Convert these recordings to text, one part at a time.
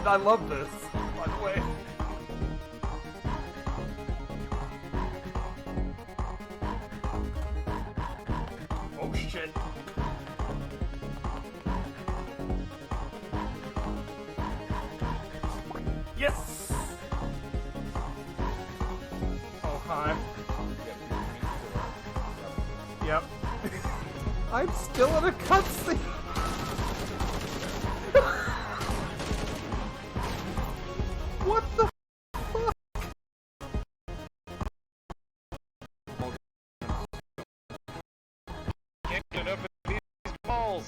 I love this, by the way. Oh shit. Yes! Oh, hi. Yep. I'm still in a cutscene. What the fuck? Can't get enough of these balls.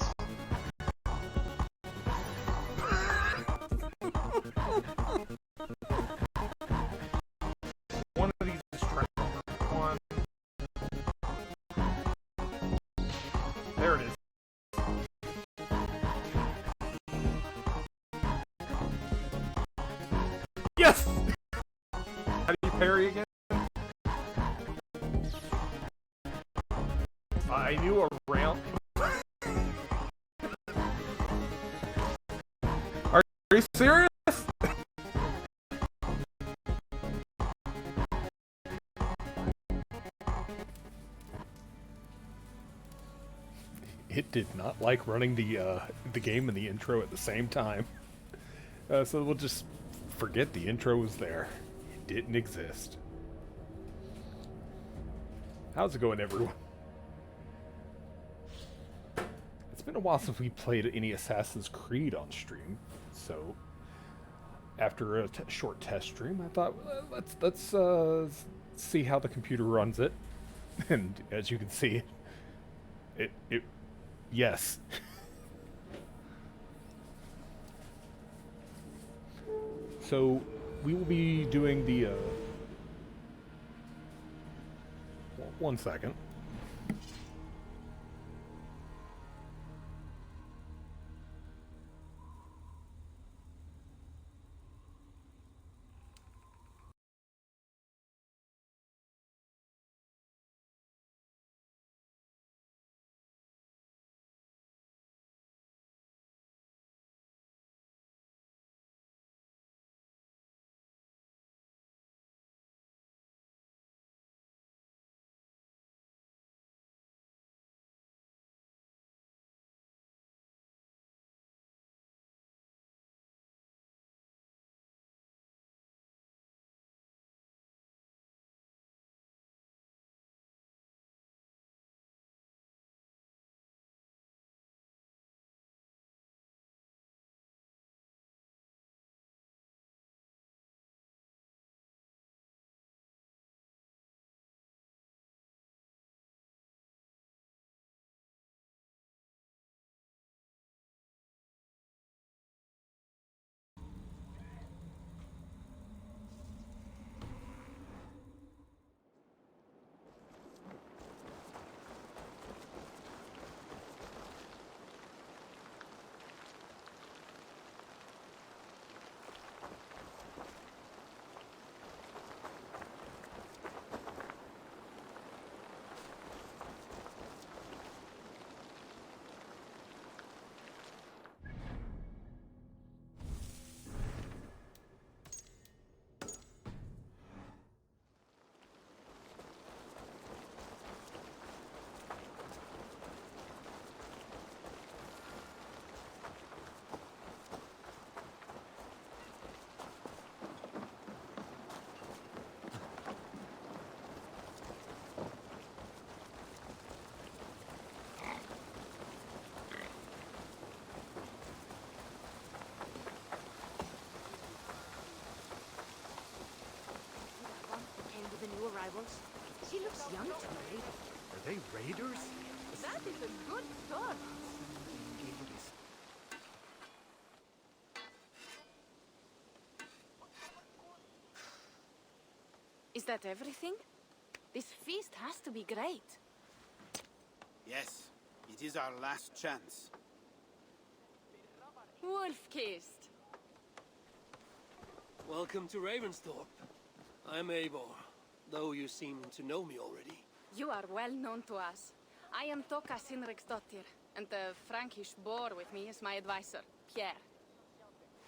One of these is transformer. One. There it is. Yes! How do you parry again? I knew a ramp. Are you serious? It did not like running the game and the intro at the same time. So we'll just forget the intro was there. It didn't exist. How's it going, everyone? It's been a while since we played any Assassin's Creed on stream, so after a short test stream, I thought let's see how the computer runs it, and as you can see, it yes. So we will be doing the 1 second. The new arrivals. She looks young to me. Are they raiders? That is a good start. Is that everything? This feast has to be great. Yes, it is our last chance. Wolf-kissed. Welcome to Ravensthorpe. I'm Eivor, though you seem to know me already. You are well known to us. I am Toka Sinriksdottir, and the Frankish boar with me is my advisor, Pierre.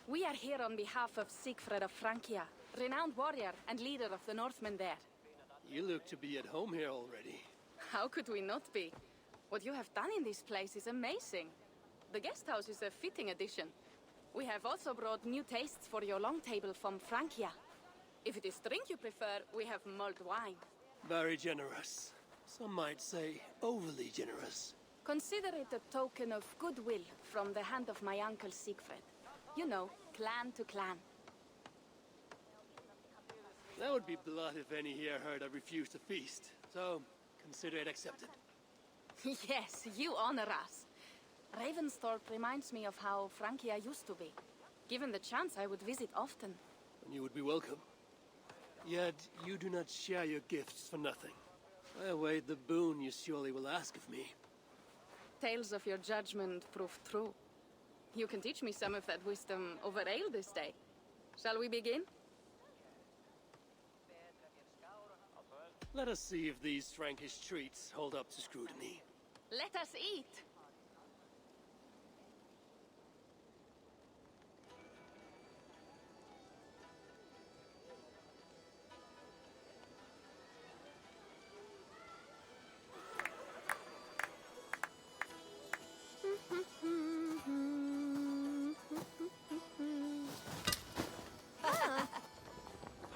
We are here on behalf of Siegfried of Francia, renowned warrior and leader of the Northmen there. You look to be at home here already. How could we not be? What you have done in this place is amazing. The guest house is a fitting addition. We have also brought new tastes for your long table from Francia. If it is drink you prefer, we have mulled wine. Very generous. Some might say overly generous. Consider it a token of goodwill from the hand of my uncle Siegfried. You know, clan to clan. That would be blood if any here heard I refused to feast. So, consider it accepted. Yes, you honor us. Ravensthorpe reminds me of how Francia used to be. Given the chance, I would visit often. And you would be welcome. Yet, you do not share your gifts for nothing. I await the boon you surely will ask of me. Tales of your judgment prove true. You can teach me some of that wisdom over ale this day. Shall we begin? Let us see if these Frankish treats hold up to scrutiny. Let us eat!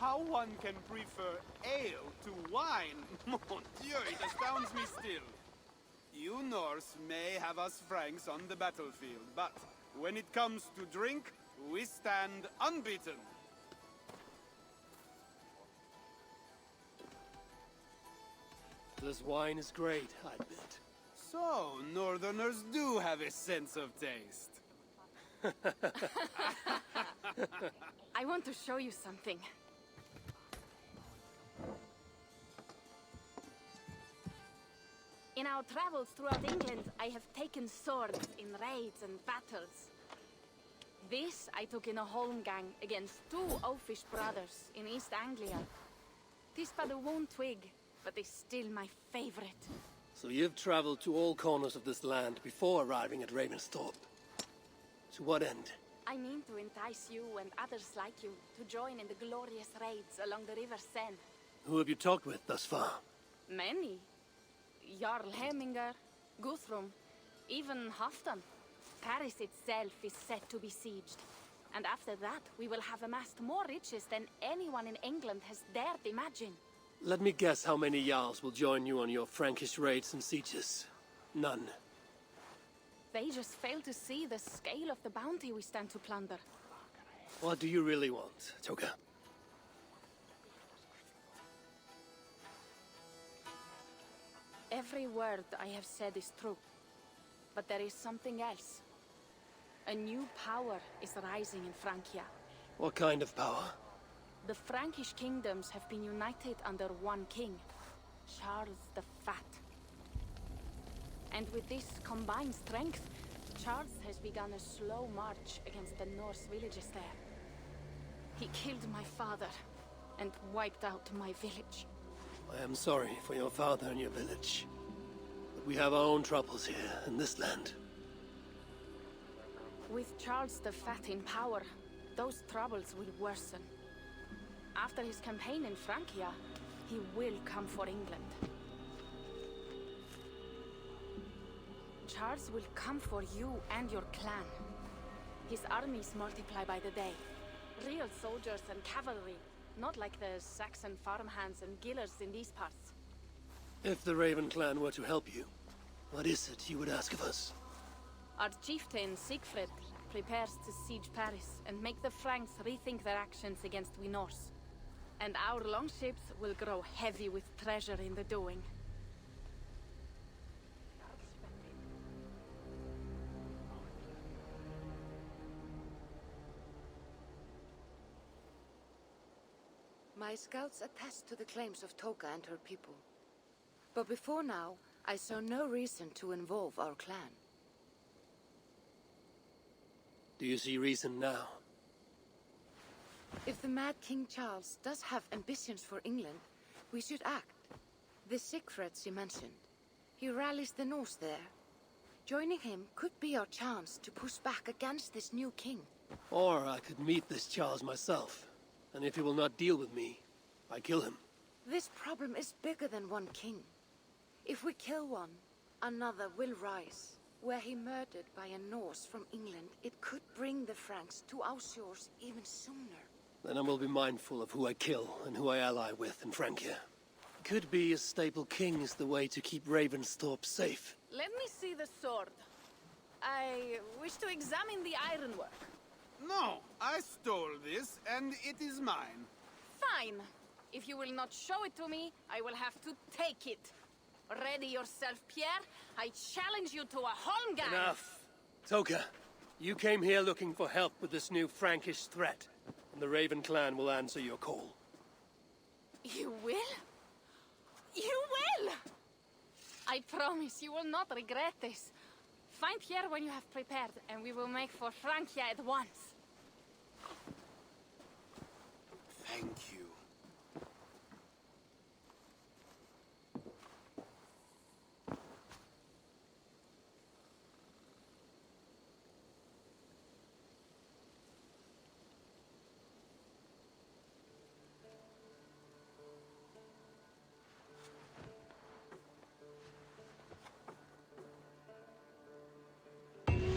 How one can prefer ale to wine? Mon Dieu, it astounds me still. You Norse may have us Franks on the battlefield, but when it comes to drink, we stand unbeaten. This wine is great, I admit. So, Northerners do have a sense of taste. I want to show you something. In our travels throughout England, I have taken swords in raids and battles. This I took in a holmgang against two oafish brothers in East Anglia. Tis but a worn twig, but is still my favorite. So you've traveled to all corners of this land before arriving at Ravensthorpe. To what end? I mean to entice you and others like you to join in the glorious raids along the River Seine. Who have you talked with thus far? Many. Jarl Heminger, Guthrum, even Halfdan. Paris itself is set to be sieged. And after that, we will have amassed more riches than anyone in England has dared imagine. Let me guess how many Jarls will join you on your Frankish raids and sieges. None. They just fail to see the scale of the bounty we stand to plunder. What do you really want, Toga? Every word I have said is true. But there is something else. A new power is rising in Francia. What kind of power? The Frankish kingdoms have been united under one king, Charles the Fat. And with this combined strength, Charles has begun a slow march against the Norse villages there. He killed my father and wiped out my village. I am sorry for your father and your village. But we have our own troubles here in this land. With Charles the Fat in power, those troubles will worsen. After his campaign in Francia, he will come for England. Charles will come for you and your clan. His armies multiply by the day. Real soldiers and cavalry, not like the Saxon farmhands and gillers in these parts. If the Raven clan were to help you, what is it you would ask of us? Our chieftain, Siegfried, prepares to siege Paris and make the Franks rethink their actions against we Norse. And our longships will grow heavy with treasure in the doing. My scouts attest to the claims of Toka and her people. But before now, I saw no reason to involve our clan. Do you see reason now? If the Mad King Charles does have ambitions for England, we should act. The Siegfrieds you mentioned, he rallies the Norse there. Joining him could be our chance to push back against this new king. Or I could meet this Charles myself. And if he will not deal with me, I kill him. This problem is bigger than one king. If we kill one, another will rise. Were he murdered by a Norse from England, it could bring the Franks to our shores even sooner. Then I will be mindful of who I kill and who I ally with in Francia. Could be a staple king is the way to keep Ravensthorpe safe. Let me see the sword. I wish to examine the ironwork. No, I stole this, and it is mine. Fine. If you will not show it to me, I will have to take it. Ready yourself, Pierre. I challenge you to a holmgang. Enough. Toka, you came here looking for help with this new Frankish threat, and the Raven clan will answer your call. You will? You will! I promise you will not regret this. Find Pierre when you have prepared, and we will make for Francia at once. Thank you.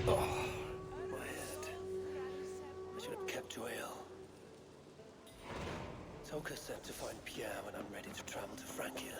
My head. I should have kept to ale. Toka said to find Pierre when I'm ready to travel to Francia.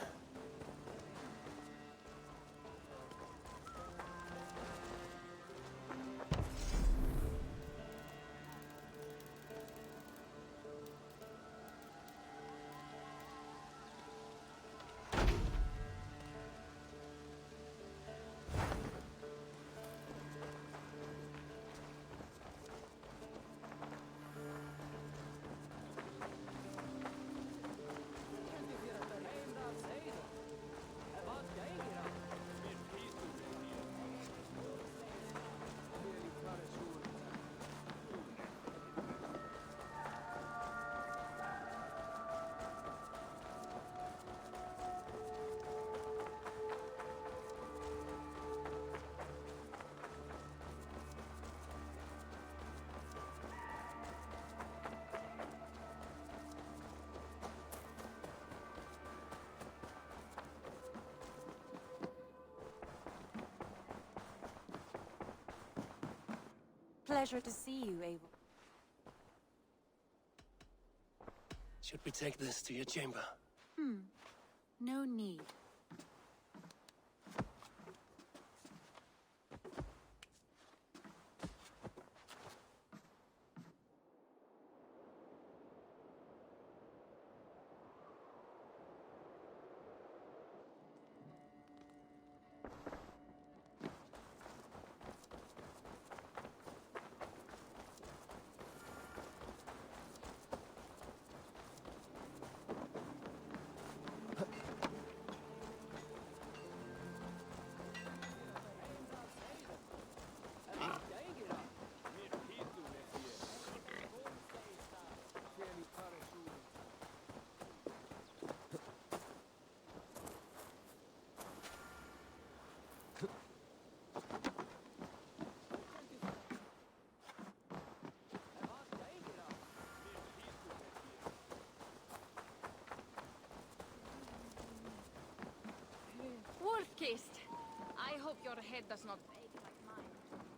Pleasure to see you, Abel. Should we take this to your chamber? No need. Wolf-kissed. I hope your head does not ache like mine.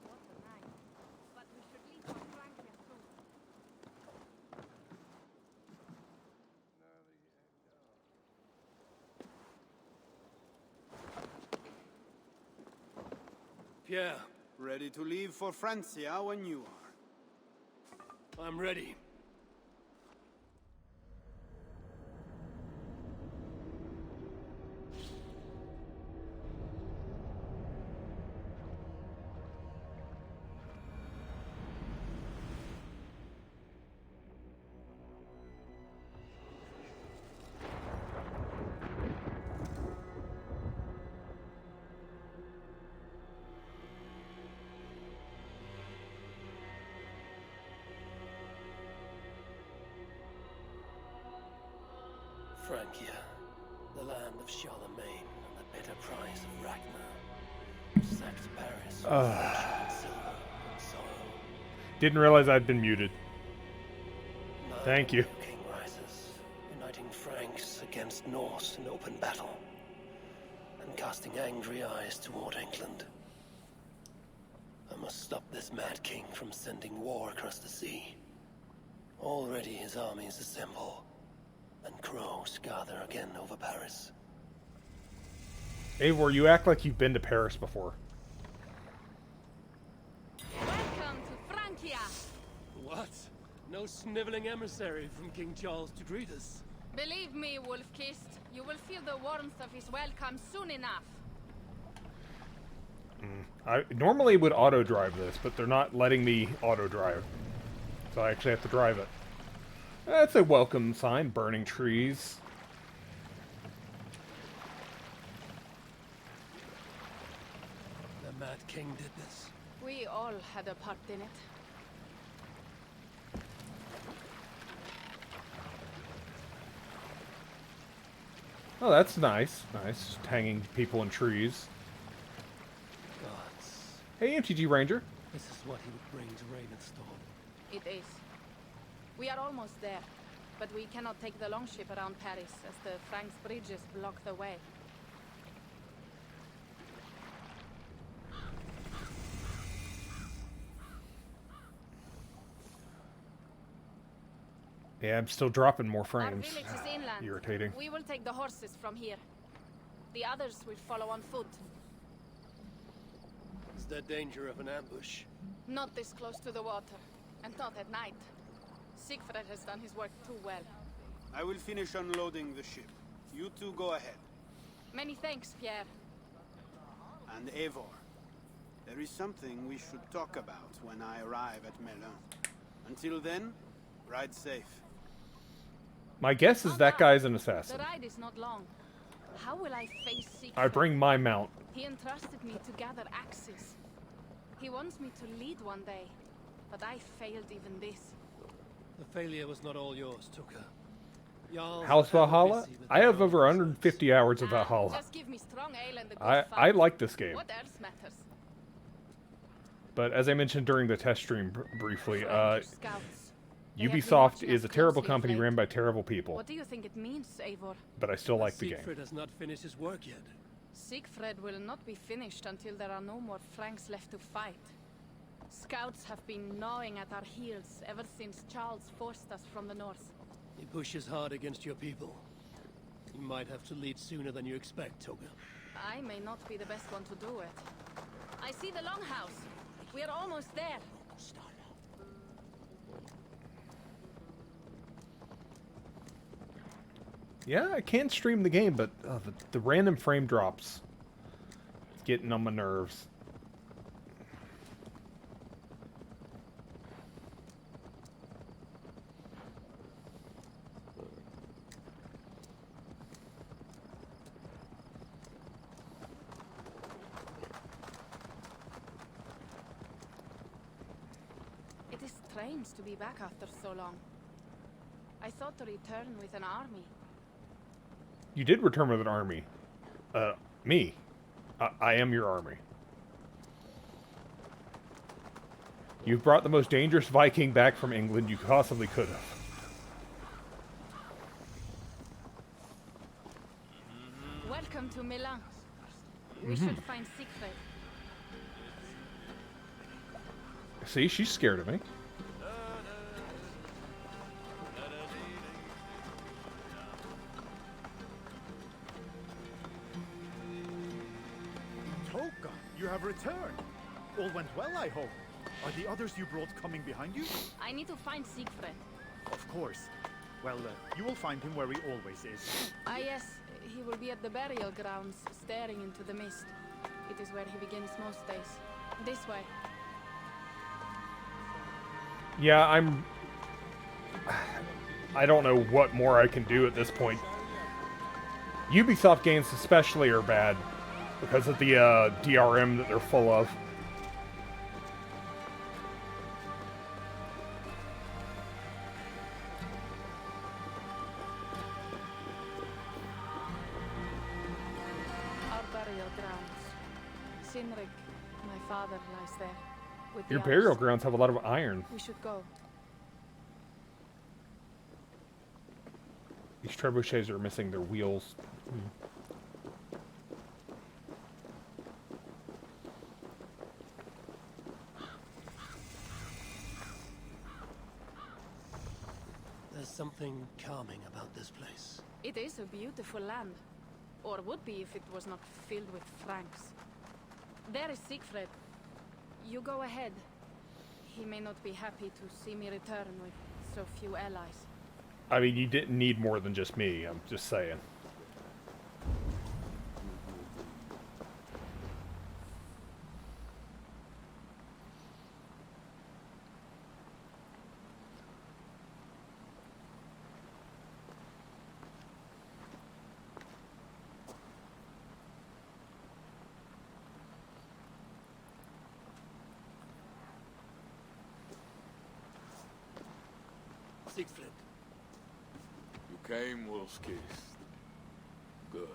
What a night. But we should leave for Francia soon. Pierre, Ready to leave for Francia when you are. I'm ready. Francia, the land of Charlemagne and the bitter price of Ragnar. sacked Paris with fortune and silver and sorrow. Didn't realize I'd been muted. Now Thank a you. new king rises, uniting Franks against Norse in open battle, and casting angry eyes toward England. I must stop this mad king from sending war across the sea. Already his armies assemble, and crows gather again over Paris. Eivor, you act like you've been to Paris before. Welcome to Francia! What? No sniveling emissary from King Charles to greet us? Believe me, Wolf-Kissed, you will feel the warmth of his welcome soon enough. I normally would auto-drive this, but they're not letting me auto-drive. So I actually have to drive it. That's a welcome sign, burning trees. The mad king did this. We all had a part in it. Oh, that's nice. Nice. Just hanging people in trees. Gods. Hey, MTG Ranger. This is what he would bring to Ravenstorm. It is. We are almost there, but we cannot take the longship around Paris as the Franks bridges block the way. Yeah, I'm still dropping more Our frames. village is inland. Irritating. We will take the horses from here. The others will follow on foot. Is there danger of an ambush? Not this close to the water, and not at night. Siegfried has done his work too well. I will finish unloading the ship. You two go ahead. Many thanks, Pierre. And Eivor, there is something we should talk about when I arrive at Melun. Until then, ride safe. My guess is that guy's an assassin. The ride is not long. How will I face Siegfried? I bring my mount. He entrusted me to gather axes. He wants me to lead one day, but I failed even this. The failure was not all yours, Tuka. Jarls How's were ever Valhalla? busy with I their have own over concerns. 150 hours of Valhalla. Just give me strong ale and a good I fight. like this game. What else matters? But as I mentioned during the test stream briefly, Frankish scouts. They have been Ubisoft watching is us a terrible closely of company late. ran by terrible people. What do you think it means, Eivor? But I still like the game. Siegfried has not finished his work yet. Siegfried will not be finished until there are no more Franks left to fight. Scouts have been gnawing at our heels ever since Charles forced us from the north. He pushes hard against your people. You might have to lead sooner than you expect, Toga. I may not be the best one to do it. I see the longhouse. We are almost there. Yeah, I can stream the game, but the random frame drops. It's getting on my nerves. It is strange to be back after so long. I thought to return with an army. You did return with an army. Me. I am your army. You've brought the most dangerous Viking back from England you possibly could have. Welcome to Milan. We should find Siegfried. See, she's scared of me. Toka, you have returned. All went well, I hope. Are the others you brought coming behind you? I need to find Siegfried. Of course. Well, you will find him where he always is. Ah yes, he will be at the burial grounds, staring into the mist. It is where he begins most days. This way. Yeah, I don't know what more I can do at this point. Ubisoft games especially are bad because of the DRM that they're full of. Our burial grounds. Sinrig father lies there. With Your the burial others. grounds have a lot of iron. We should go. These trebuchets are missing their wheels. There's something calming about this place. It is a beautiful land. Or would be if it was not filled with Franks. There is Siegfried. You go ahead. He may not be happy to see me return with so few allies. I mean, you didn't need more than just me, I'm just saying. Siegfried. You came, Wolfskiss. Good.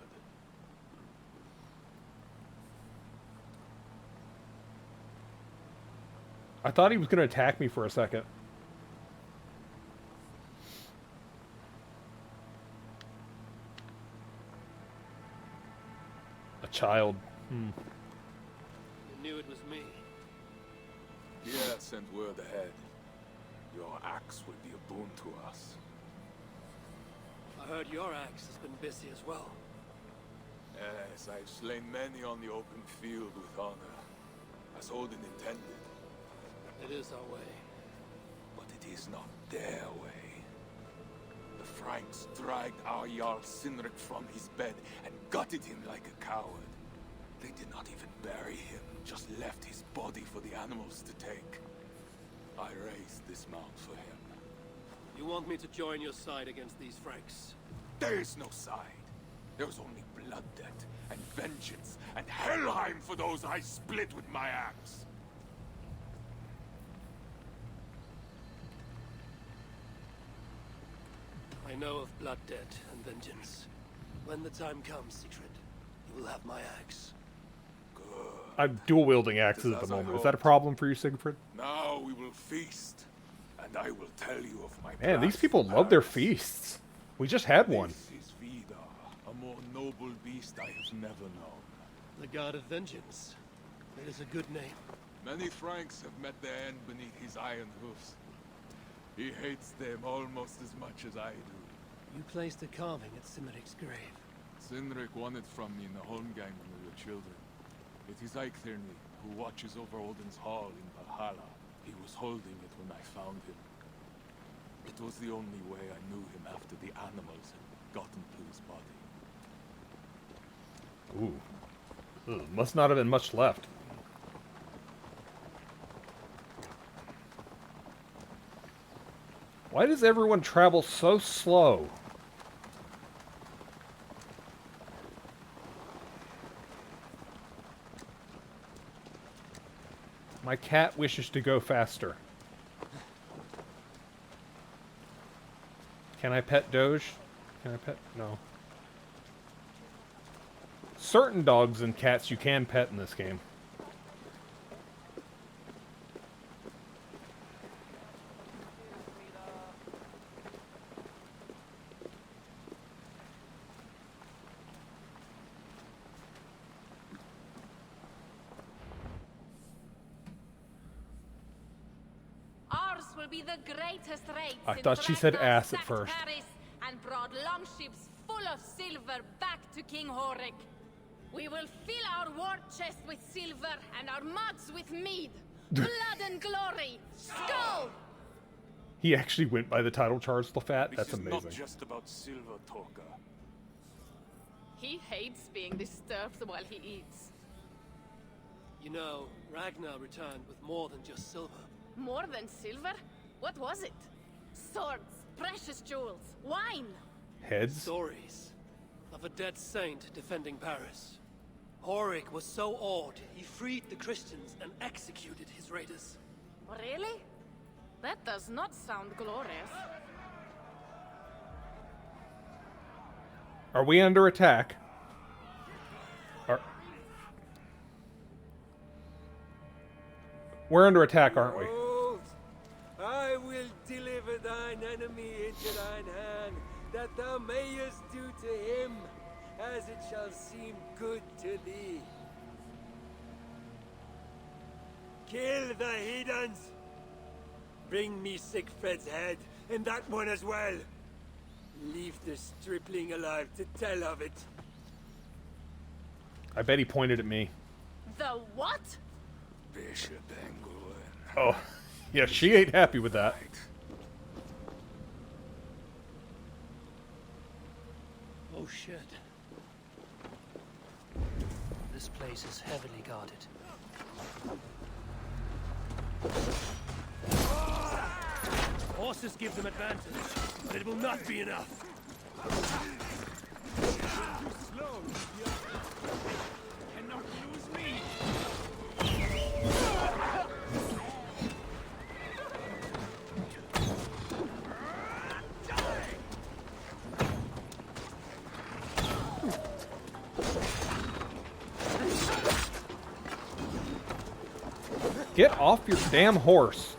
I thought he was going to attack me for a second. A child. You knew it was me. Yeah, send word ahead. Your axe will be a boon to us. I heard your axe has been busy as well. Yes, I've slain many on the open field with honor, as Odin intended. It is our way. But it is not their way. The Franks dragged our Jarl Sinric from his bed and gutted him like a coward. They did not even bury him, just left his body for the animals to take. I raised this mount for him. You want me to join your side against these Franks? There is no side. There is only blood debt and vengeance and Helheim for those I split with my axe. I know of blood debt and vengeance. When the time comes, Siegfried, you will have my axe. I'm dual wielding axes at the moment. Is that a problem for you, Siegfried? Now we will feast, and I will tell you of my Man, these plans people for love their Paris. feasts. We just had one. This is Vidar, a more noble beast I have never known. The god of vengeance. It is a good name. Many Franks have met their end beneath his iron hoofs. He hates them almost as much as I do. You placed a carving at Simeric's grave. Sinric won it from me in the Holmgang when we were children. It is Eiktherni, who watches over Odin's hall in Valhalla. He was holding it when I found him. It was the only way I knew him after the animals had gotten to his body. Ooh. Ugh, must not have been much left. Why does everyone travel so slow? My cat wishes to go faster. Can I pet Doge? Can I pet? No. Certain dogs and cats you can pet in this game. Ours will be the greatest raids. I thought she said ass at first. Paris and brought longships full of silver back to King Horik. We will fill our war chest with silver and our mugs with mead. Blood and glory. Skull! He actually went by the title Charles the Fat. That's This is amazing. not just about silver, Torka. He hates being disturbed while he eats. You know, Ragnar returned with more than just silver. More than silver? What was it? Swords, precious jewels, wine. Heads? Stories of a dead saint defending Paris. Horik was so awed, he freed the Christians and executed his raiders. Really? That does not sound glorious. Are we under attack? Are... We're under attack, aren't we? Behold, I will deliver thine enemy into thine hand, that thou mayest do to him as it shall seem good to thee. Kill the heathens! Bring me Sigfred's head, and that one as well. Leave the stripling alive to tell of it. I bet he pointed at me. The what? Bishop Englewood. Oh, yeah, she ain't happy with that. Oh shit. This place is heavily guarded. Horses give them advantage, but it will not be enough. Too slow. Cannot lose me. Get off your damn horse.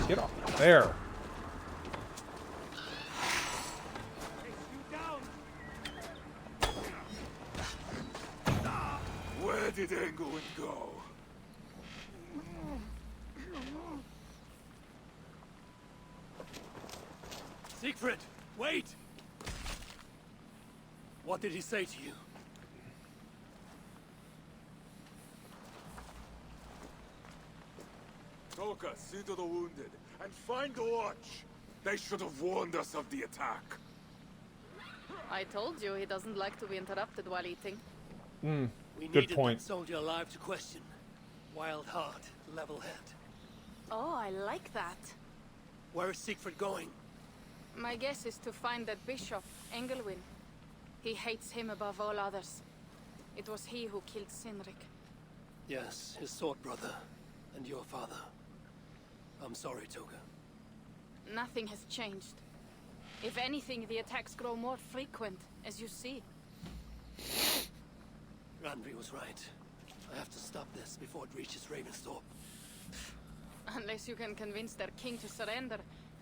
Get off there. Where did Englewood go? Siegfried, wait! What did he say to you? Toka, see to the wounded, and find the watch. They should have warned us of the attack. I told you he doesn't like to be interrupted while eating. We Good needed point. that soldier alive to question. Wild heart, level head. Oh, I like that. Where is Siegfried going? My guess is to find that bishop, Engelwin. He hates him above all others. It was he who killed Cynric. Yes, his sword brother. And your father. I'm sorry, Toga. Nothing has changed. If anything, the attacks grow more frequent, as you see. Randvi was right. I have to stop this before it reaches Ravensthorpe. Unless you can convince their king to surrender,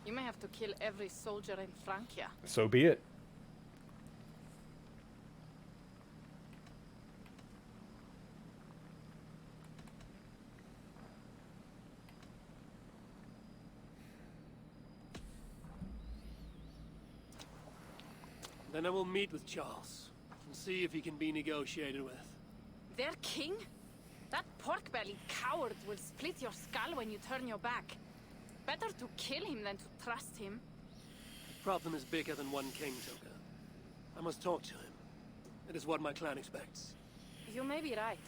you may have to kill every soldier in Francia. So be it. Then I will meet with Charles and see if he can be negotiated with. Their king? That pork-bellied coward will split your skull when you turn your back. Better to kill him than to trust him. The problem is bigger than one king, Toga. I must talk to him. It is what my clan expects. You may be right.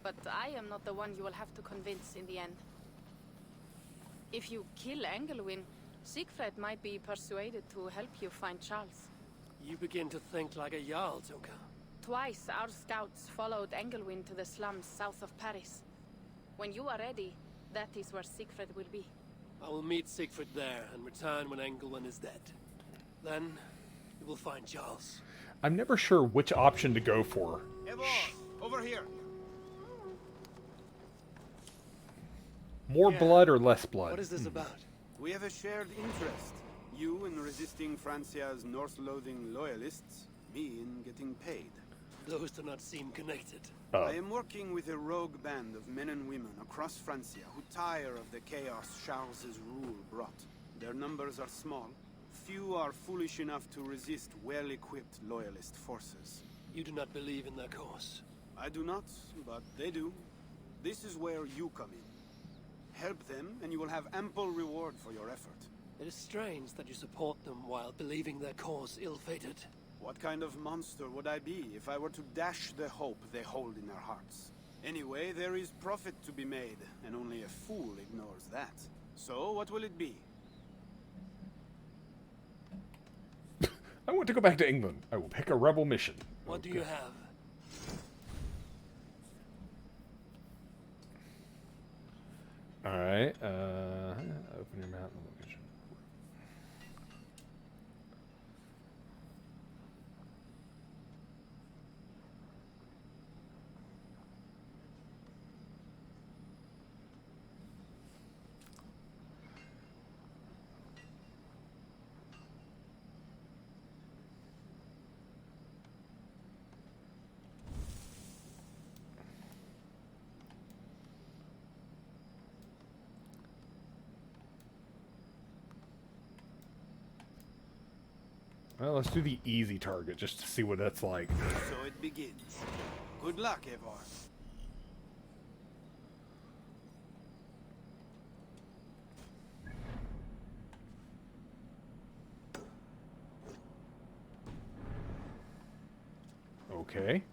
But I am not the one you will have to convince in the end. If you kill Engelwin, Siegfried might be persuaded to help you find Charles. You begin to think like a Jarl, Toga. Twice our scouts followed Engelwin to the slums south of Paris. When you are ready, that is where Siegfried will be. I will meet Siegfried there and return when Engelwin is dead. Then, we will find Charles. I'm never sure which option to go for. Evo, over here. More Yeah. blood or less blood? What is this about? We have a shared interest. You in resisting Francia's Norse-loathing loyalists, me in getting paid. Those do not seem connected. Oh. I am working with a rogue band of men and women across Francia who tire of the chaos Charles's rule brought. Their numbers are small. Few are foolish enough to resist well-equipped loyalist forces. You do not believe in their cause. I do not, but they do. This is where you come in. Help them, and you will have ample reward for your effort. It is strange that you support them while believing their cause ill-fated. What kind of monster would I be if I were to dash the hope they hold in their hearts? Anyway, there is profit to be made, and only a fool ignores that. So, what will it be? I want to go back to England. I will pick a rebel mission. What do you have? Alright, Well, let's do the easy target just to see what that's like. So it begins. Good luck, Eivor. Okay.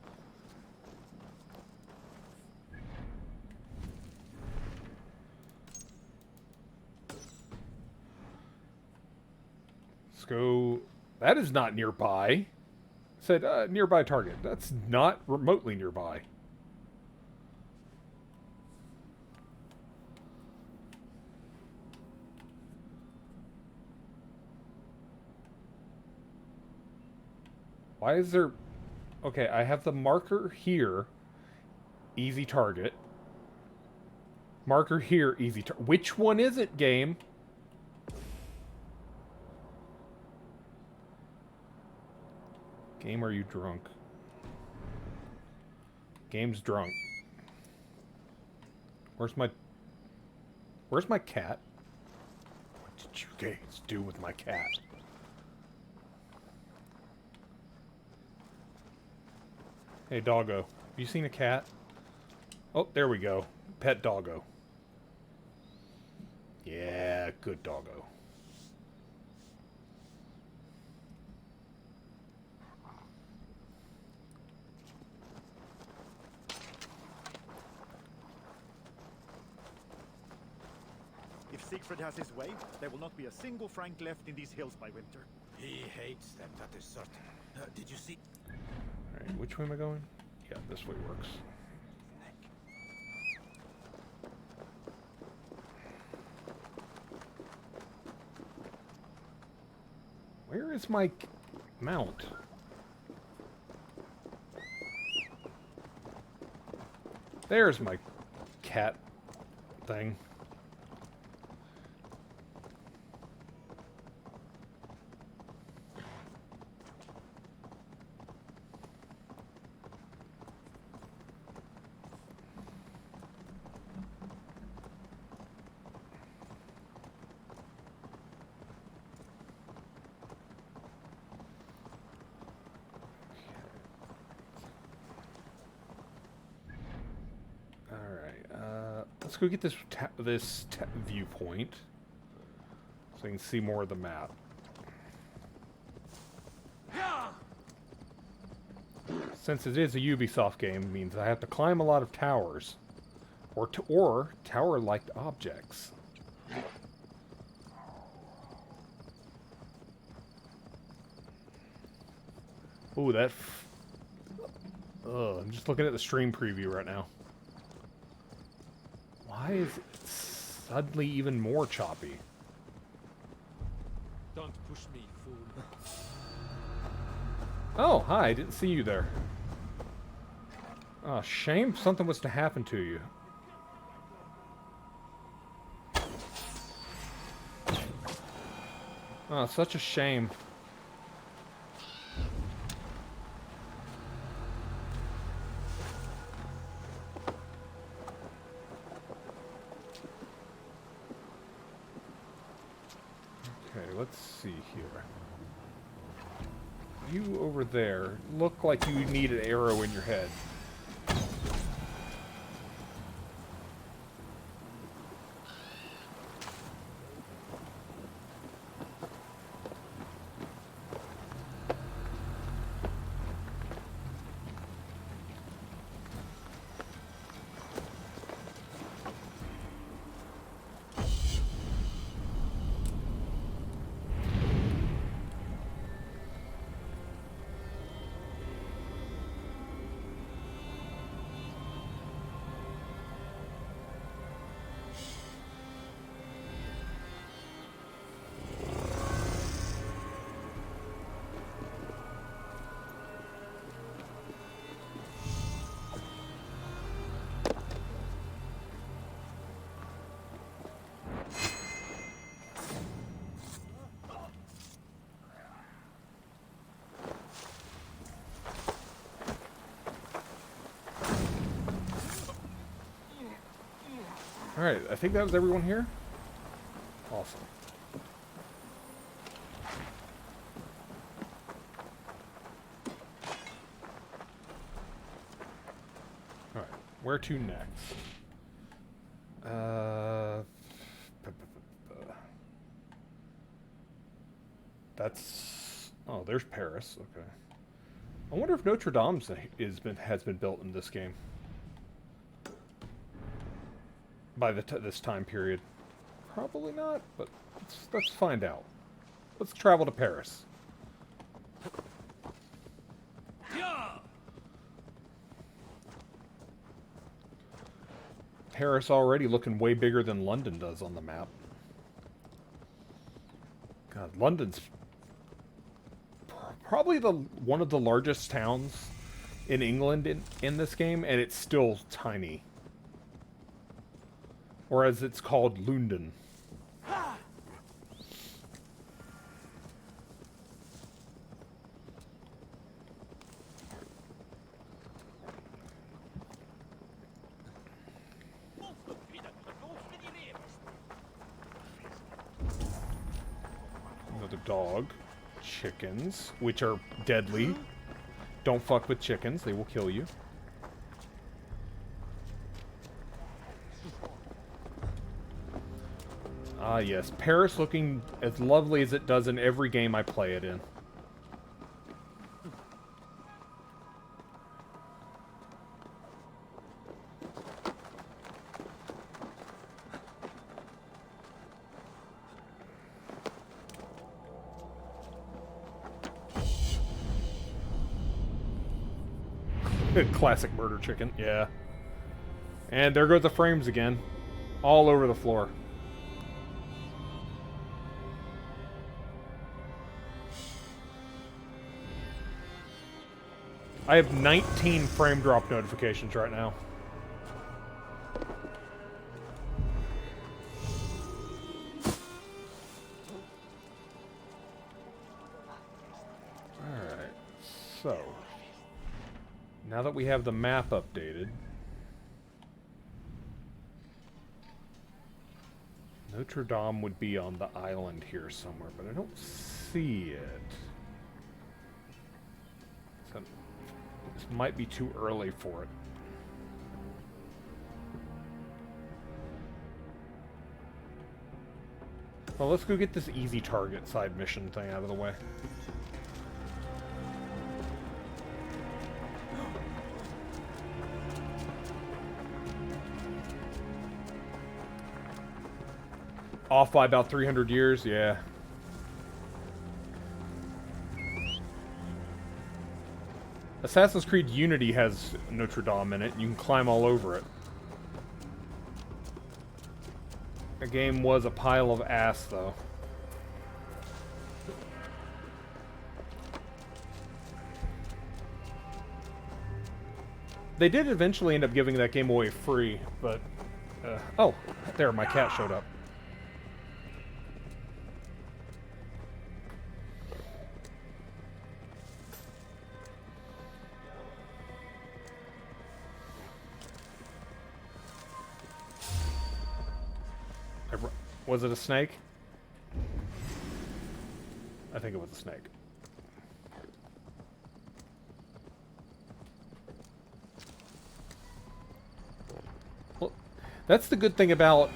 Let's go. That is not nearby. Said nearby target. That's not remotely nearby. Why is there... Okay, I have the marker here. Easy target. Marker here, easy target. Which one is it, game? Game, are you drunk? Game's drunk. Where's my cat? What did you guys do with my cat? Hey, doggo. Have you seen a cat? Oh, there we go. Pet doggo. Yeah, good doggo. If Siegfried has his way, there will not be a single Frank left in these hills by winter. He hates them, that is certain. Did you see? Alright, which way am I going? Yeah, this way works. Where is my mount? There's my cat thing. Let's go get this viewpoint so I can see more of the map. Since it is a Ubisoft game, it means I have to climb a lot of towers or tower-like objects. Ooh, I'm just looking at the stream preview right now. Why is it suddenly even more choppy? Don't push me, fool. Oh, hi, I didn't see you there. Oh, shame something was to happen to you. Oh, such a shame. Let's see here. You over there look like you need an arrow in your head. Alright, I think that was everyone here. Awesome. where to next? That's... Oh, there's Paris. Okay. I wonder if Notre Dame has been built in this game. By this time period. Probably not, but let's find out. Let's travel to Paris. Paris already looking way bigger than London does on the map. God, London's probably one of the largest towns in England in this game, and it's still tiny. Or as it's called, London. Another dog. Chickens, which are deadly. Don't fuck with chickens, they will kill you. Ah, yes. Paris looking as lovely as it does in every game I play it in. Classic murder chicken, yeah. And there goes the frames again. All over the floor. I have 19 frame drop notifications right now. Alright, so now that we have the map updated, Notre Dame would be on the island here somewhere, but I don't see it. So this might be too early for it. Well, let's go get this easy target side mission thing out of the way. Off by about 300 years, yeah. Assassin's Creed Unity has Notre Dame in it, and you can climb all over it. The game was a pile of ass, though. They did eventually end up giving that game away free, but... oh, there, my cat showed up. Was it a snake? I think it was a snake. Well, that's the good thing about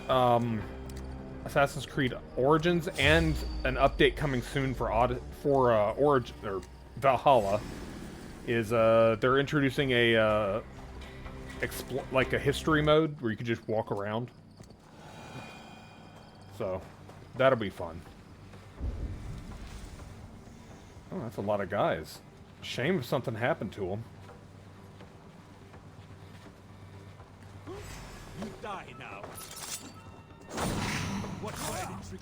Assassin's Creed Origins, and an update coming soon for Origin or Valhalla, is they're introducing a like a history mode where you can just walk around. So, that'll be fun. Oh, that's a lot of guys. Shame if something happened to them. You die now. What way to trick?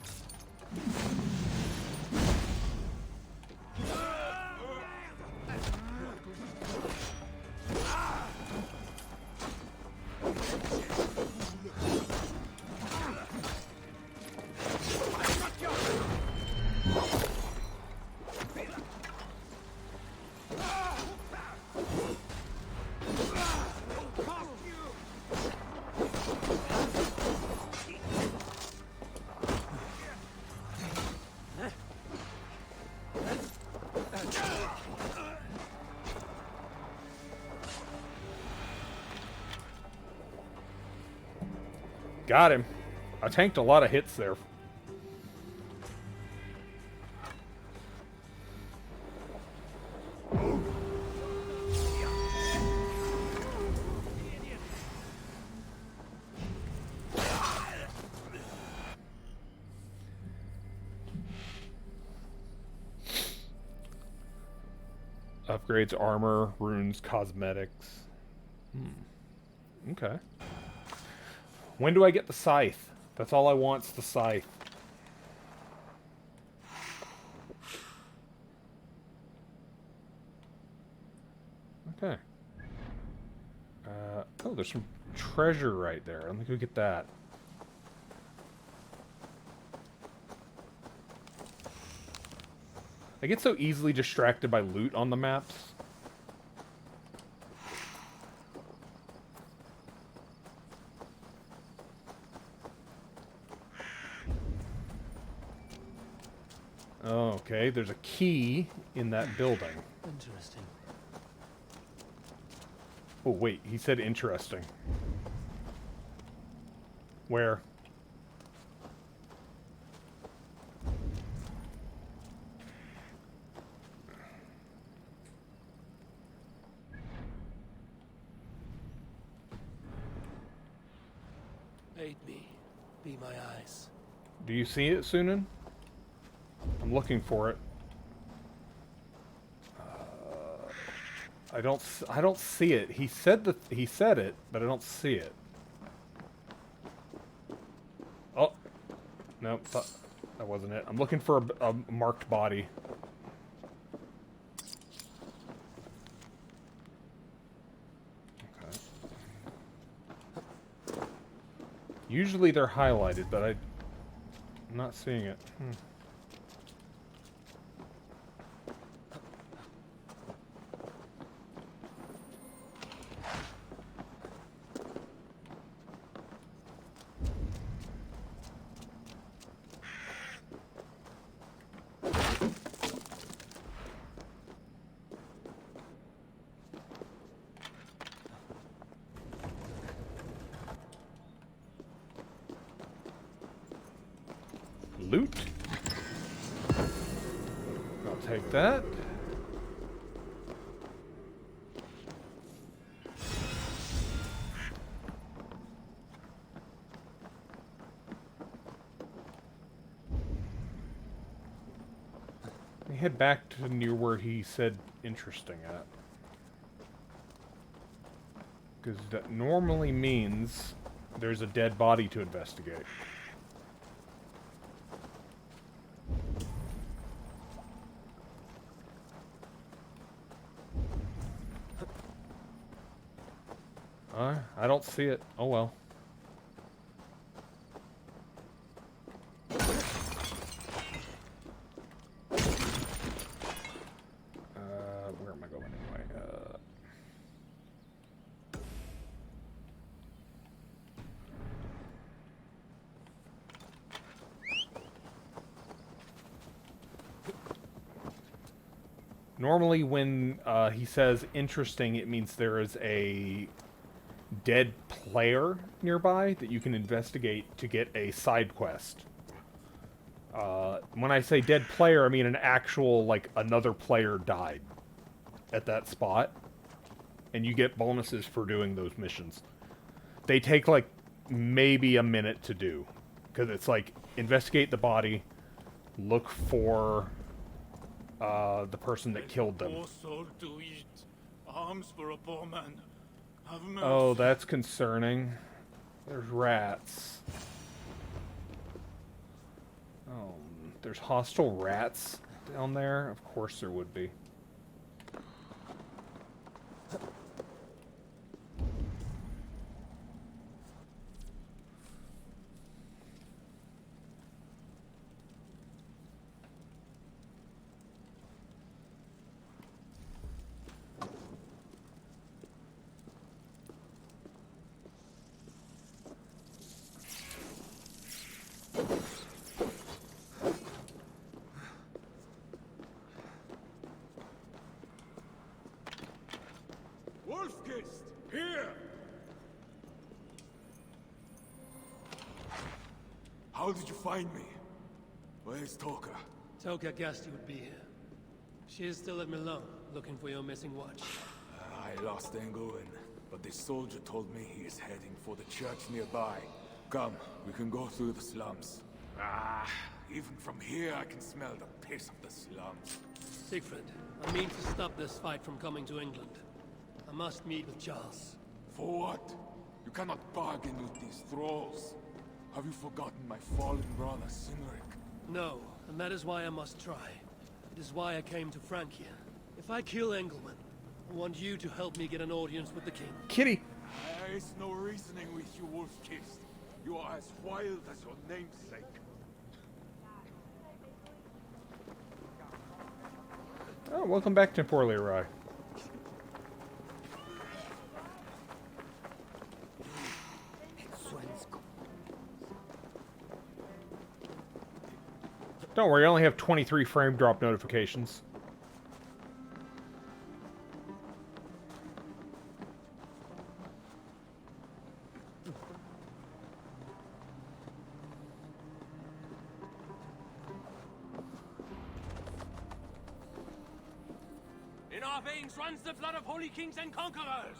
Got him. I tanked a lot of hits there. Upgrades armor, runes, cosmetics. Okay. When do I get the scythe? That's all I want's the scythe. Okay. Oh, there's some treasure right there. Let me go get that. I get so easily distracted by loot on the maps. Oh, okay, there's a key in that building. Interesting. Oh, wait, he said interesting. Where? Aid me. Be my eyes. Do you see it, Sunan? I'm looking for it. I don't see it. He said it, but I don't see it. Oh, no, that wasn't it. I'm looking for a marked body. Okay. Usually they're highlighted, but I'm not seeing it. Loot. I'll take that. Let me head back to near where he said interesting at. Because that normally means there's a dead body to investigate. I don't see it. Oh well. Where am I going anyway? Normally when he says interesting, it means there is a dead player nearby that you can investigate to get a side quest. When I say dead player, I mean an actual, like, another player died at that spot. And you get bonuses for doing those missions. They take, like, maybe a minute to do. Because it's like, investigate the body, look for the person that killed them. Poor soul to eat. Arms for a poor man. Have mercy. Oh, that's concerning. There's rats. Oh, there's hostile rats down there? Of course there would be. Wolfkist, here! How did you find me? Where's Toka? Toka guessed you would be here. She is still at Milan, looking for your missing watch. I lost Englewen, but this soldier told me he is heading for the church nearby. Come, we can go through the slums. Even from here I can smell the piss of the slums. Siegfried, I mean to stop this fight from coming to England. I must meet with Charles. For what? You cannot bargain with these thralls. Have you forgotten my fallen brother, Cynric? No, and that is why I must try. It is why I came to Francia. If I kill Engelman, I want you to help me get an audience with the king. Kitty! There is no reasoning with you, wolf-kissed. You are as wild as your namesake. Oh, welcome back to Poor Leroy. Don't worry, I only have 23 frame drop notifications. In our veins runs the blood of holy kings and conquerors.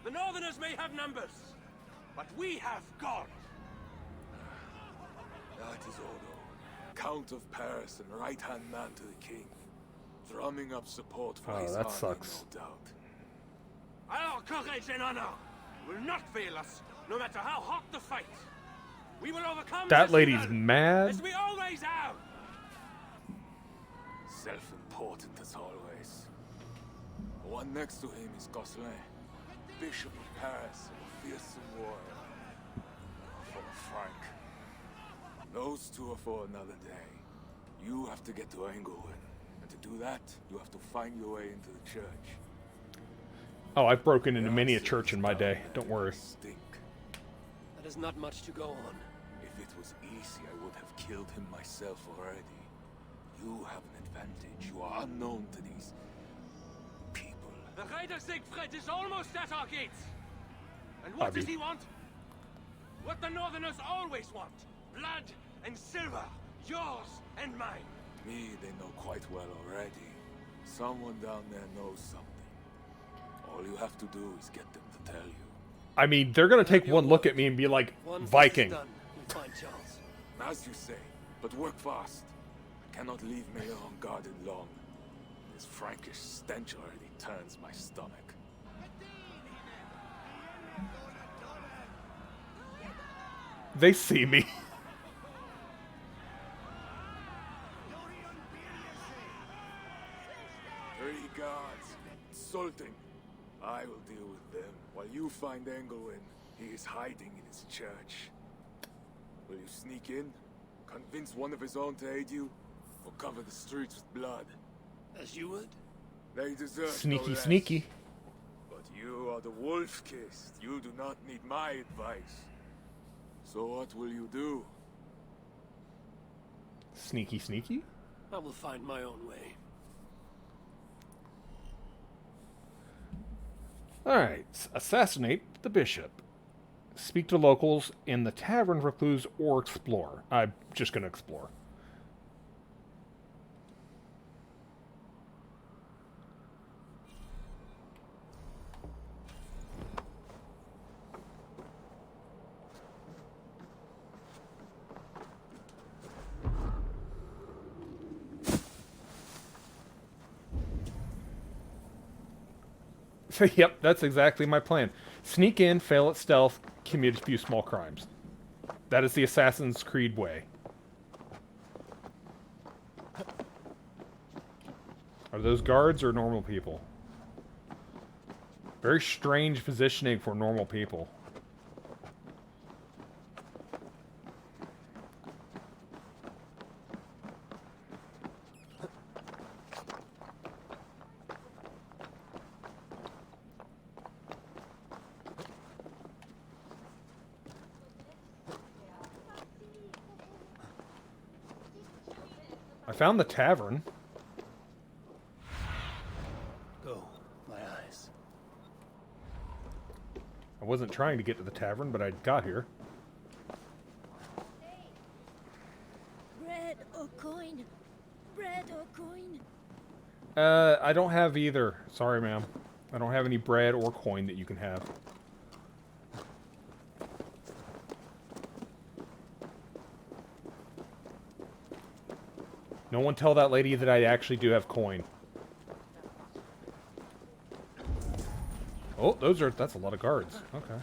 The Northerners may have numbers, but we have God. That is Odo, Count of Paris and right-hand man to the king, drumming up support for his that army, sucks. no doubt. Our courage and honor will not fail us, no matter how hot the fight. We will overcome That this lady's evil, mad. as we always have. Self-important as always. The one next to him is Gosselin, Bishop of Paris and a fearsome warrior. For Frank. Those two are for another day. You have to get to Engelwen. And to do that, you have to find your way into the church. Oh, I've broken into many a church in my day. Don't worry. Stink. That is not much to go on. If it was easy, I would have killed him myself already. You have an advantage. You are unknown to these people. The Raider Siegfried is almost at our gates. And what does he want? What the Northerners always want. Blood and silver. Yours and mine. Me, they know quite well already. Someone down there knows something. All you have to do is get them to tell you. I mean, they're gonna take one look at me and be like, Viking. Done, we'll find Charles. As you say, but work fast. I cannot leave Miller unguarded long. This Frankish stench already turns my stomach. They see me. Three guards. Insulting. I will deal with them while you find Engelwen. He is hiding in his church. Will you sneak in? Convince one of his own to aid you? Or cover the streets with blood? As you would? They deserve Sneaky, no less. sneaky. But you are the wolf-kissed. You do not need my advice. So what will you do? Sneaky, sneaky? I will find my own way. Alright, assassinate the bishop. Speak to locals in the tavern for clues or explore. I'm just gonna explore. Yep, that's exactly my plan. Sneak in, fail at stealth, commit a few small crimes. That is the Assassin's Creed way. Are those guards or normal people? Very strange positioning for normal people. I found the tavern. Go, my eyes. I wasn't trying to get to the tavern, but I got here. coin. Bread or coin. I don't have either. Sorry, ma'am. I don't have any bread or coin that you can have. No one tell that lady that I actually do have coin. Oh, that's a lot of guards. Okay.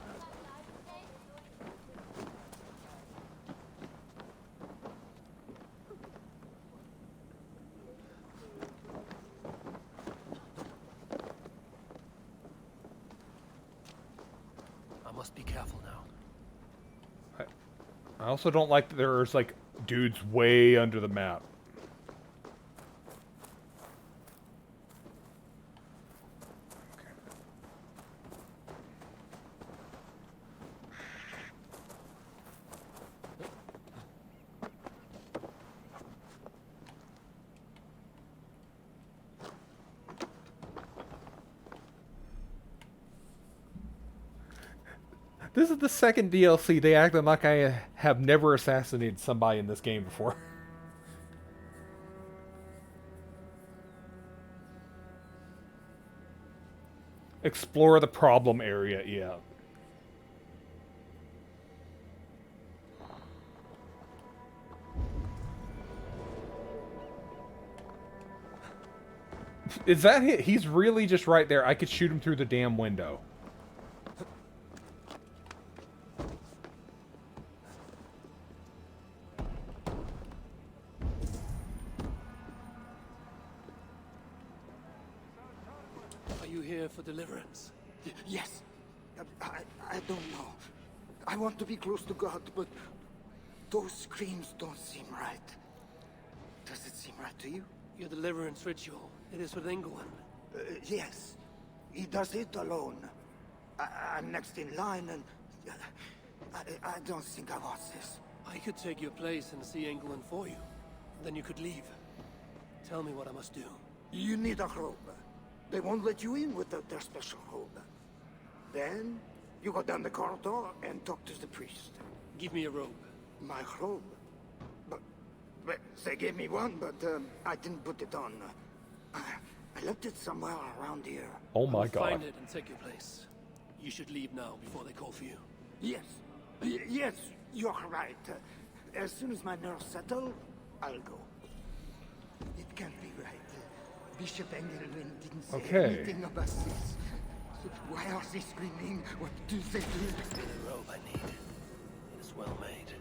I must be careful now. I also don't like that there's like dudes way under the map. This is the second DLC. They acted like I have never assassinated somebody in this game before. Explore the problem area, yeah. Is that it? He's really just right there. I could shoot him through the damn window. Are you here for deliverance? Yes. I don't know. I want to be close to God, but those screams don't seem right. Does it seem right to you? Your deliverance ritual. It is with England. Yes. He does it alone. I'm next in line, and I don't think I want this. I could take your place and see England for you. Then you could leave. Tell me what I must do. You need a robe. They won't let you in without their special robe. Then, you go down the corridor and talk to the priest. Give me a robe. My robe? But they gave me one, but I didn't put it on. I left it somewhere around here. Oh my God. Find it and take your place. You should leave now before they call for you. Yes. Yes, you're right. As soon as my nerves settle, I'll go. It can't be right. Bishop Engelwin didn't say anything about this. So why are they screaming? What do they do? The robe I need. It is well made.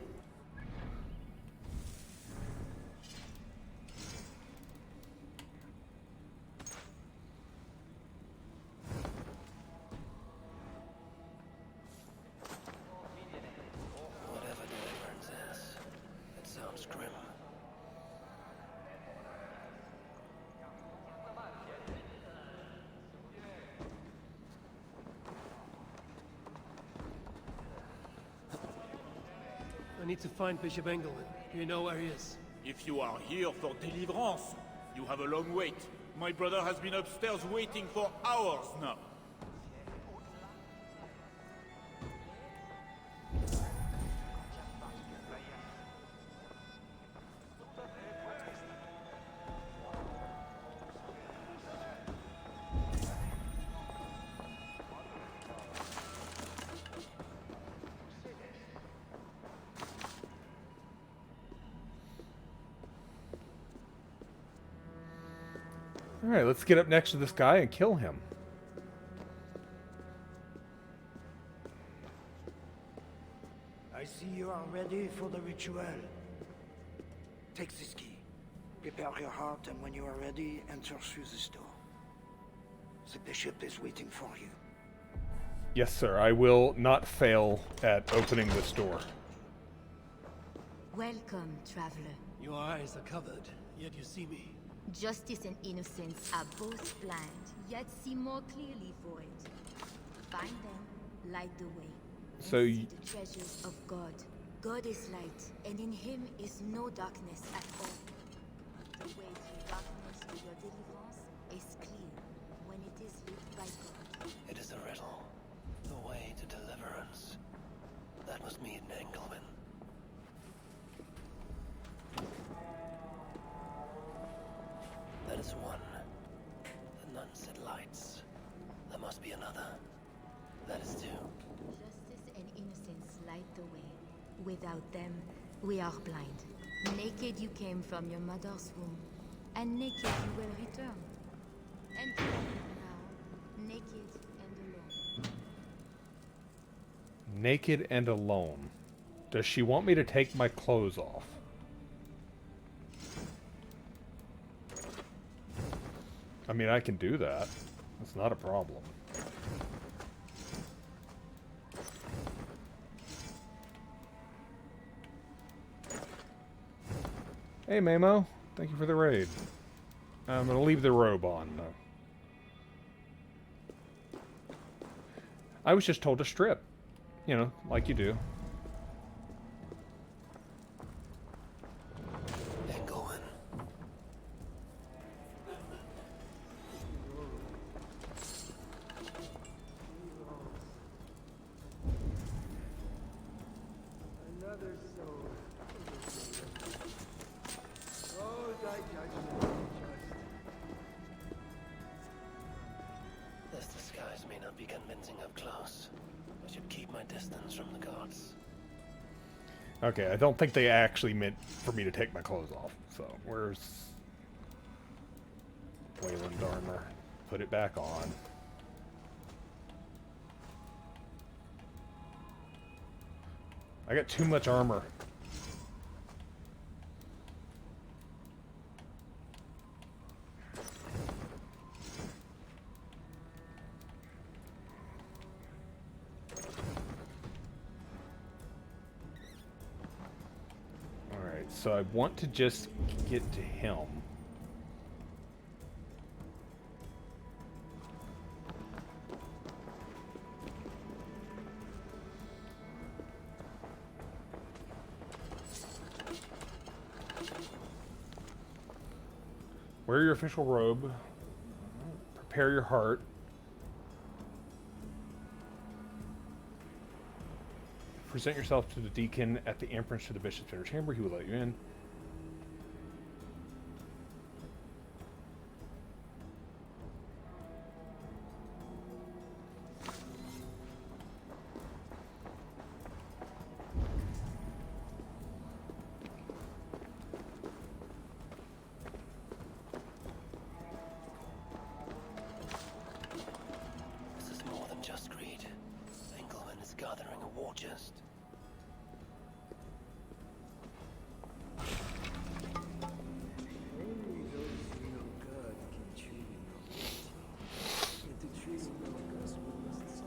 Whatever deliverance is, it sounds grim. I need to find Bishop Engelman. Do you know where he is? If you are here for deliverance, you have a long wait. My brother has been upstairs waiting for hours now. Alright, let's get up next to this guy and kill him. I see you are ready for the ritual. Take this key. Prepare your heart, and when you are ready, enter through this door. The bishop is waiting for you. Yes, sir. I will not fail at opening this door. Welcome, traveler. Your eyes are covered, yet you see me. Justice and innocence are both blind, yet see more clearly for it. Find them, light the way. So and see the treasures of God. God is light, and in him is no darkness at all. The way to darkness to your deliverance is clear when it is lit by God. It is a riddle. The way to deliverance. That must mean Engelman. That's one. The nun said lights. There must be another. That is two. Justice and innocence light the way. Without them, we are blind. Naked you came from your mother's womb, and naked you will return. And now, naked and alone. Naked and alone. Does she want me to take my clothes off? I mean, I can do that. That's not a problem. Hey, Mamo. Thank you for the raid. I'm gonna leave the robe on, though. I was just told to strip. You know, like you do. Engelwin. Another soul. Oh, thy judgment is just. This disguise may not be convincing up close. I should keep my distance from the gods. Okay, I don't think they actually meant for me to take my clothes off. So, where's Wayland armor? Put it back on. I got too much armor. Alright, so I want to just get to him. Wear your official robe. Prepare your heart. Present yourself to the deacon at the entrance to the bishop's inner chamber. He will let you in. This is more than just greed. Engelwin is gathering a war chest. Only those who know God can truly know it. And to truly know God, we must see.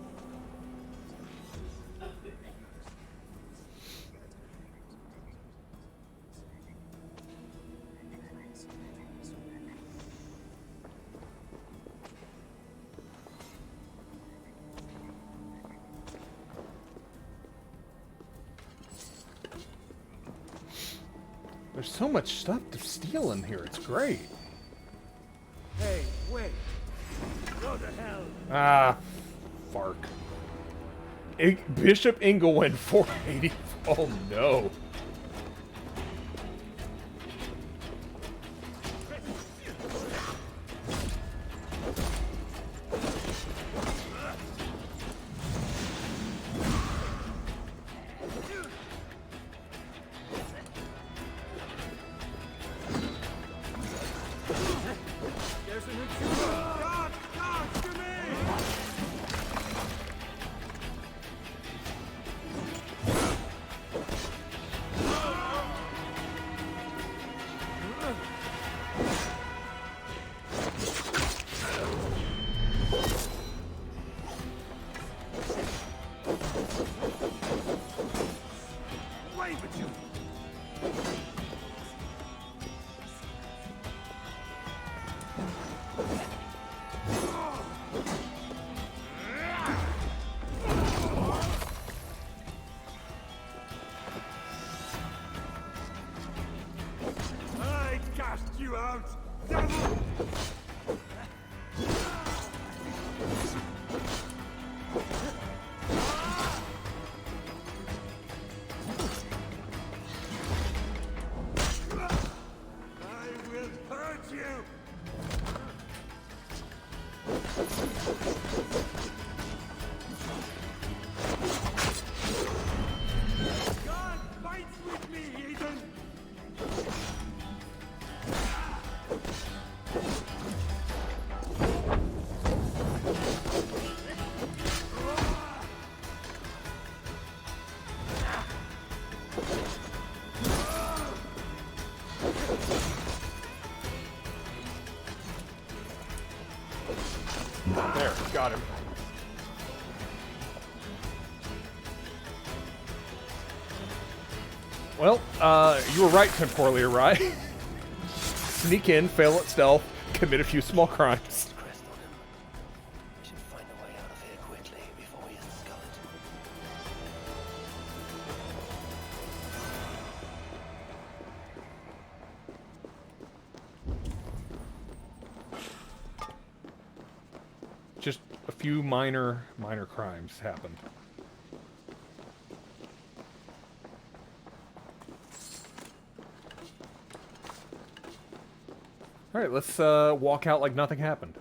There's so much stuff to steal in here. It's great. Hey, wait. What the hell? Ah, fark. Bishop Ingolwyn 480. Oh no. There's a new God, God, to me! Wait with you! I cast you out, devil! I will hurt you! God fights with me, heathen! There, got him. Well, you were right, Temporier, right? Sneak in, fail at stealth, commit a few small crimes. Crest on him. We should find a way out of here quickly before he is discovered. Just a few minor crimes happened. All right, let's walk out like nothing happened.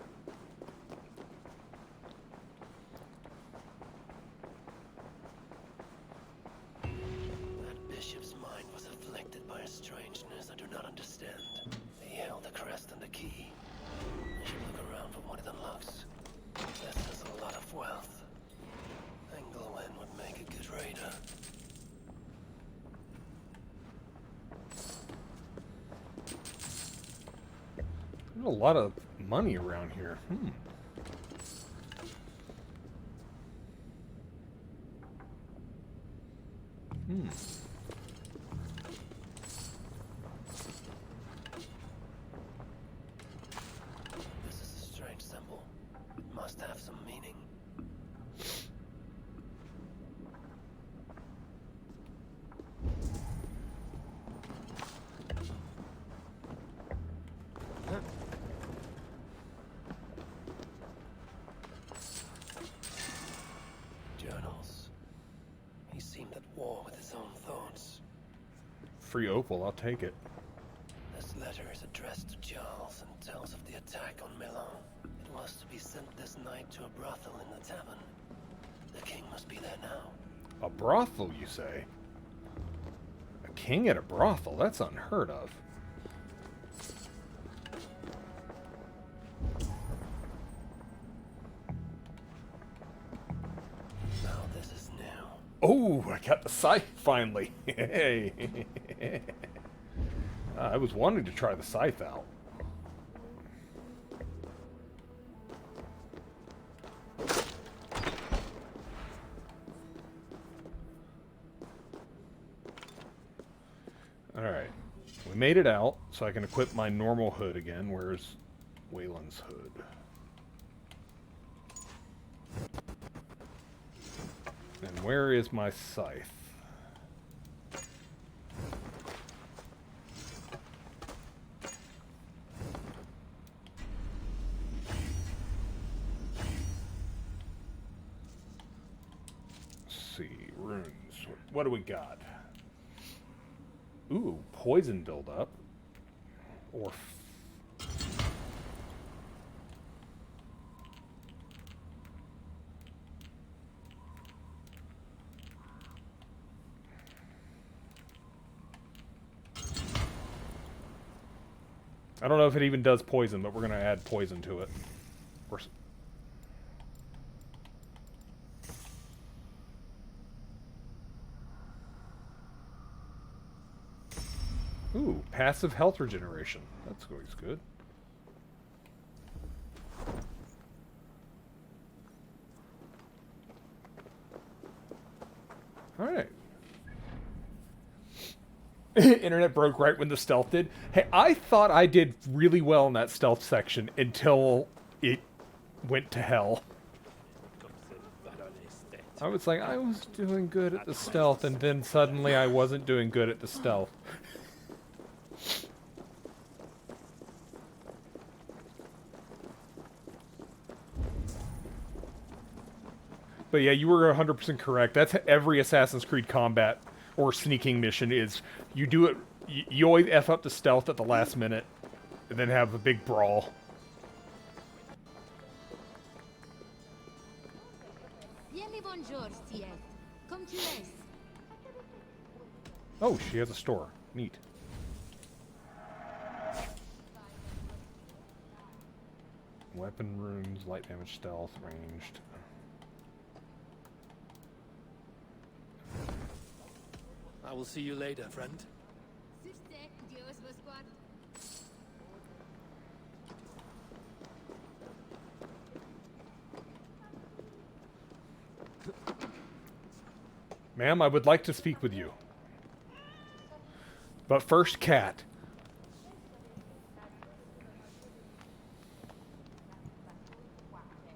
That bishop's mind was afflicted by a strangeness I do not understand. He held the crest and the key. I should look around for what it unlocks. This is a lot of wealth. Englewen would make a good raider. There's a lot of money around here. This is a strange symbol. It must have some meaning. Journals. He seemed at war with his own thoughts. Free opal, I'll take it. This letter is addressed to Charles and tells of the attack on Milan. It was to be sent this night to a brothel in the tavern. The king must be there now. A brothel, you say? A king at a brothel? That's unheard of. Now this is new. Oh, I got the scythe finally. Hey. I was wanting to try the scythe out. Alright. We made it out, so I can equip my normal hood again. Where's Waylon's hood? And where is my scythe? Let's see, runes. What do we got? Ooh, poison buildup. Or I don't know if it even does poison, but we're going to add poison to it. Ooh, passive health regeneration. That's always good. Alright. Internet broke right when the stealth did. Hey, I thought I did really well in that stealth section until it went to hell. I was like, I was doing good at the stealth, and then suddenly I wasn't doing good at the stealth. But yeah, you were 100% correct. That's every Assassin's Creed combat or sneaking mission is. You do it, you always F up the stealth at the last minute, and then have a big brawl. Bonjour, Tiet. Come to us. Oh, she has a store. Neat. Weapon runes, light damage, stealth, ranged. I will see you later, friend. Suste, Dios vos guarde. Ma'am, I would like to speak with you. But first, cat.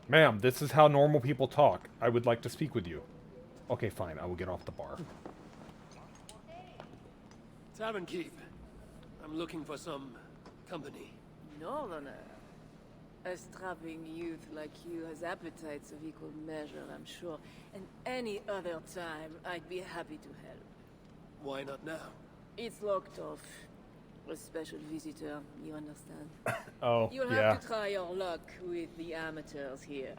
Ma'am, this is how normal people talk. I would like to speak with you. Okay, fine. I will get off the bar. Tavern Keep. I'm looking for some company. Northerner. A strapping youth like you has appetites of equal measure, I'm sure. And any other time, I'd be happy to help. Why not now? It's locked off. A special visitor, you understand? Oh, You'll have to try your luck with the amateurs here.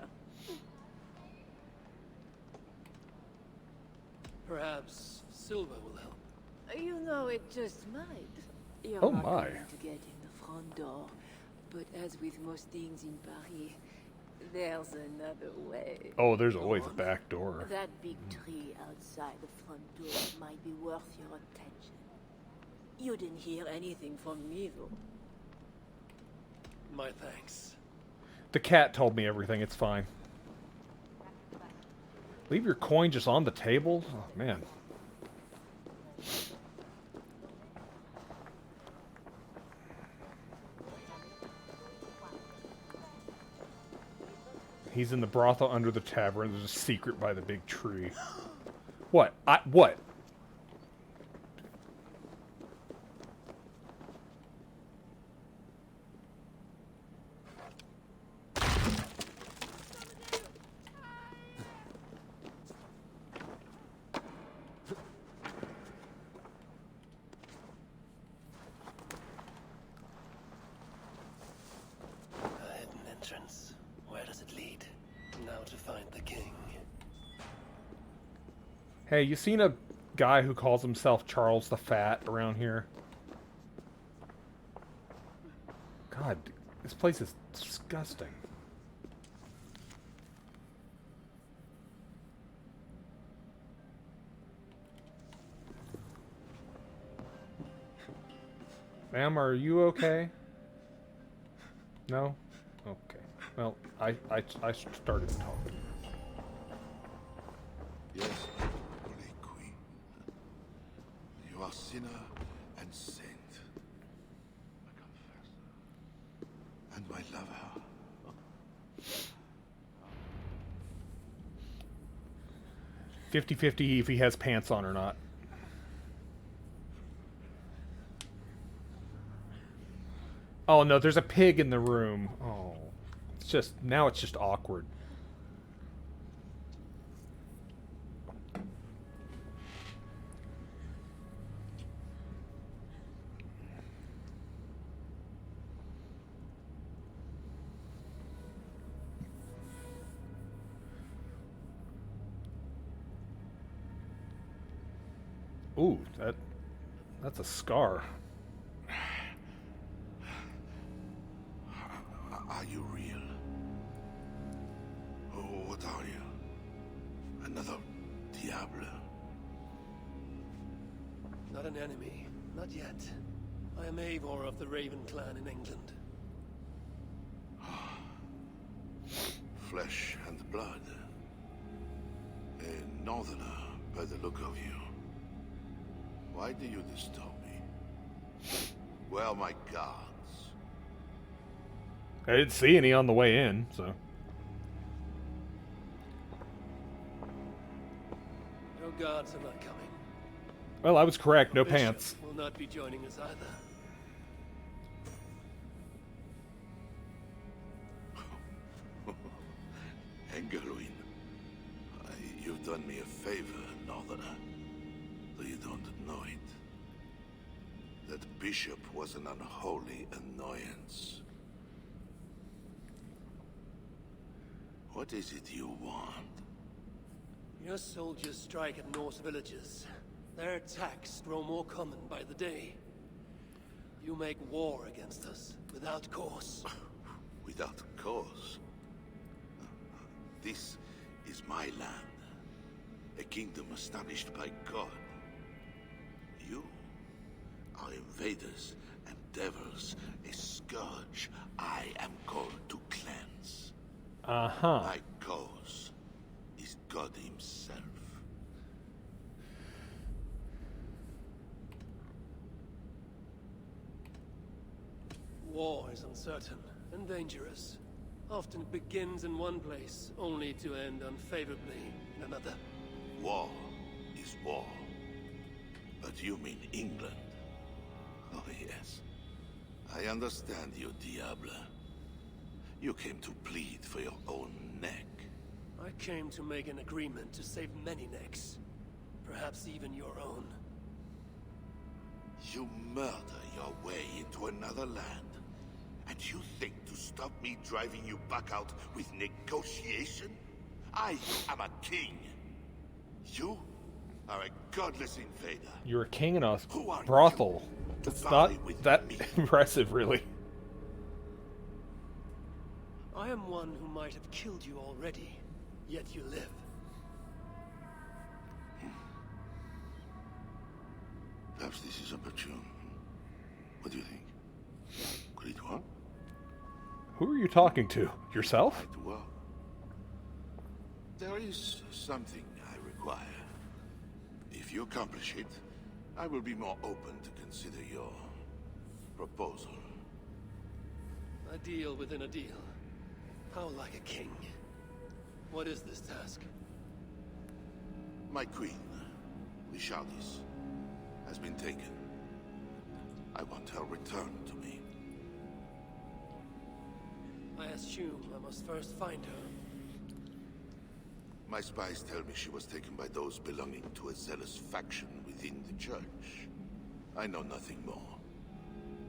Perhaps silver will help. You know, it just might. You're Oh not my. going to get in the front door. But as with most things in Paris, there's another way. Oh, there's always a back door. That big tree outside the front door might be worth your attention. You didn't hear anything from me, though. My thanks. The cat told me everything. It's fine. Leave your coin just on the table? Oh, man. He's in the brothel under the tavern. There's a secret by the big tree. What? What? A hidden entrance. Where does it lead? Now to find the king. Hey, you seen a guy who calls himself Charles the Fat around here? God, this place is disgusting. Ma'am, are you okay? No? Okay. Well, I started talking. Yes, Holy Queen. You are sinner and saint. I confess. And my lover. 50-50 if he has pants on or not. Oh no, there's a pig in the room. Oh. Now it's just awkward. Ooh, that's a scar. Are you real? Oh, what are you? Another Diable? Not an enemy. Not yet. I am Eivor of the Raven clan in England. Flesh and blood. A northerner, by the look of you. Why do you disturb me? Where are my guards? I didn't see any on the way in, so. Your guards are not coming. Well, I was correct. No Bishop pants. will not be joining us either. Engelwin, you've done me a favor, Northerner, though you don't know it. That bishop was an unholy annoyance. What is it you want? Your soldiers strike at Norse villages. Their attacks grow more common by the day. You make war against us, without cause. Without cause? This is my land. A kingdom established by God. You are invaders and devils, a scourge I am called to cleanse. Uh-huh. My cause is God himself. War is uncertain and dangerous. Often it begins in one place, only to end unfavorably in another. War is war. But you mean England? Oh yes. I understand you, Diable. You came to plead for your own neck. I came to make an agreement to save many necks. Perhaps even your own. You murder your way into another land. And you think to stop me driving you back out with negotiation? I am a king. You are a godless invader. You're a king in a brothel. It's not that impressive, really. I am one who might have killed you already, yet you live. Perhaps this is opportune. What do you think? Could it work? Who are you talking to? Yourself? Well, there is something I require. If you accomplish it, I will be more open to consider your proposal. A deal within a deal. How like a king. What is this task? My queen, Lishaldis, has been taken. I want her returned to me. I assume I must first find her. My spies tell me she was taken by those belonging to a zealous faction within the church. I know nothing more.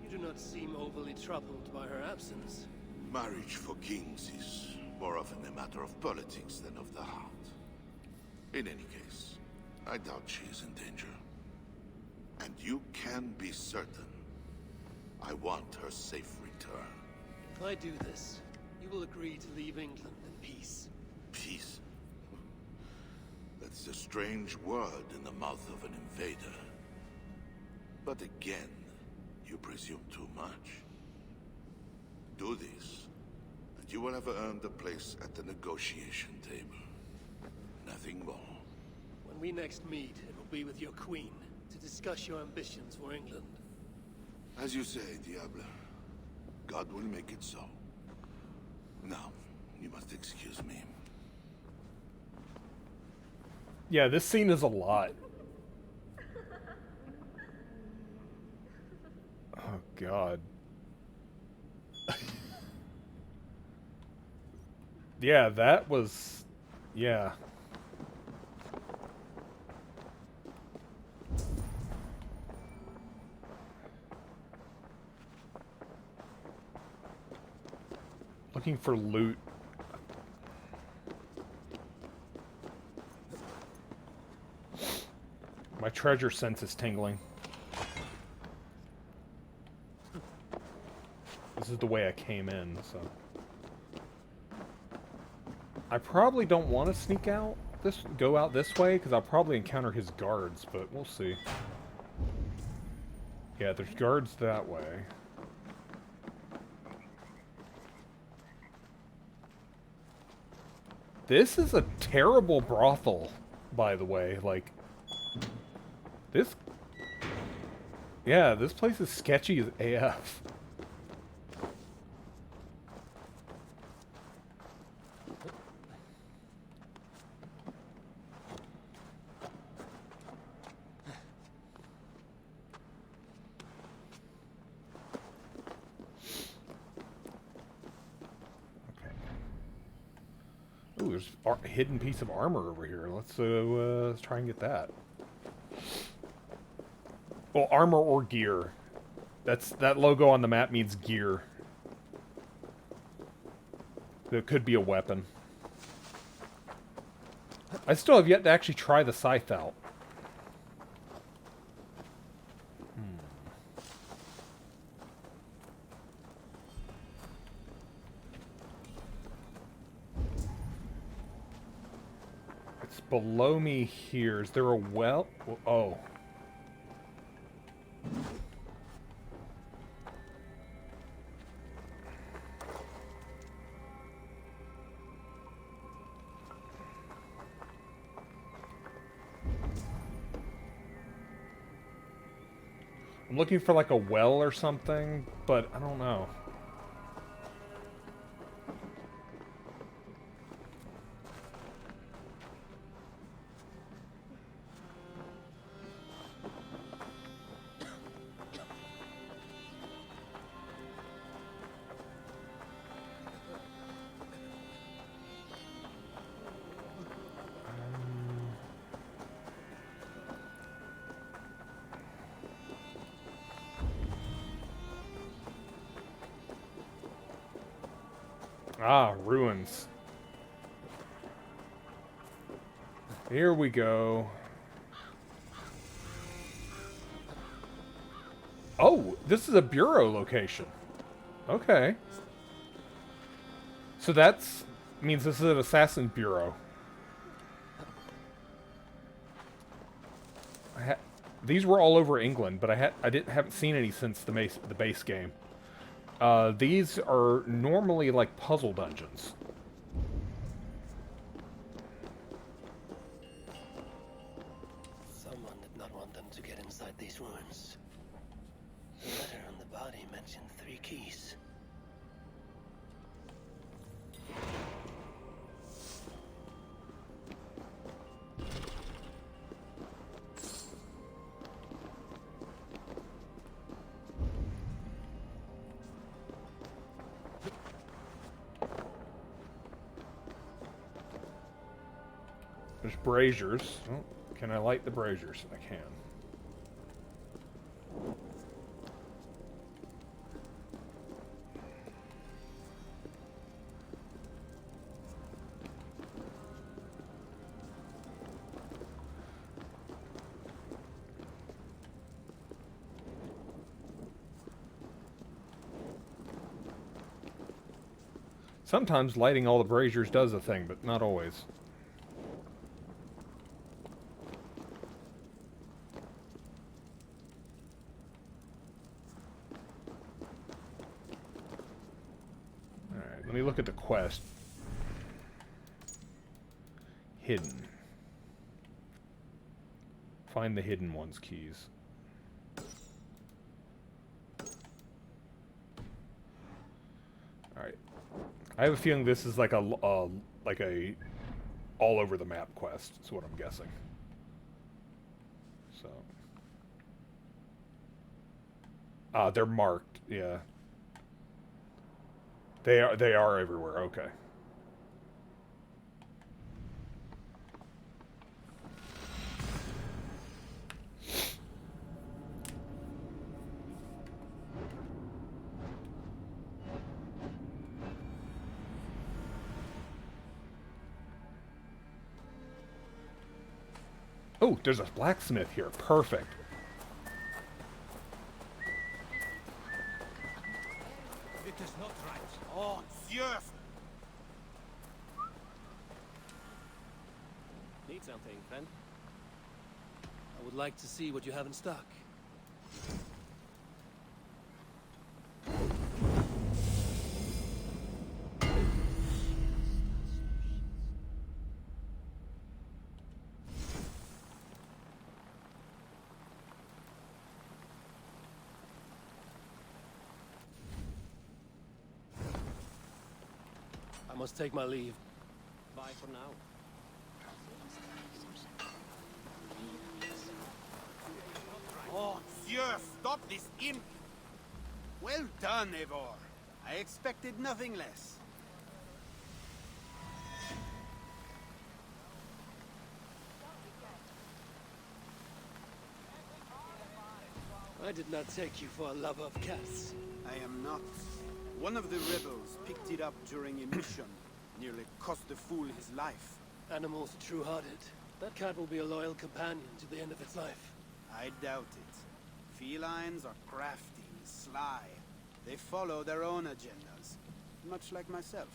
You do not seem overly troubled by her absence. Marriage for kings is more often a matter of politics than of the heart. In any case, I doubt she is in danger. And you can be certain I want her safe return. If I do this, you will agree to leave England in peace. Peace? That's a strange word in the mouth of an invader. But again, you presume too much. Do this, and you will have earned a place at the negotiation table. Nothing more. When we next meet, it will be with your queen, to discuss your ambitions for England. As you say, Diable. God will make it so. Now, you must excuse me. Yeah, this scene is a lot. Oh, God. Yeah, that was... Yeah. Looking for loot. My treasure sense is tingling. This is the way I came in, so... I probably don't want to sneak out go out this way, because I'll probably encounter his guards, but we'll see. Yeah, there's guards that way. This is a terrible brothel, by the way. Like, this... Yeah, this place is sketchy as AF. Ooh, there's a hidden piece of armor over here. Let's try and get that. Well, armor or gear. That logo on the map means gear. It could be a weapon. I still have yet to actually try the scythe out. It's below me here. Is there a well? Oh. I'm looking for like a well or something, but I don't know. Ah, ruins. Here we go. Oh, this is a bureau location. Okay. So that's means this is an assassin bureau. These were all over England, but haven't seen any since the base game. These are normally like puzzle dungeons. Someone did not want them to get inside these ruins. The letter on the body mentioned 3 keys. There's braziers. Oh, can I light the braziers? I can. Sometimes lighting all the braziers does a thing, but not always. Alright, let me look at the quest. Hidden. Find the hidden one's keys. Alright. I have a feeling this is like a all over the map quest. Is what I'm guessing. So, they're marked. Yeah, they are everywhere. Okay. Oh, there's a blacksmith here. Perfect. It is not right. Oh, Dieu! Need something, friend? I would like to see what you have in stock. I must take my leave. Bye for now. Oh, Dieu! Stop this imp! Well done, Eivor. I expected nothing less. I did not take you for a lover of cats. I am not. One of the rebels picked it up during a mission. Nearly cost the fool his life. Animals are true-hearted. That cat will be a loyal companion to the end of its life. I doubt it. Felines are crafty and sly. They follow their own agendas, much like myself.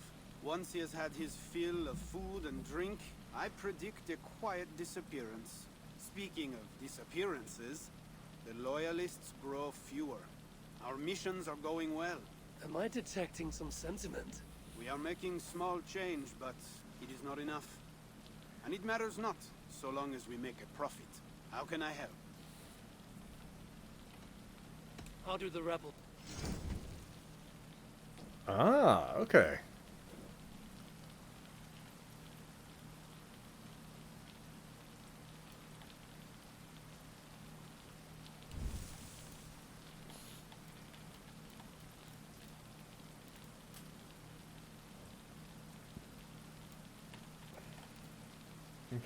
Once he has had his fill of food and drink, I predict a quiet disappearance. Speaking of disappearances, the loyalists grow fewer. Our missions are going well. Am I detecting some sentiment? We are making small change, but it is not enough. And it matters not, so long as we make a profit. How can I help? How do the rebels... Ah, okay.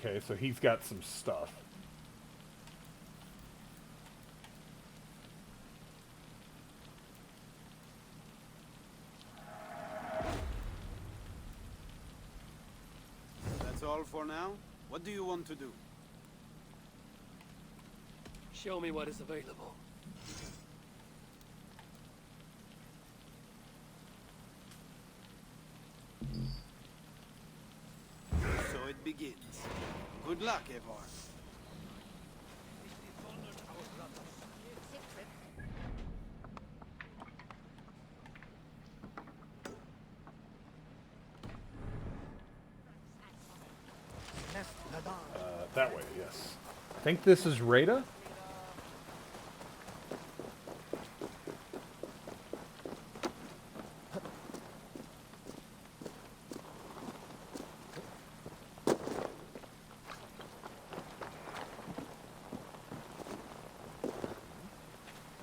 Okay, so he's got some stuff. That's all for now? What do you want to do? Show me what is available. So it begins. Good luck, Evar. That way, yes. I think this is Rada.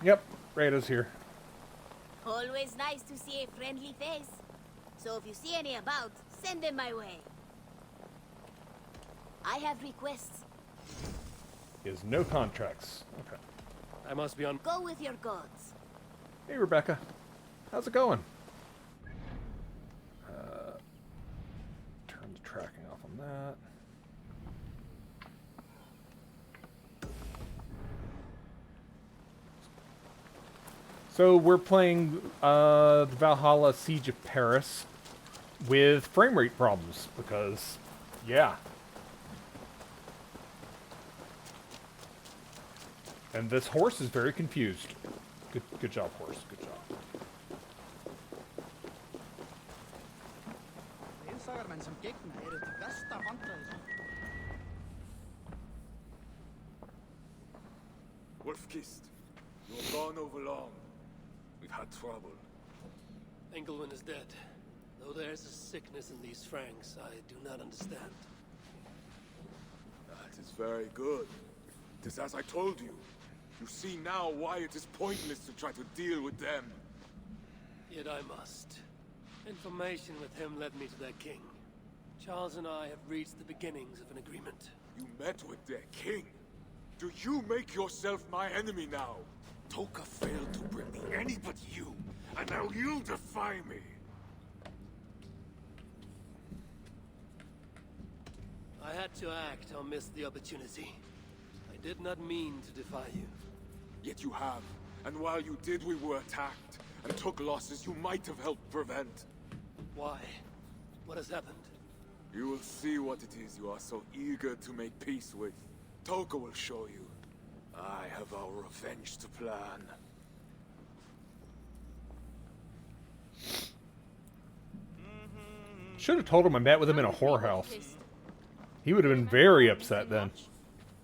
Yep, Rada's here. Always nice to see a friendly face. So if you see any about, send them my way. I have requests. He has no contracts. Okay. I must be on... Go with your gods. Hey, Rebecca. How's it going? Turn the tracking off on that. So we're playing the Valhalla Siege of Paris with frame rate problems because, yeah. And this horse is very confused. Good job, horse. Good job. Wolf-Kissed, you're gone over long. We've had trouble. Engelwin is dead. Though there's a sickness in these Franks, I do not understand. That is very good. It is as I told you. You see now why it is pointless to try to deal with them. Yet I must. Information with him led me to their king. Charles and I have reached the beginnings of an agreement. You met with their king? Do you make yourself my enemy now? Toka failed to bring me any but you, and now you'll defy me. I had to act or miss the opportunity. I did not mean to defy you. Yet you have, and while you did, we were attacked, and took losses you might have helped prevent. Why? What has happened? You will see what it is you are so eager to make peace with. Toka will show you. I have our revenge to plan. Should have told him I met with him in a whorehouse. He would have been very upset then.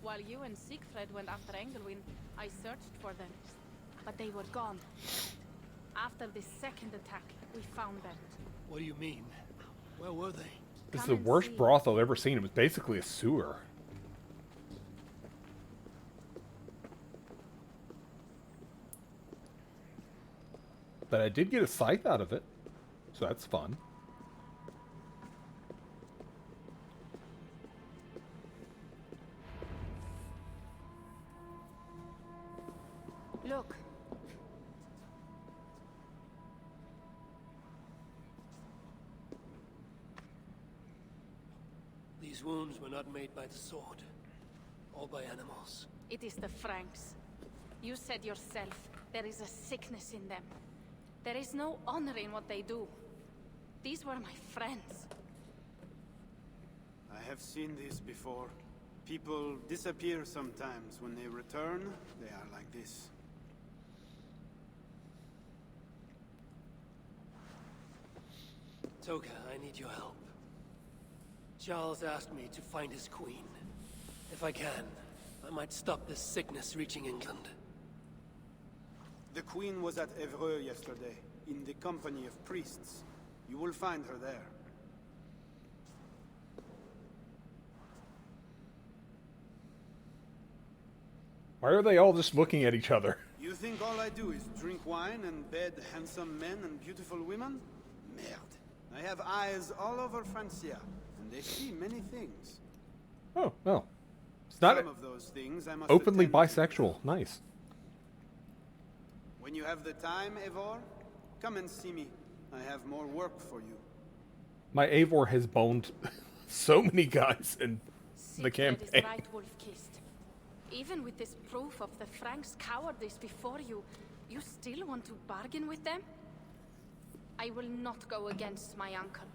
While you and Siegfried went after Engelwin, I searched for them, but they were gone. After the second attack, we found them. What do you mean? Where were they? This is the worst brothel I've ever seen. It was basically a sewer. But I did get a scythe out of it, so that's fun. Look. These These wounds were not made by the sword, or by animals. It is the Franks. You said yourself, there is a sickness in them. There is no honor in what they do. These were my friends. I have seen this before. People disappear sometimes. When they return, they are like this. Toka, I need your help. Charles asked me to find his queen. If I can, I might stop this sickness reaching England. The queen was at Evreux yesterday, in the company of priests. You will find her there. Why are they all just looking at each other? You think all I do is drink wine and bed handsome men and beautiful women? Merde. I have eyes all over Francia, and they see many things. Oh, well. It's not Some of those things I must openly attend to. bisexual. Nice. When you have the time, Eivor, come and see me. I have more work for you. My Eivor has boned so many guys in the Sigurd campaign. is right, wolf-kissed. Even with this proof of the Franks' cowardice before you, you still want to bargain with them? I will not go against my uncle.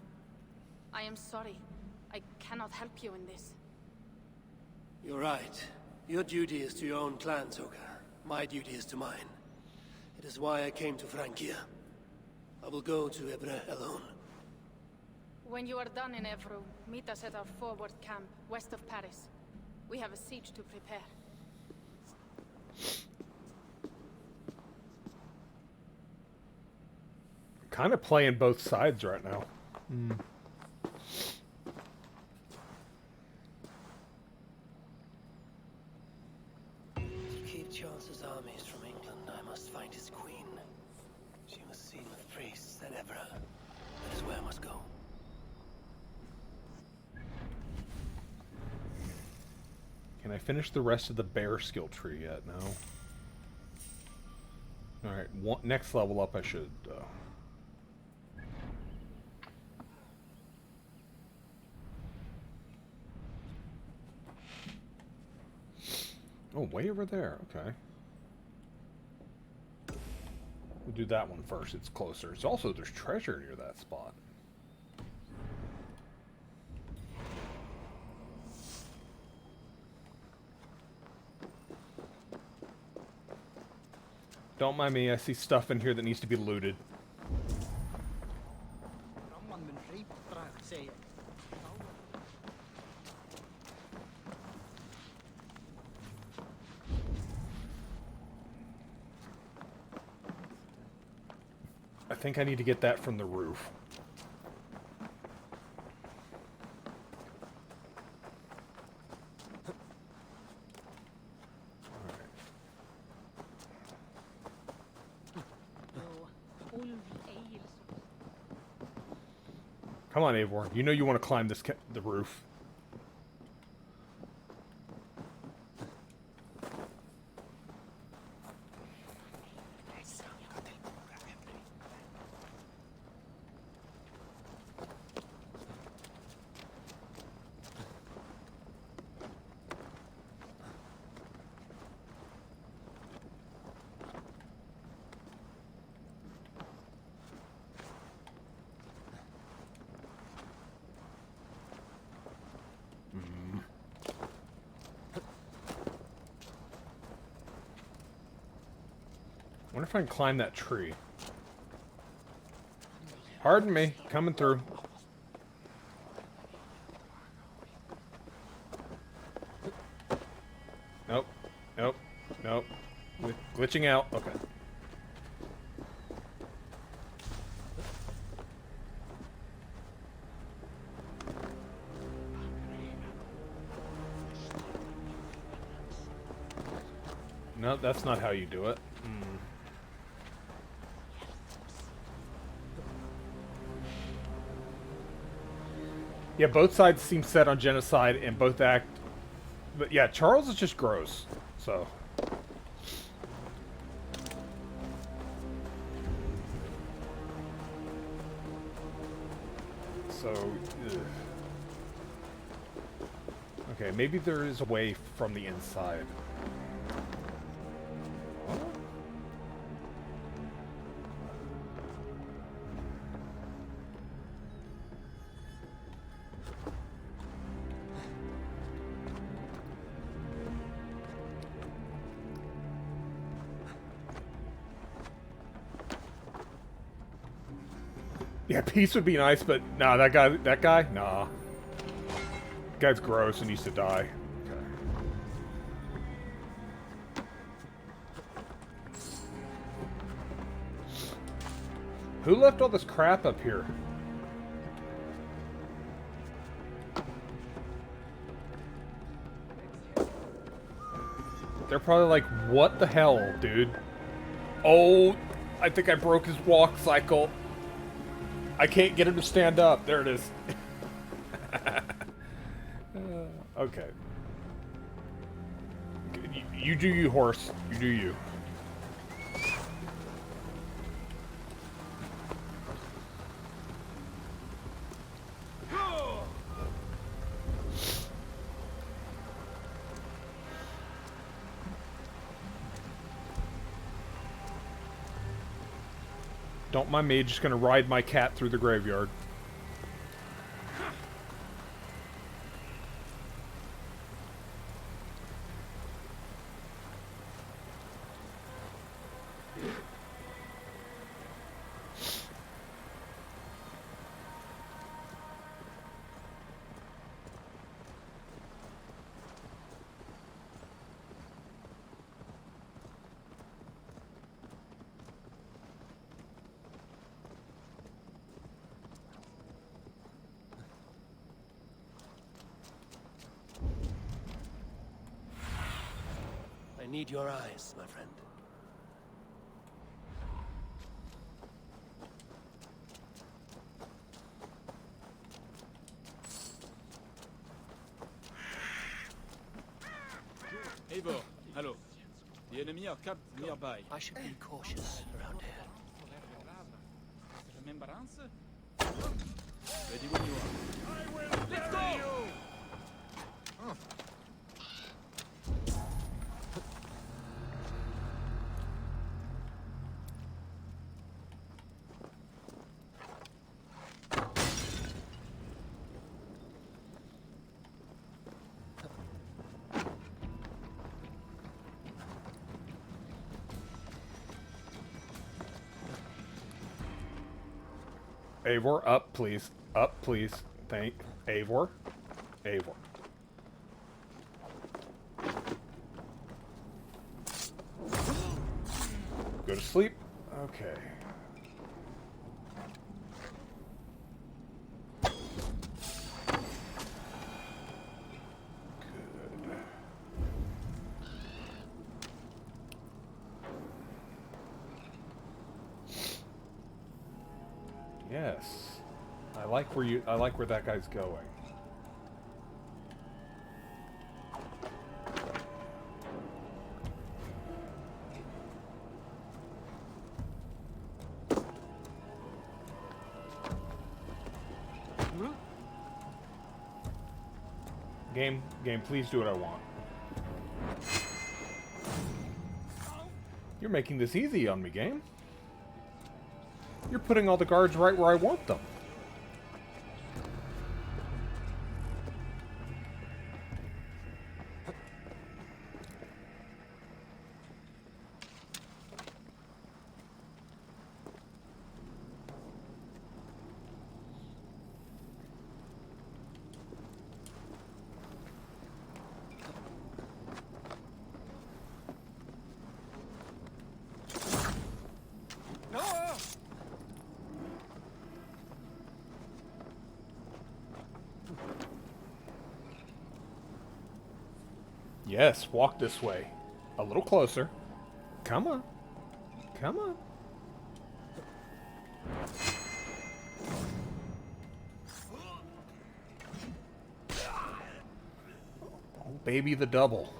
I am sorry. I cannot help you in this. You're right. Your duty is to your own clan, Toka. My duty is to mine. It is why I came to Francia. I will go to Evreux alone. When you are done in Evreux, meet us at our forward camp, west of Paris. We have a siege to prepare. Kind of playing both sides right now. To keep Charles's armies from England, I must find his queen. She was seen with priests at Evreux. That is where I must go. Can I finish the rest of the bear skill tree yet? No. Alright, next level up I should, Oh, way over there. Okay. We'll do that one first. It's closer. It's also, there's treasure near that spot. Don't mind me. I see stuff in here that needs to be looted. I think I need to get that from the roof. Come on, Eivor. You know you want to climb the roof. I wonder if I can climb that tree. Pardon me, coming through. Nope, nope, nope. Glitching out. Okay. No, that's not how you do it. Yeah, both sides seem set on genocide and both act... But yeah, Charles is just gross, so... Ugh. Okay, maybe there is a way from the inside. Yeah, peace would be nice, but nah, that guy, nah. Guy's gross and needs to die. Okay. Who left all this crap up here? They're probably like, what the hell, dude? Oh, I think I broke his walk cycle. I can't get him to stand up. There it is. Okay. You do you, horse. You do you. Don't mind me, just gonna ride my cat through the graveyard. I need your eyes, my friend. Eivor, hello. The enemy are camped nearby. I should be cautious around here. Remembrance? Ready when you are. I will bury you! Eivor, up, please. Up, please. Thank Eivor. Eivor. Go to sleep. Okay. Good. Yes. I like where that guy's going. Game, please do what I want. You're making this easy on me, game. You're putting all the guards right where I want them. Yes, walk this way. A little closer. Come on. Come on. Oh, baby the double.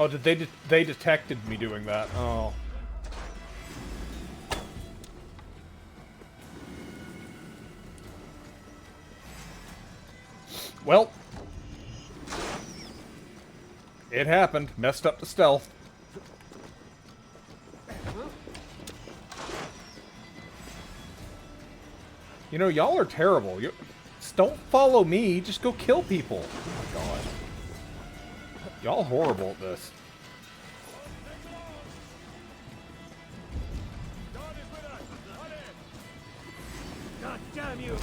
Oh, did they detected me doing that? Oh. Well, it happened. Messed up the stealth. You know, y'all are terrible. Just don't follow me. Just go kill people. Oh my god. Y'all horrible at this. God damn you!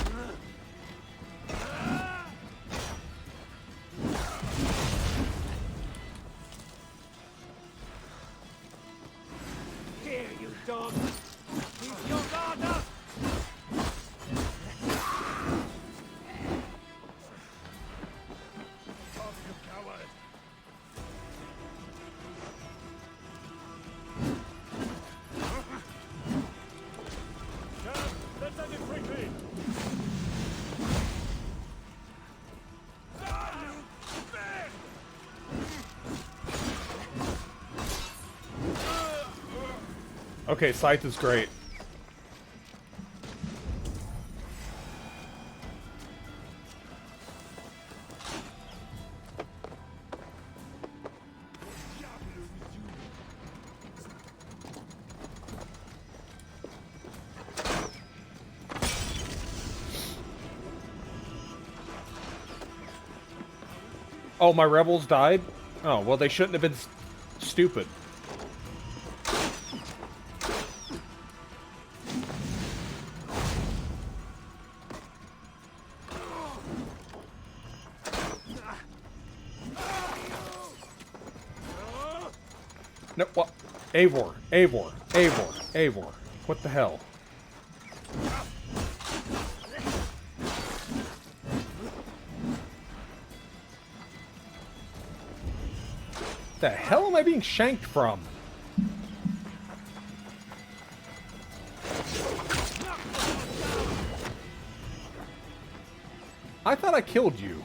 Here, you dog! Keep your guard up! Let's end it quickly! Okay, Scythe is great. Oh, my rebels died? Oh, well, they shouldn't have been stupid. No, what? Eivor, Eivor, Eivor, Eivor. What the hell? The hell am I being shanked from? I thought I killed you.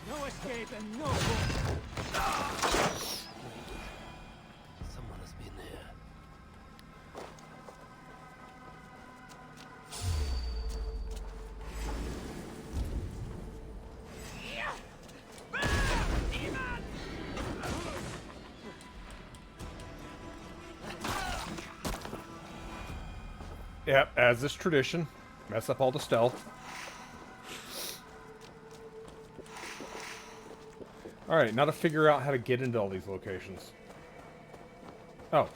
No escape and no hope! Someone has been here. Yep, as is tradition. Mess up all the stealth. Alright, now to figure out how to get into all these locations. Oh.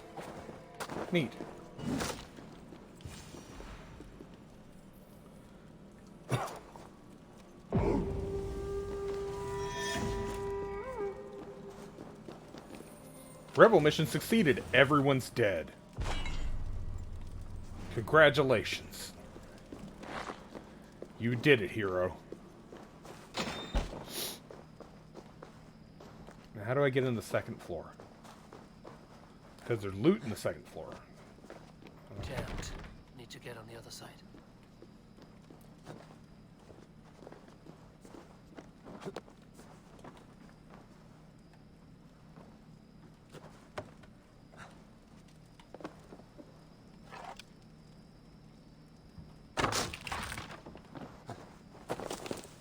Neat. Rebel mission succeeded. Everyone's dead. Congratulations. You did it, hero. Now, how do I get in the second floor? Because there's loot in the second floor. Jammed. Need to get on the other side.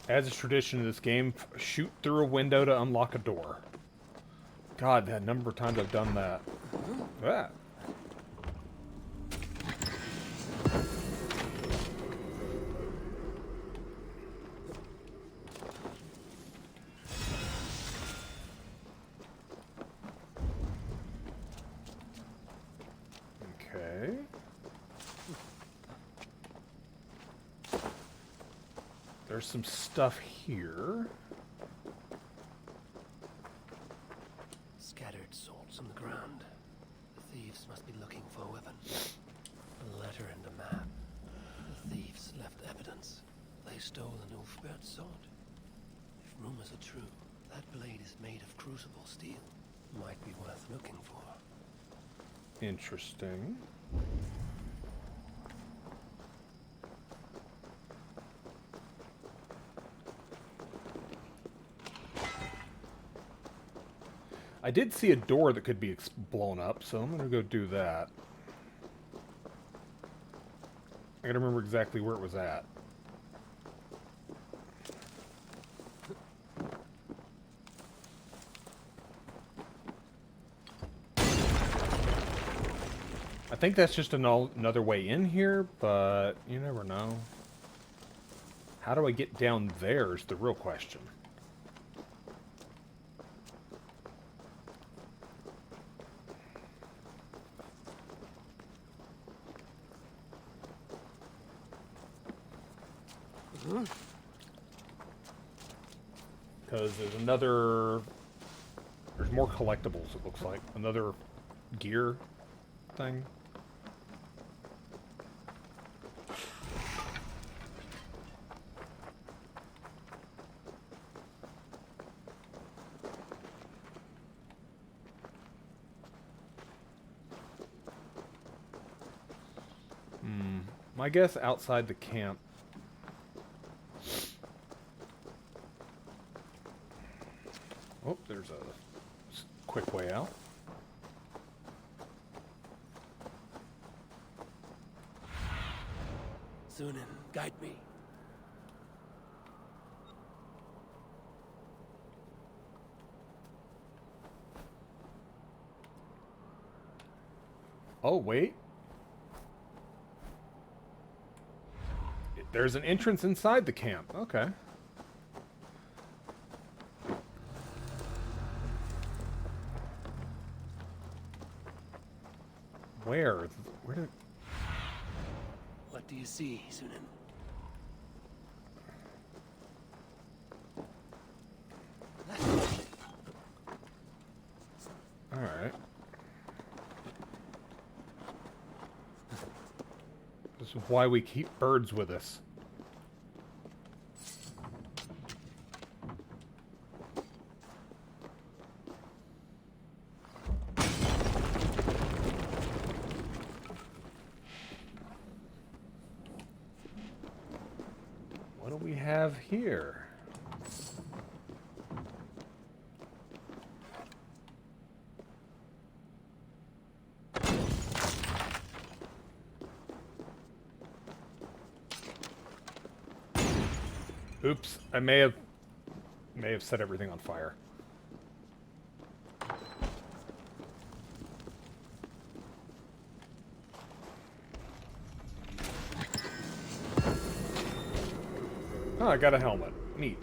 As is tradition in this game, shoot through a window to unlock a door. God, that number of times I've done that. Ah. Okay. There's some stuff here. Scattered swords on the ground. The thieves must be looking for a weapon. A letter and a map. The thieves left evidence. They stole an Ulfbert's sword. If rumors are true, That blade is made of crucible steel. Might be worth looking for. Interesting. I did see a door that could be blown up, so I'm gonna go do that. I gotta remember exactly where it was at. I think that's just another way in here, but you never know. How do I get down there is the real question. Because there's more collectibles, it looks like. Another gear thing. My guess outside the camp. Oh, there's a quick way out. Sunan, guide me. Oh, wait. There's an entrance inside the camp. Okay. Where? Where did... What do you see, Sunan? Alright. This is why we keep birds with us. What do we have here? Oops, I may have set everything on fire. Oh, I got a helmet. Neat.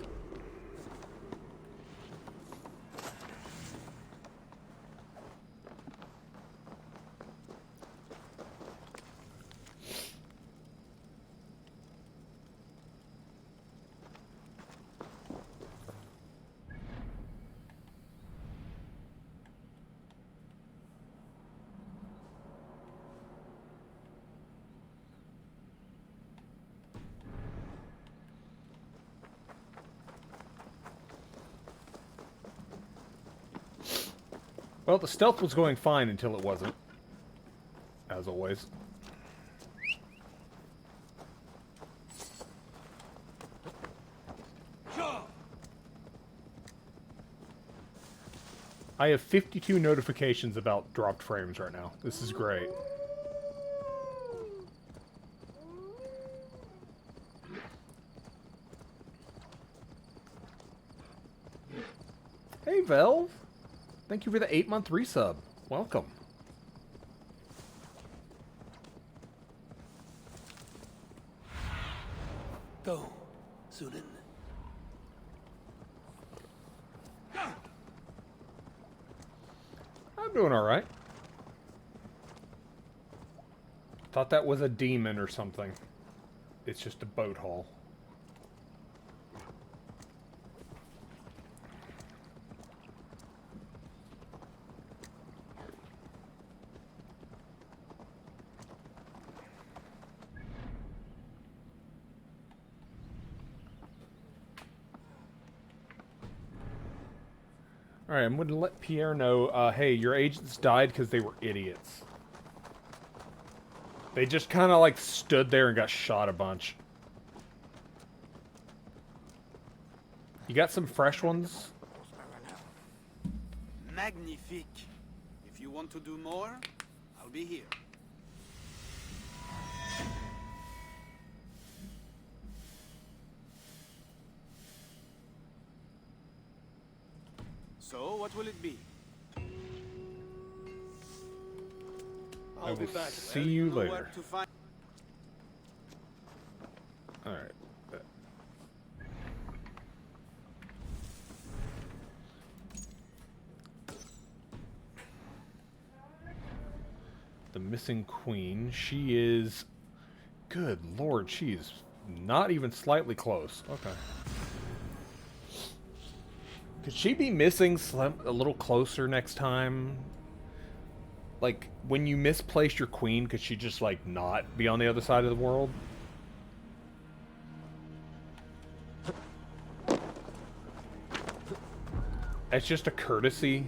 Well, the stealth was going fine until it wasn't. As always. I have 52 notifications about dropped frames right now. This is great. Hey, Velv. Thank you for the 8-month resub. Welcome. Go, Sunan. I'm doing alright. Thought that was a demon or something. It's just a boat haul. Alright, I'm going to let Pierre know, hey, your agents died because they were idiots. They just kind of, like, stood there and got shot a bunch. You got some fresh ones? Magnifique. If you want to do more, I'll be here. So, what will it be? I will back. see Well, you know where later. to find- Alright. The missing queen. She is... Good lord, she is not even slightly close. Okay. Could she be missing a little closer next time? Like, when you misplace your queen, could she just, like, not be on the other side of the world? It's just a courtesy.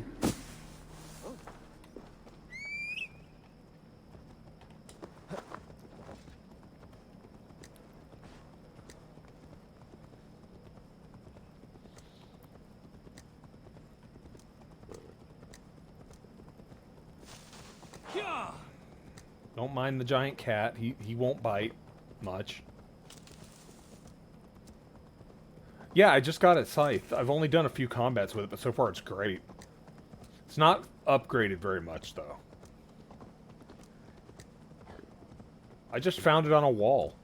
Don't mind the giant cat. He won't bite much. Yeah, I just got it scythed. I've only done a few combats with it, but so far it's great. It's not upgraded very much, though. I just found it on a wall.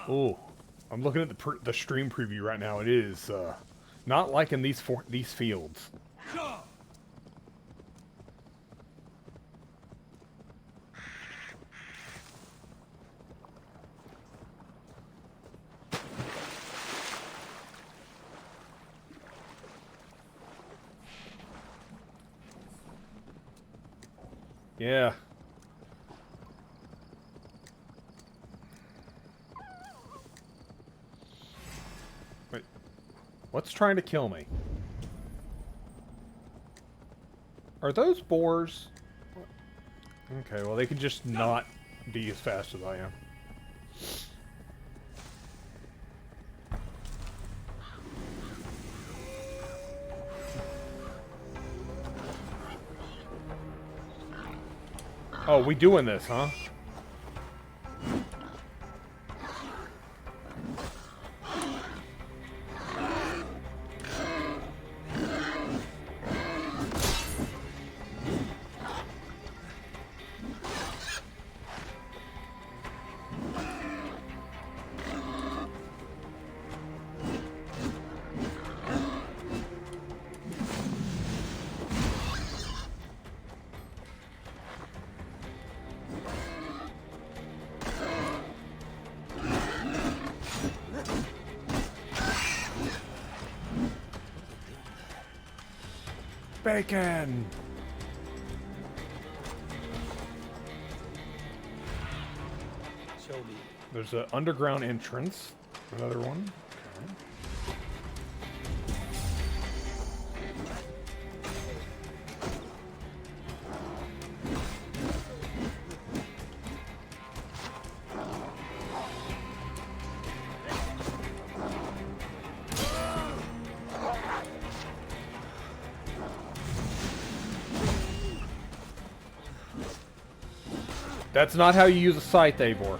Oh, I'm looking at the stream preview right now. It is not liking these fields. Yeah. Wait. What's trying to kill me? Are those boars? Okay, well they can just not be as fast as I am. Oh, we doing this, huh? Bacon! Show me. There's an underground entrance. Another one. Okay. That's not how you use a scythe, Eivor.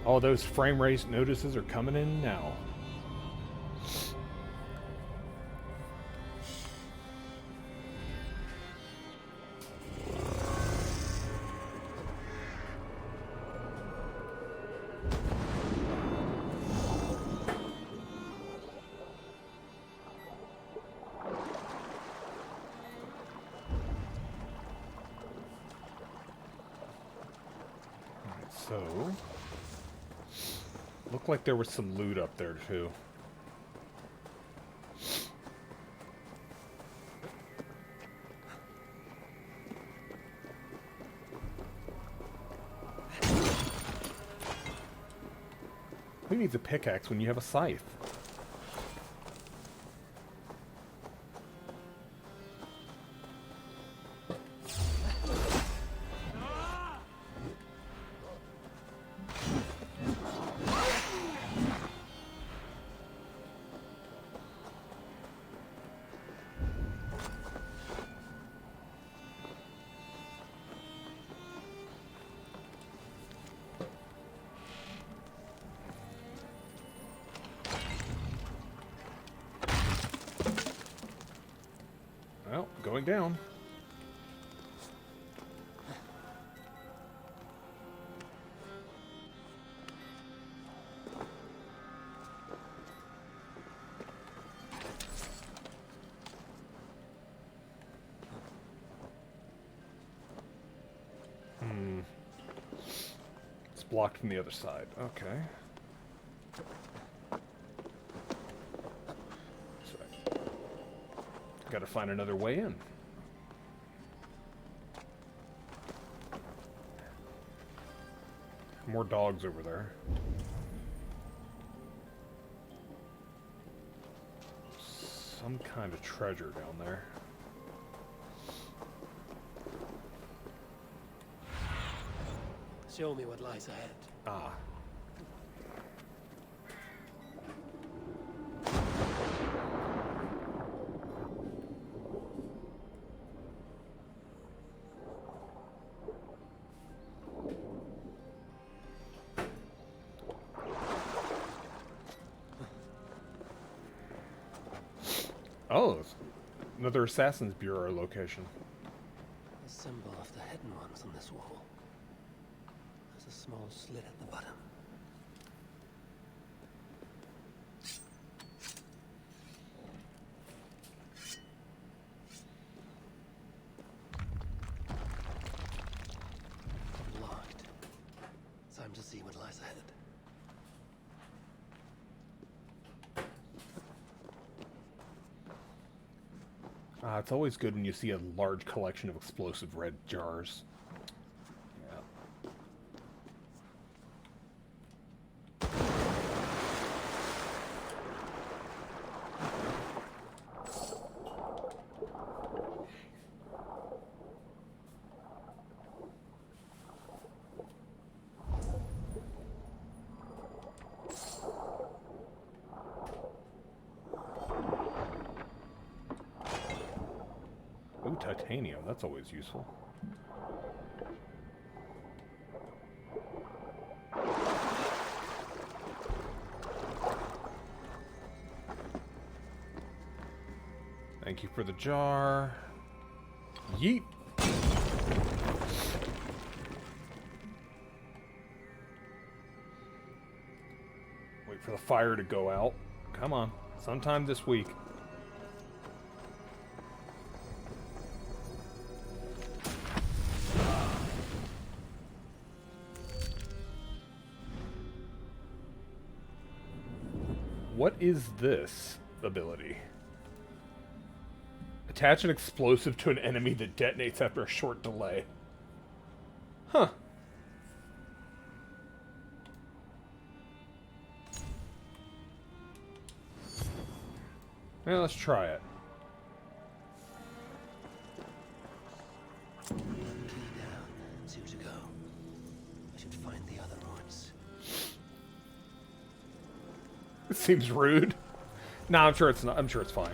All those frame rate notices are coming in now. So, looked like there was some loot up there too. Who needs a pickaxe when you have a scythe? Well, going down. It's blocked from the other side. Okay. Gotta find another way in. More dogs over there. Some kind of treasure down there. Show me what lies ahead. Ah. Oh, another Assassin's Bureau location. A symbol of the hidden ones on this wall. There's a small slit at the bottom. Locked. Time to see what lies ahead. It's always good when you see a large collection of explosive red jars. Ooh, titanium. That's always useful. Thank you for the jar. Yeet. Wait for the fire to go out. Come on. Sometime this week. What is this ability? Attach an explosive to an enemy that detonates after a short delay. Huh. Well, let's try it. One key down, 2 to go. I should find the other ones. It seems rude. Nah, I'm sure it's not. I'm sure it's fine.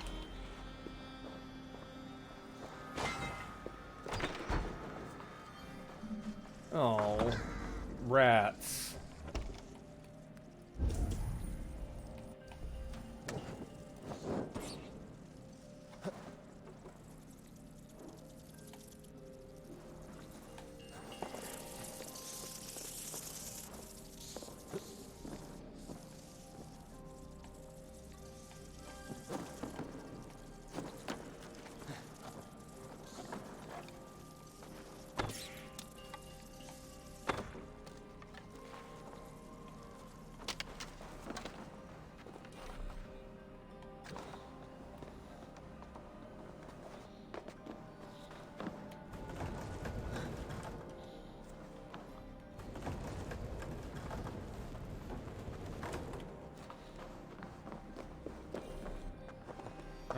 Oh, rats.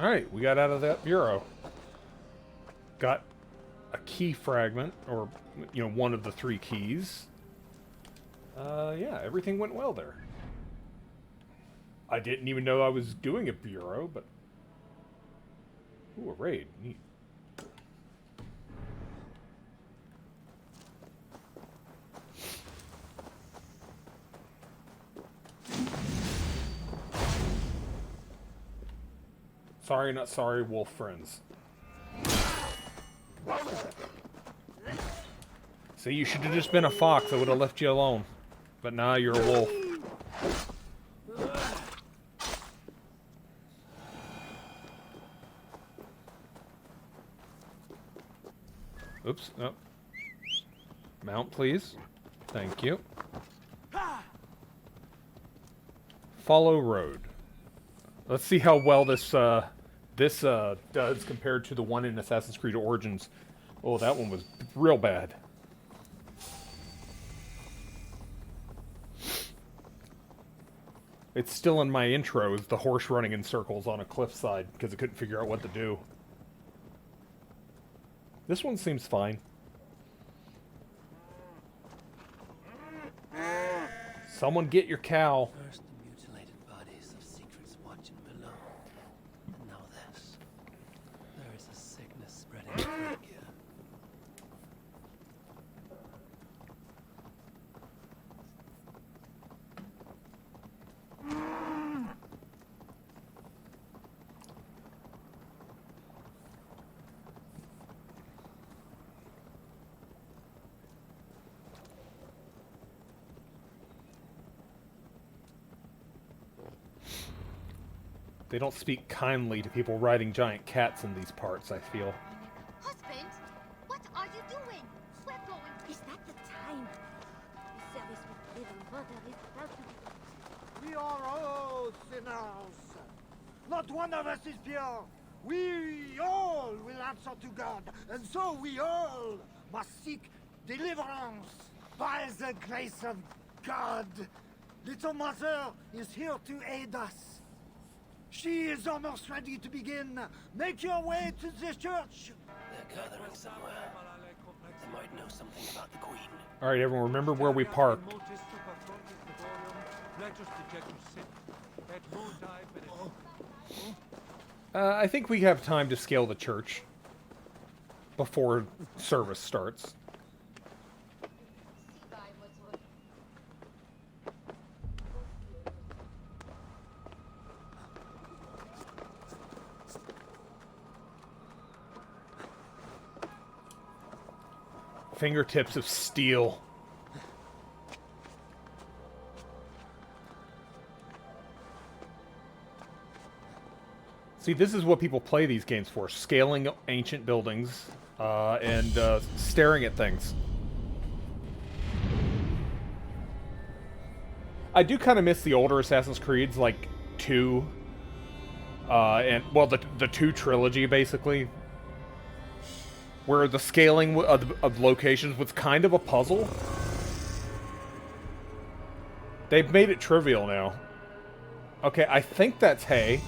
Alright, we got out of that bureau. Got a key fragment, or, you know, one of the 3 keys. Yeah, everything went well there. I didn't even know I was doing a bureau, but... Ooh, a raid. Neat. Sorry, not sorry, wolf friends. See, you should have just been a fox. I would have left you alone. But now you're a wolf. Oops. Oh. Mount, please. Thank you. Follow road. Let's see how well this does compared to the one in Assassin's Creed Origins. Oh, that one was real bad. It's still in my intros, the horse running in circles on a cliffside, because it couldn't figure out what to do. This one seems fine. Someone get your cow. First the mutilated bodies of secrets watching below. And now this. There is a sickness spreading through here. They don't speak kindly to people riding giant cats in these parts, I feel. Husband, what are you doing? We're going. Is that the time? The service with little mother is about to be. We are all sinners. Not one of us is pure. We all will answer to God, and so we all must seek deliverance by the grace of God. Little Mother is here to aid us. She is almost ready to begin. Make your way to the church. They're gathering somewhere. They might know something about the Queen. Alright, everyone, remember where we parked. I think we have time to scale the church before service starts. Fingertips of steel. See, this is what people play these games for. Scaling ancient buildings, and staring at things. I do kind of miss the older Assassin's Creeds, like 2. And, well, the 2 trilogy, basically. Where the scaling of locations was kind of a puzzle. They've made it trivial now. Okay, I think that's hay.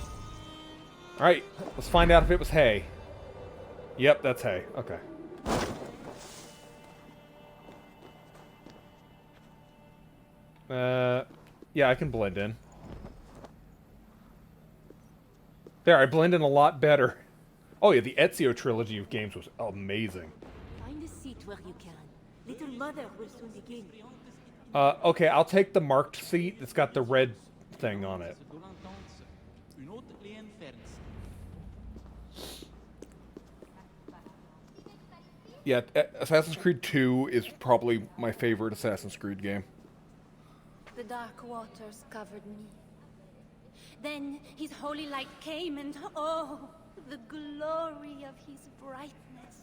Alright, let's find out if it was hay. Yep, that's hay. Okay. Yeah, I can blend in. There, I blend in a lot better. Oh yeah, the Ezio trilogy of games was amazing. Find a seat where you can. Little mother will soon begin. Okay, I'll take the marked seat that's got the red thing on it. Yeah, Assassin's Creed 2 is probably my favorite Assassin's Creed game. The dark waters covered me. Then his holy light came and oh, the glory of his brightness.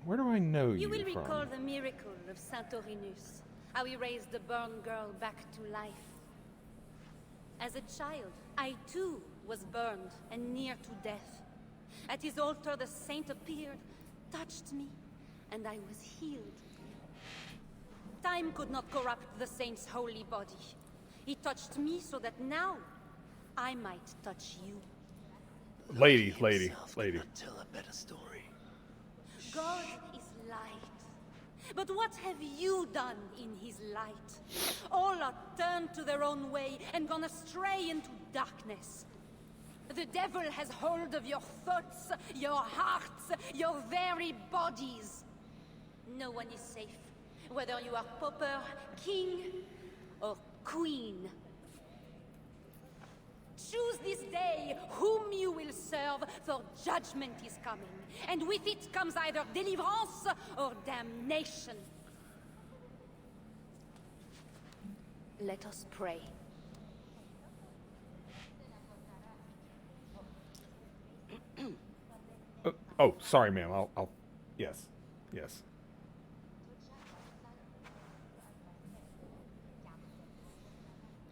Where do I know you You will from? recall the miracle of Santorinus, how he raised the burned girl back to life. As a child, I too was burned and near to death. At his altar, the saint appeared, touched me, and I was healed. Time could not corrupt the saint's holy body. He touched me so that now I might touch you. Lady. Tell a better story. God is light. But what have you done in his light? All are turned to their own way and gone astray into darkness. The devil has hold of your thoughts, your hearts, your very bodies. No one is safe, whether you are pauper, king, or queen. Choose this day whom you will serve, for judgment is coming, and with it comes either deliverance or damnation. Let us pray. Oh, sorry, ma'am. I'll. Yes.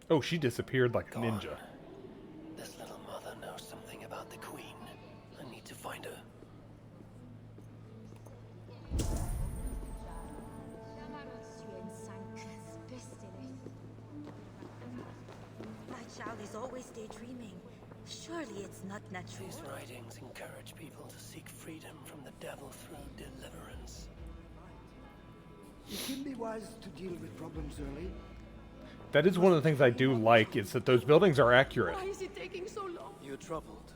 Oh, she disappeared like a ninja. This little mother knows something about the Queen. I need to find her. My child is always daydreaming. Surely it's not natural. These writings encourage people to seek freedom from the devil through deliverance. It can be wise to deal with problems early. That is one of the things I do like, is that those buildings are accurate. Why is it taking so long? You're troubled.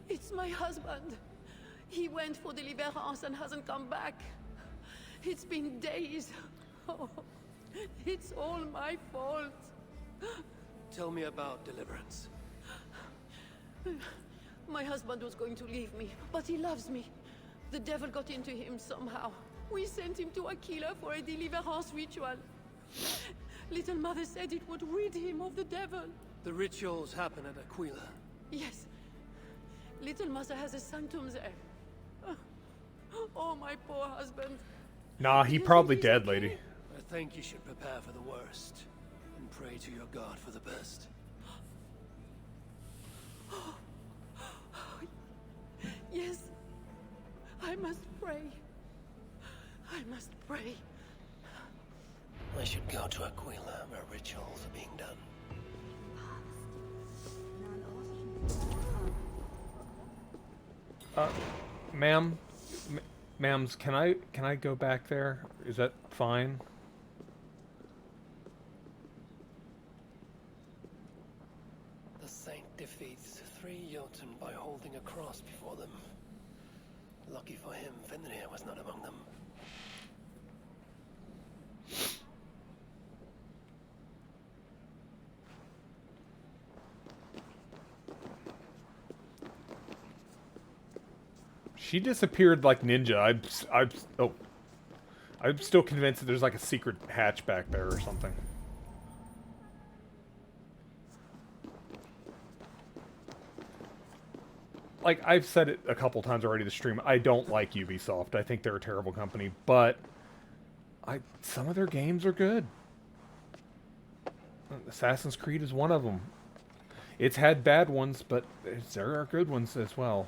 It's my husband. He went for deliverance and hasn't come back. It's been days. Oh, it's all my fault. Tell me about deliverance. My husband was going to leave me, but he loves me. The devil got into him somehow. We sent him to Aquila for a deliverance ritual. Little Mother said it would rid him of the devil. The rituals happen at Aquila. Yes. Little Mother has a sanctum there. Oh, my poor husband. Nah, he probably dead, lady. I think you should prepare for the worst and pray to your God for the best. Yes. I must pray. I must pray. I should go to Aquila, where rituals are being done. Ma'ams, can I go back there? Is that fine? The saint defeats 3 Jotun by holding a cross before them. Lucky for him, Fenrir was not among them. She disappeared like ninja. I'm still convinced that there's like a secret hatch back there or something. Like, I've said it a couple times already this stream, I don't like Ubisoft. I think they're a terrible company, but some of their games are good. Assassin's Creed is one of them. It's had bad ones, but there are good ones as well.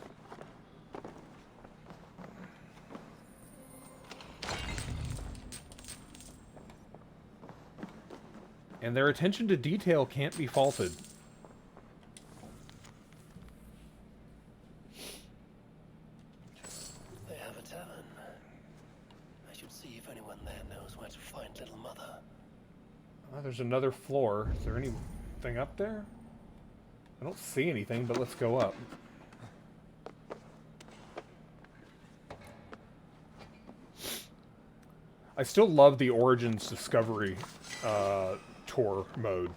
And their attention to detail can't be faulted. They have a tavern. I should see if anyone there knows where to find Little Mother. There's another floor. Is there anything up there? I don't see anything, but let's go up. I still love the Origins Discovery tour mode.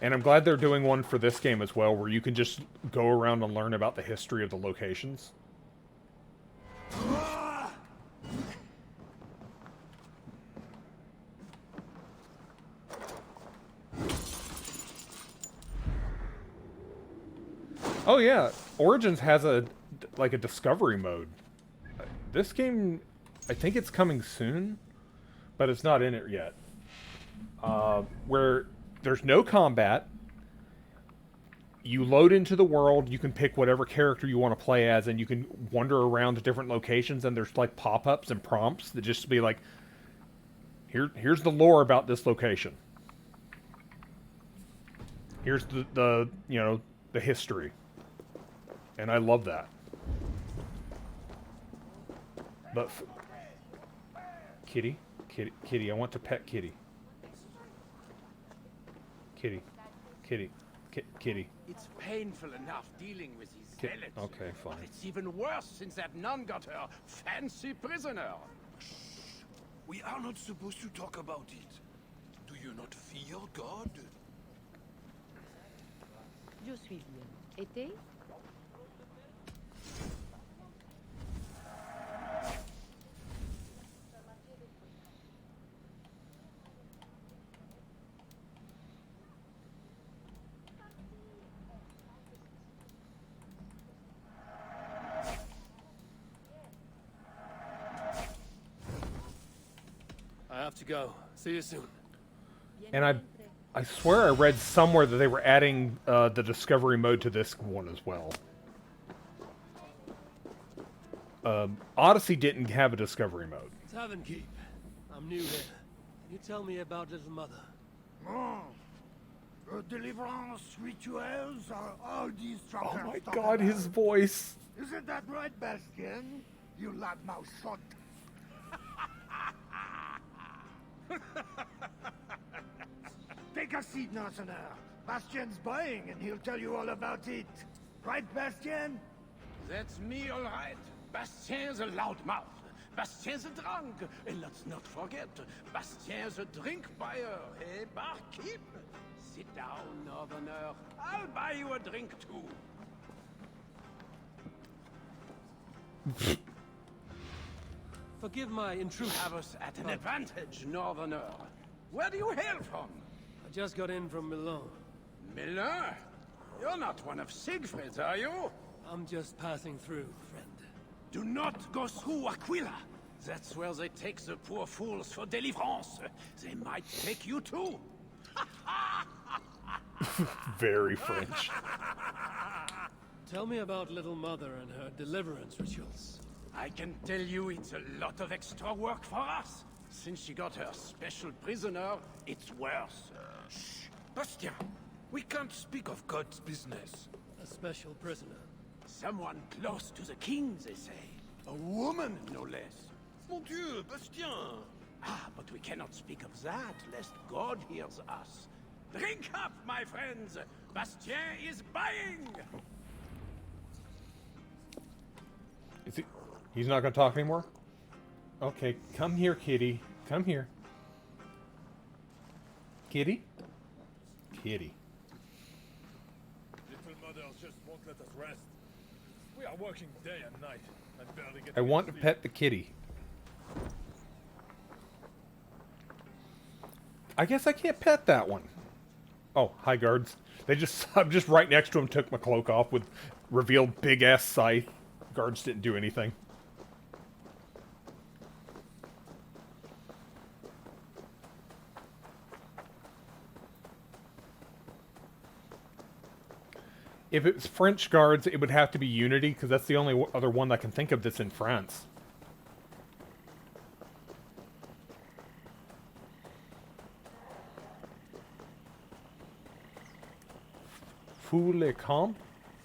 And I'm glad they're doing one for this game as well, where you can just go around and learn about the history of the locations. Oh yeah, Origins has a discovery mode. This game, I think it's coming soon, but it's not in it yet. Where there's no combat. You load into the world, you can pick whatever character you want to play as, and you can wander around to different locations, and there's like pop-ups and prompts that just be like, Here's the lore about this location. Here's the you know, the history. And I love that. But Kitty, Kitty, I want to pet Kitty. Kitty, Kitty. It's painful enough dealing with these zealots. Okay, fine. But it's even worse since that nun got her fancy prisoner. We are not supposed to talk about it. Do you not fear God? Je suis bien. Été? I have to go. See you soon. And I swear I read somewhere that they were adding the discovery mode to this one as well. Odyssey didn't have a discovery mode. Tavern Keep. I'm new here. Can you tell me about Little Mother? Oh, deliverance rituals are all these Oh truckers my talk god, about. his voice. Isn't that right, Bastien? You loudmouth shot. Take a seat, Northerner. Bastien's buying, and he'll tell you all about it. Right, Bastien? That's me, all right. Bastien's a loudmouth. Bastien's a drunk. And let's not forget, Bastien's a drink buyer. Hey, barkeep? Sit down, Northerner. I'll buy you a drink, too. Forgive my intrusion. Have us at an advantage, Northerner. Where do you hail from? I just got in from Milan. Miller? You're not one of Siegfried's, are you? I'm just passing through, friend. Do not go through Aquila. That's where they take the poor fools for deliverance. They might take you too. Very French. Tell me about Little Mother and her deliverance rituals. I can tell you it's a lot of extra work for us. Since she got her special prisoner, it's worse. Shh! Bastien! We can't speak of God's business. A special prisoner. Someone close to the king, they say. A woman, no less. Mon Dieu, Bastien! Ah, but we cannot speak of that, lest God hears us. Drink up, my friends! Bastien is buying! Is he? He's not going to talk anymore? Okay, come here, Kitty. Come here. Kitty? Kitty. Little Mother just won't let us rest. We are working day and night and barely get I want to pet the kitty. I guess I can't pet that one. Oh, hi guards. I'm just right next to him, took my cloak off with revealed big ass scythe. Guards didn't do anything. If it's French guards, it would have to be Unity, because that's the only other one I can think of that's in France. Fou le camp?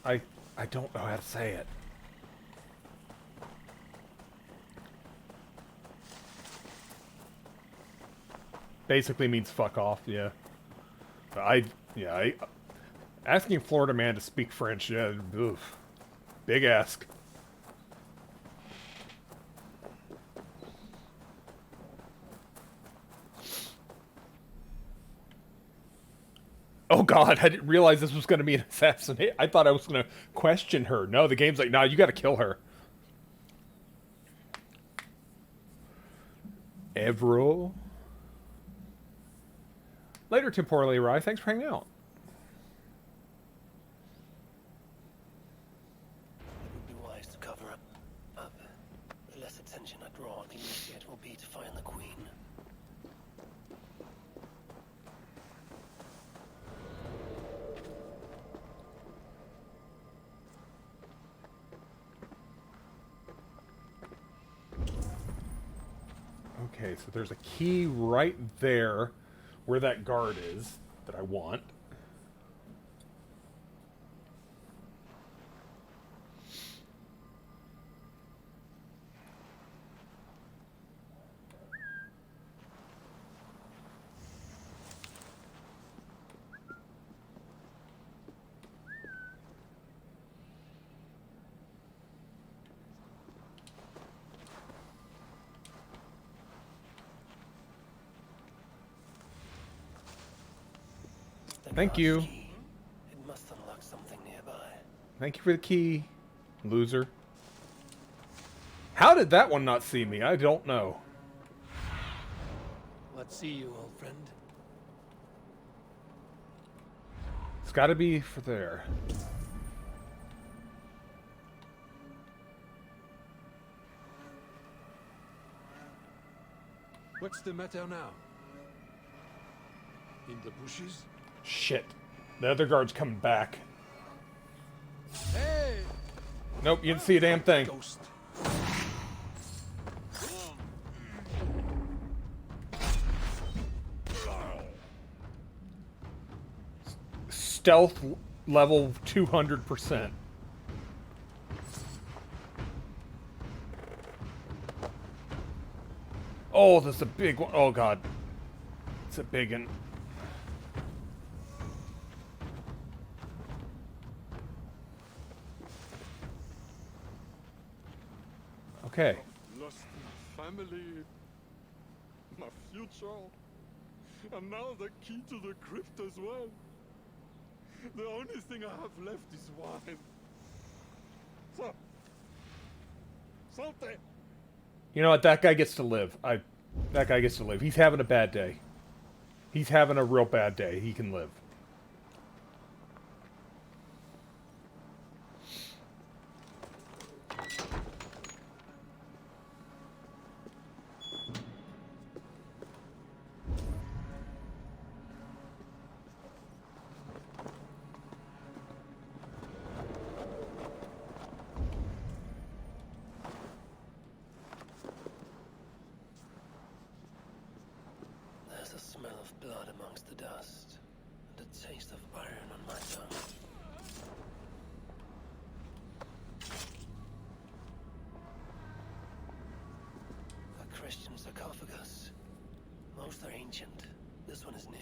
I don't know how to say it. Basically means fuck off, yeah. Asking Florida man to speak French, yeah, oof. Big ask. Oh god, I didn't realize this was going to be an assassination. I thought I was going to question her. No, the game's like, nah, you got to kill her. Evro. Later, Temporally Rye. Thanks for hanging out. It would be wise to cover up. The less attention I draw, the easier it will be to find the Queen. Okay, so there's a key right there where that guard is that I want. Thank you. It must unlock something nearby. Thank you for the key, loser. How did that one not see me? I don't know. What see you, old friend? It's got to be for there. What's the matter now? In the bushes? Shit. The other guard's coming back. Hey! Nope, you didn't see a damn thing. Ghost. Stealth level 200%. Oh, that's a big one. Oh, God. It's a big one. Okay. Lost my family, my future, and now the key to the crypt as well. The only thing I have left is wine. So, something. You know what? That guy gets to live. That guy gets to live. He's having a bad day. He's having a real bad day. He can live. There's a smell of blood amongst the dust, and a taste of iron on my tongue. A Christian sarcophagus. Most are ancient. This one is new.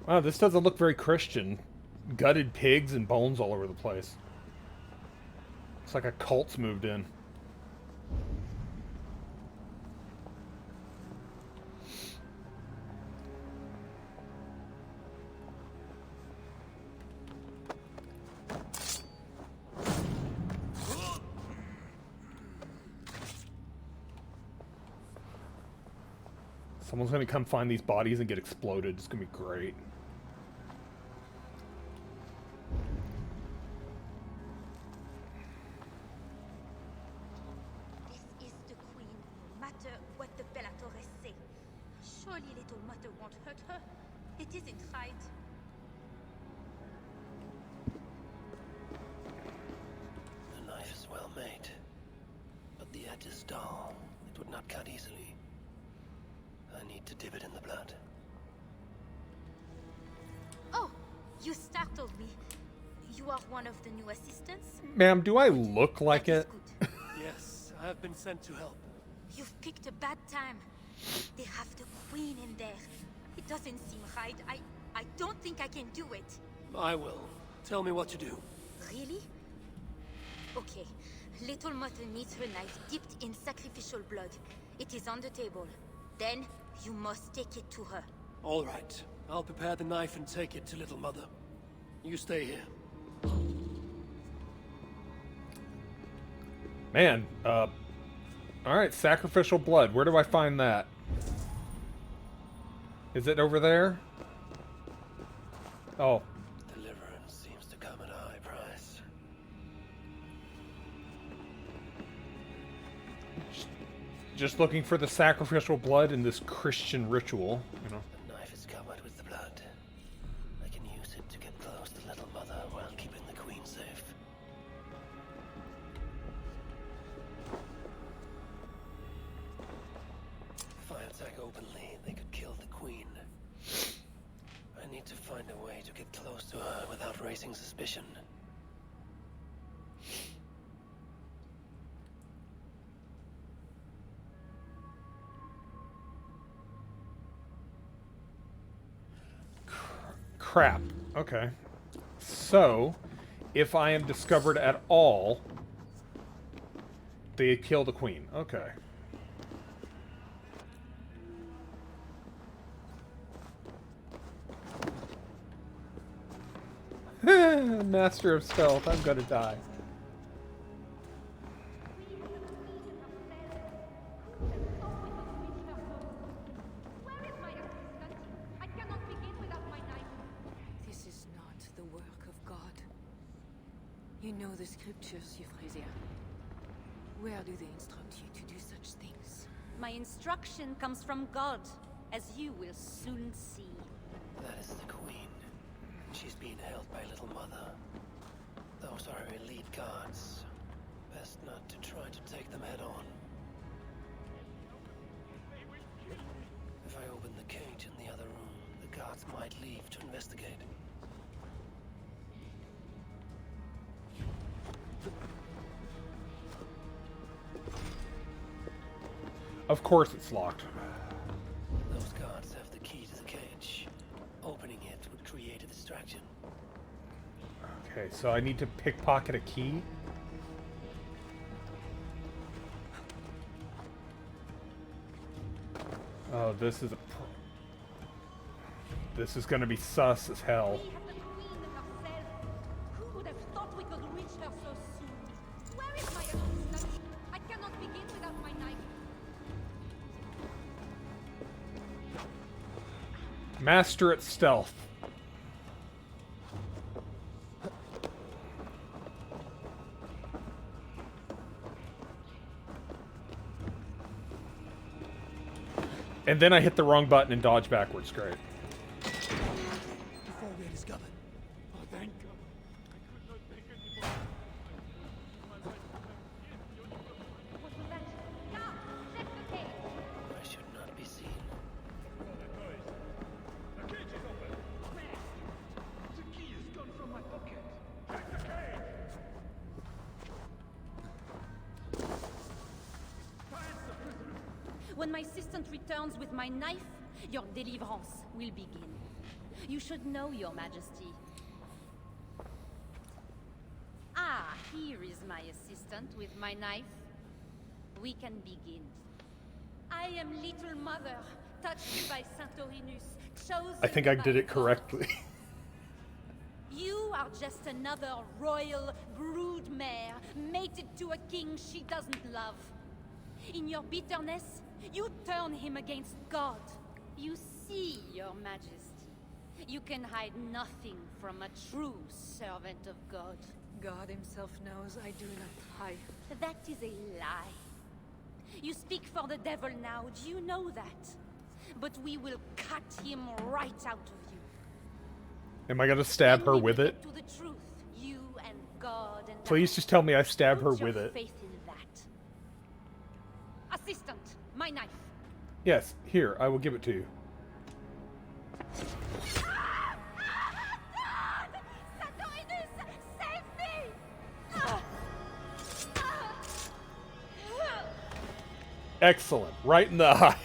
Wow, this doesn't look very Christian. Gutted pigs and bones all over the place. It's like a cult's moved in. Someone's gonna come find these bodies and get exploded. It's gonna be great. This is the queen, no matter what the Bellatores say. Surely little mother won't hurt her. It isn't right. The knife is well made, but the edge is dull. It would not cut easily. I need to dip it in the blood. Oh, you startled me. You are one of the new assistants? Ma'am, do I look like it? Yes, I have been sent to help. You've picked a bad time. They have the queen in there. It doesn't seem right. I don't think I can do it. I will. Tell me what to do. Really? Okay. Little Mother needs her knife dipped in sacrificial blood. It is on the table. Then, you must take it to her. All right. I'll prepare the knife and take it to Little Mother. You stay here. Man, alright, sacrificial blood. Where do I find that? Is it over there? Oh. Deliverance seems to come at a high price. Just looking for the sacrificial blood in this Christian ritual, you know. The knife is cut by attack openly, they could kill the Queen. I need to find a way to get close to her without raising suspicion. Crap. Okay. So, if I am discovered at all, they kill the Queen. Okay. Master of Stealth, I'm gonna die. This is not the work of God. You know the scriptures, Euphrasia. Where do they instruct you to do such things? My instruction comes from God, as you will soon see. That is the Queen. She's being held by Little Mother. Those are her elite guards. Best not to try to take them head on. If I open the cage in the other room, the guards might leave to investigate. Of course it's locked. Those guards have the key to the cage. Opening it would create a distraction. Okay, so I need to pickpocket a key. Oh, this is a... This is gonna be sus as hell. Who would have thought we could reach her so soon? Where is my assistant? I cannot begin without my knife. Master at stealth. And then I hit the wrong button and dodge backwards. Great. Before we are discovered. Oh, thank God. I could not take any more. I should not be seen. The cage is open. The key is gone from my pocket. Check the cage. When my assistant returns with my knife, your deliverance will begin. You should know, Your Majesty. Ah, here is my assistant with my knife. We can begin. I am Little Mother, touched by Santorinus, chosen I think I by did it God. correctly. You are just another royal brood mare, mated to a king she doesn't love. In your bitterness, you turn him against God. You see, Your Majesty, you can hide nothing from a true servant of God. God himself knows I do not hide. That is a lie. You speak for the devil now, do you know that? But we will cut him right out of you. Am I gonna stab Then her we with will it? get to the truth, you and God and Please just tell me I stab her Put your with it. faith in that. Assistant, my knife. Yes, here, I will give it to you. Santorinus, save me! Excellent. Right in the eye.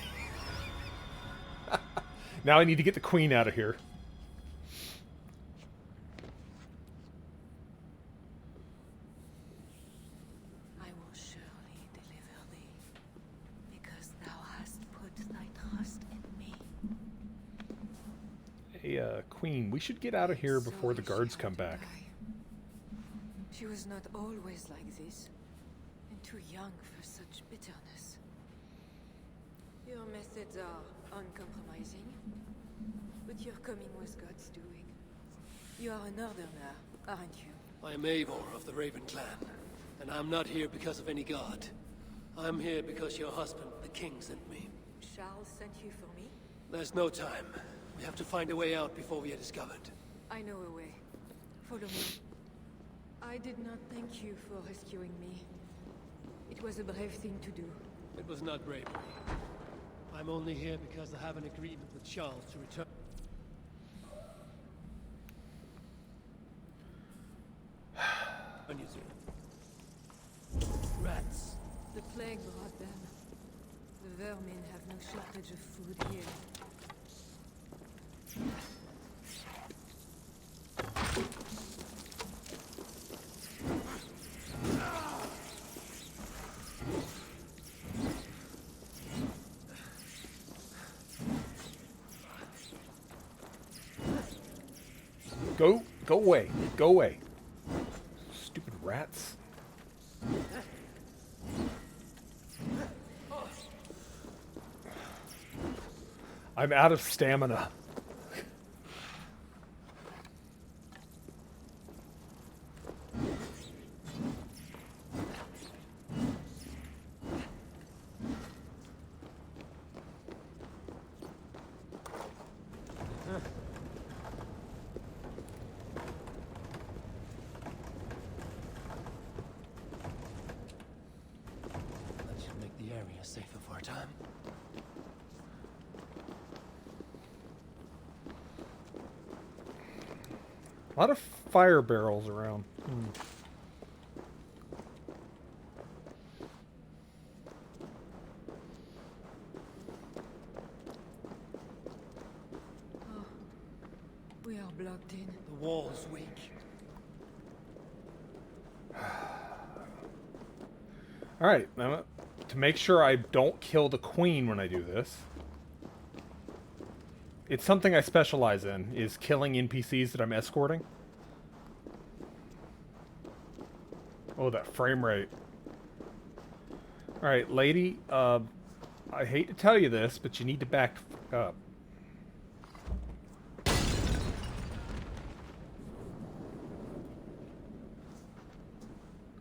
Now I need to get the Queen out of here. I will surely deliver thee, because thou hast put thy trust in me. Hey, Queen, we should get out of here before the guards come back. She was not always like this, and too young for such bitterness. Your methods are uncompromising, but your coming was God's doing. You are a northerner, aren't you? I am Eivor of the Raven Clan, and I'm not here because of any god. I'm here because your husband, the king, sent me. Charles sent you for me? There's no time. We have to find a way out before we are discovered. I know a way. Follow me. I did not thank you for rescuing me. It was a brave thing to do. It was not bravery. I'm only here because I have an agreement with Charles to return. Rats. The plague brought them. The vermin have no shortage of food here. Go away. Go away. Stupid rats. I'm out of stamina. That should make the area safer for a time. A lot of fire barrels around. Oh, we are blocked in. The wall's weak. Alright, now to make sure I don't kill the queen when I do this. It's something I specialize in, is killing NPCs that I'm escorting. Oh, that frame rate. Alright, lady, I hate to tell you this, but you need to back the fuck up.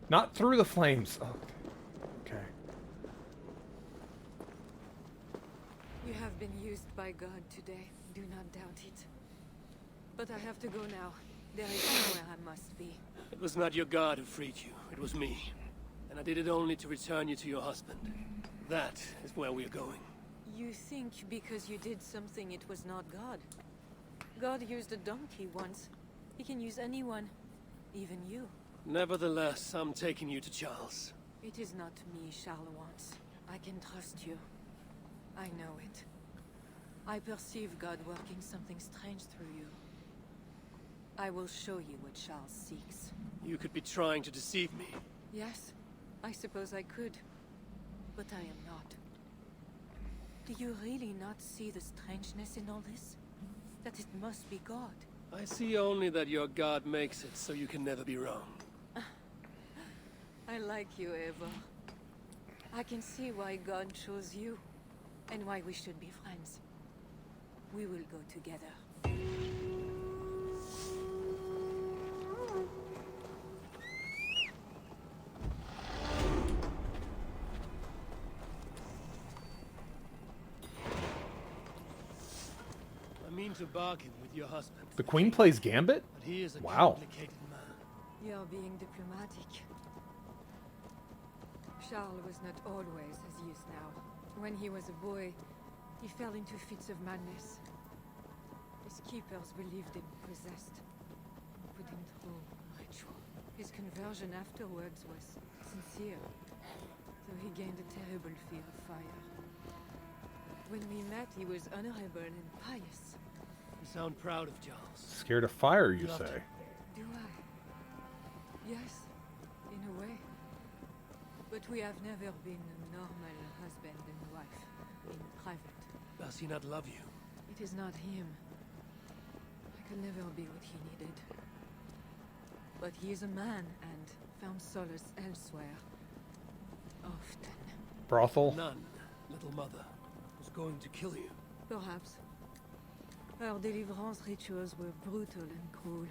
Not through the flames. Oh, okay. You have been used by God today. Do not doubt it. But I have to go now. There is somewhere I must be. It was not your God who freed you. It was me. And I did it only to return you to your husband. That is where we are going. You think because you did something it was not God? God used a donkey once. He can use anyone. Even you. Nevertheless, I'm taking you to Charles. It is not me Charles wants. I can trust you. I know it. I perceive God working something strange through you. I will show you what Charles seeks. You could be trying to deceive me. Yes, I suppose I could. But I am not. Do you really not see the strangeness in all this? That it must be God. I see only that your God makes it so you can never be wrong. I like you, Eva. I can see why God chose you, and why we should be friends. We will go together. I mean to bargain with your husband. The queen plays Gambit? But he is a Wow. complicated man. You are being diplomatic. Charles was not always as he is now. When he was a boy, he fell into fits of madness. His keepers believed him possessed, and put him through ritual. His conversion afterwards was sincere, though he gained a terrible fear of fire. When we met, he was honorable and pious. You sound proud of Charles. Scared of fire, you say? Do I? Yes, in a way. But we have never been a normal husband and wife, in private. Does he not love you? It is not him. I could never be what he needed. But he is a man and found solace elsewhere. Often. Brothel? None, little mother, was going to kill you. Perhaps. Our deliverance rituals were brutal and cruel.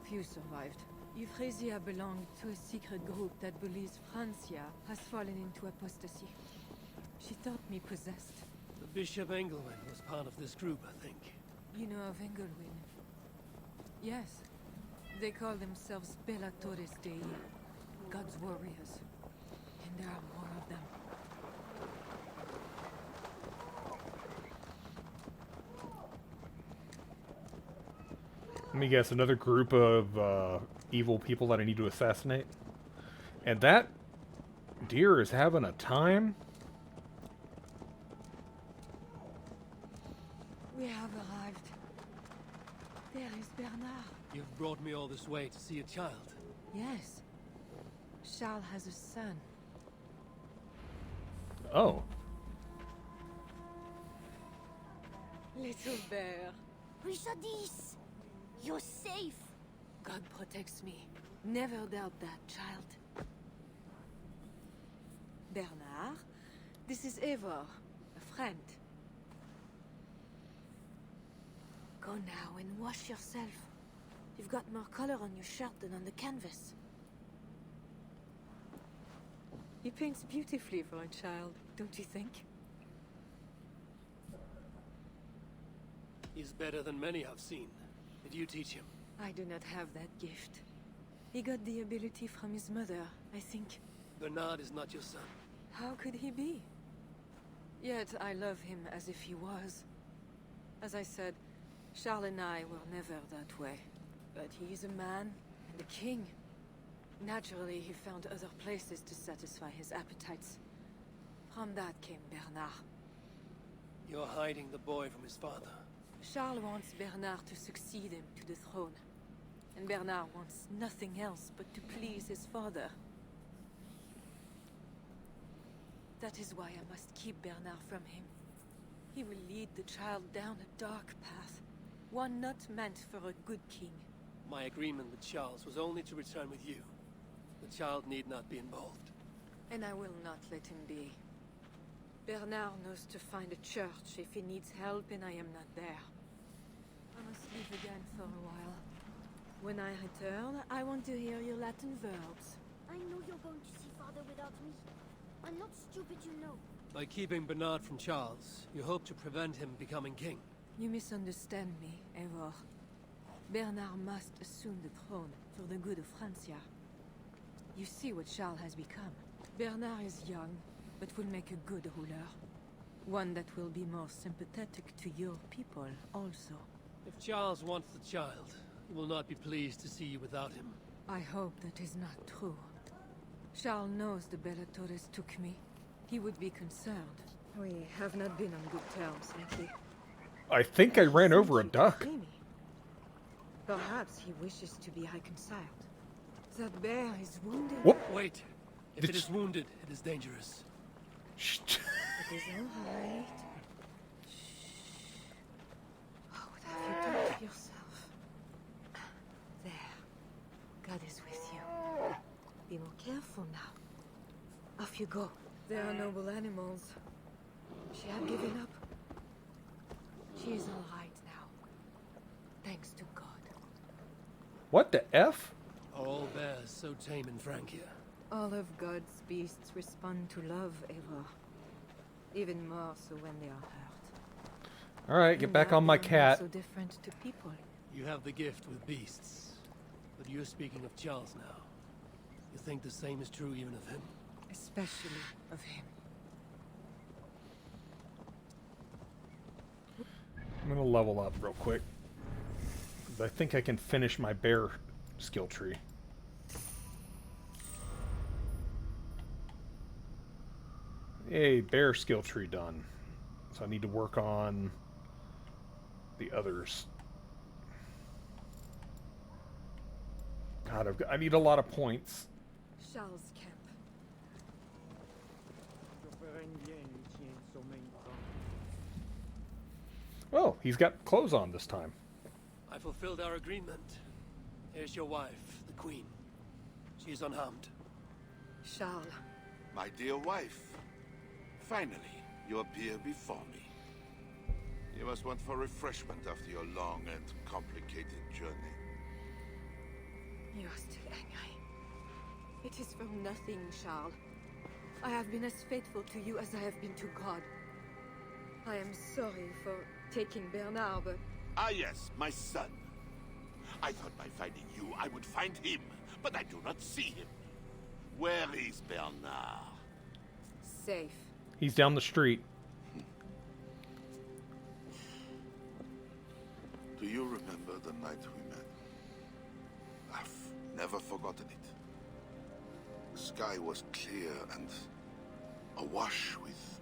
Few survived. Euphrasia belonged to a secret group that believes Francia has fallen into apostasy. She thought me possessed. The Bishop Engelwin was part of this group, I think. You know of Engelwin? Yes. They call themselves Bellatores Dei, God's warriors. And there are more of them. Let me guess, another group of evil people that I need to assassinate. And that deer is having a time. We have arrived. There is Bernard. You've brought me all this way to see a child. Yes. Charles has a son. Oh. Little bear. Richardis! You're safe! God protects me. Never doubt that, child. Bernard, this is Eivor, a friend. Go now and wash yourself. You've got more color on your shirt than on the canvas. He paints beautifully for a child, don't you think? He's better than many I've seen. Did you teach him? I do not have that gift. He got the ability from his mother, I think. Bernard is not your son. How could he be? Yet I love him as if he was. As I said, Charles and I were never that way. But he is a man and a king. Naturally, he found other places to satisfy his appetites. From that came Bernard. You're hiding the boy from his father. Charles wants Bernard to succeed him to the throne. And Bernard wants nothing else but to please his father. That is why I must keep Bernard from him. He will lead the child down a dark path. One not meant for a good king. My agreement with Charles was only to return with you. The child need not be involved. And I will not let him be. Bernard knows to find a church if he needs help and I am not there. I must leave again for a while. When I return, I want to hear your Latin verbs. I know you're going to see father without me. I'm not stupid, you know. By keeping Bernard from Charles, you hope to prevent him becoming king. You misunderstand me, Eivor. Bernard must assume the throne for the good of Francia. You see what Charles has become. Bernard is young, but will make a good ruler. One that will be more sympathetic to your people, also. If Charles wants the child, he will not be pleased to see you without him. I hope that is not true. Charles knows the Bellatores took me. He would be concerned. We have not been on good terms lately. I think I ran over a duck. Perhaps he wishes to be reconciled. That bear is wounded. Whoop. Wait. If it is wounded, it is dangerous. Shh. It is all right. Shh. Oh, what have you done to yourself? There. God is with you. Be more careful now. Off you go. They are noble animals. She had given up. She is all right now. Thanks to God. What the F? Are all bears so tame in Francia? All of God's beasts respond to love, Eivor. Even more so when they are hurt. Alright, get back on my cat. So different to people. You have the gift with beasts. But you're speaking of Charles now. You think the same is true even of him? Especially of him. I'm gonna level up real quick. 'Cause I think I can finish my bear skill tree. Yay, bear skill tree done. So I need to work on the others. God, I need a lot of points. Charles camp. Oh, he's got clothes on this time. I fulfilled our agreement. Here's your wife, the Queen. She is unharmed. Charles. My dear wife, finally, you appear before me. You must want for refreshment after your long and complicated journey. You are still angry. It is for nothing, Charles. I have been as faithful to you as I have been to God. I am sorry for taking Bernard, but... Ah yes, my son. I thought by finding you, I would find him, but I do not see him. Where is Bernard? Safe. He's down the street. Do you remember the night we met? I've never forgotten it. The sky was clear and awash with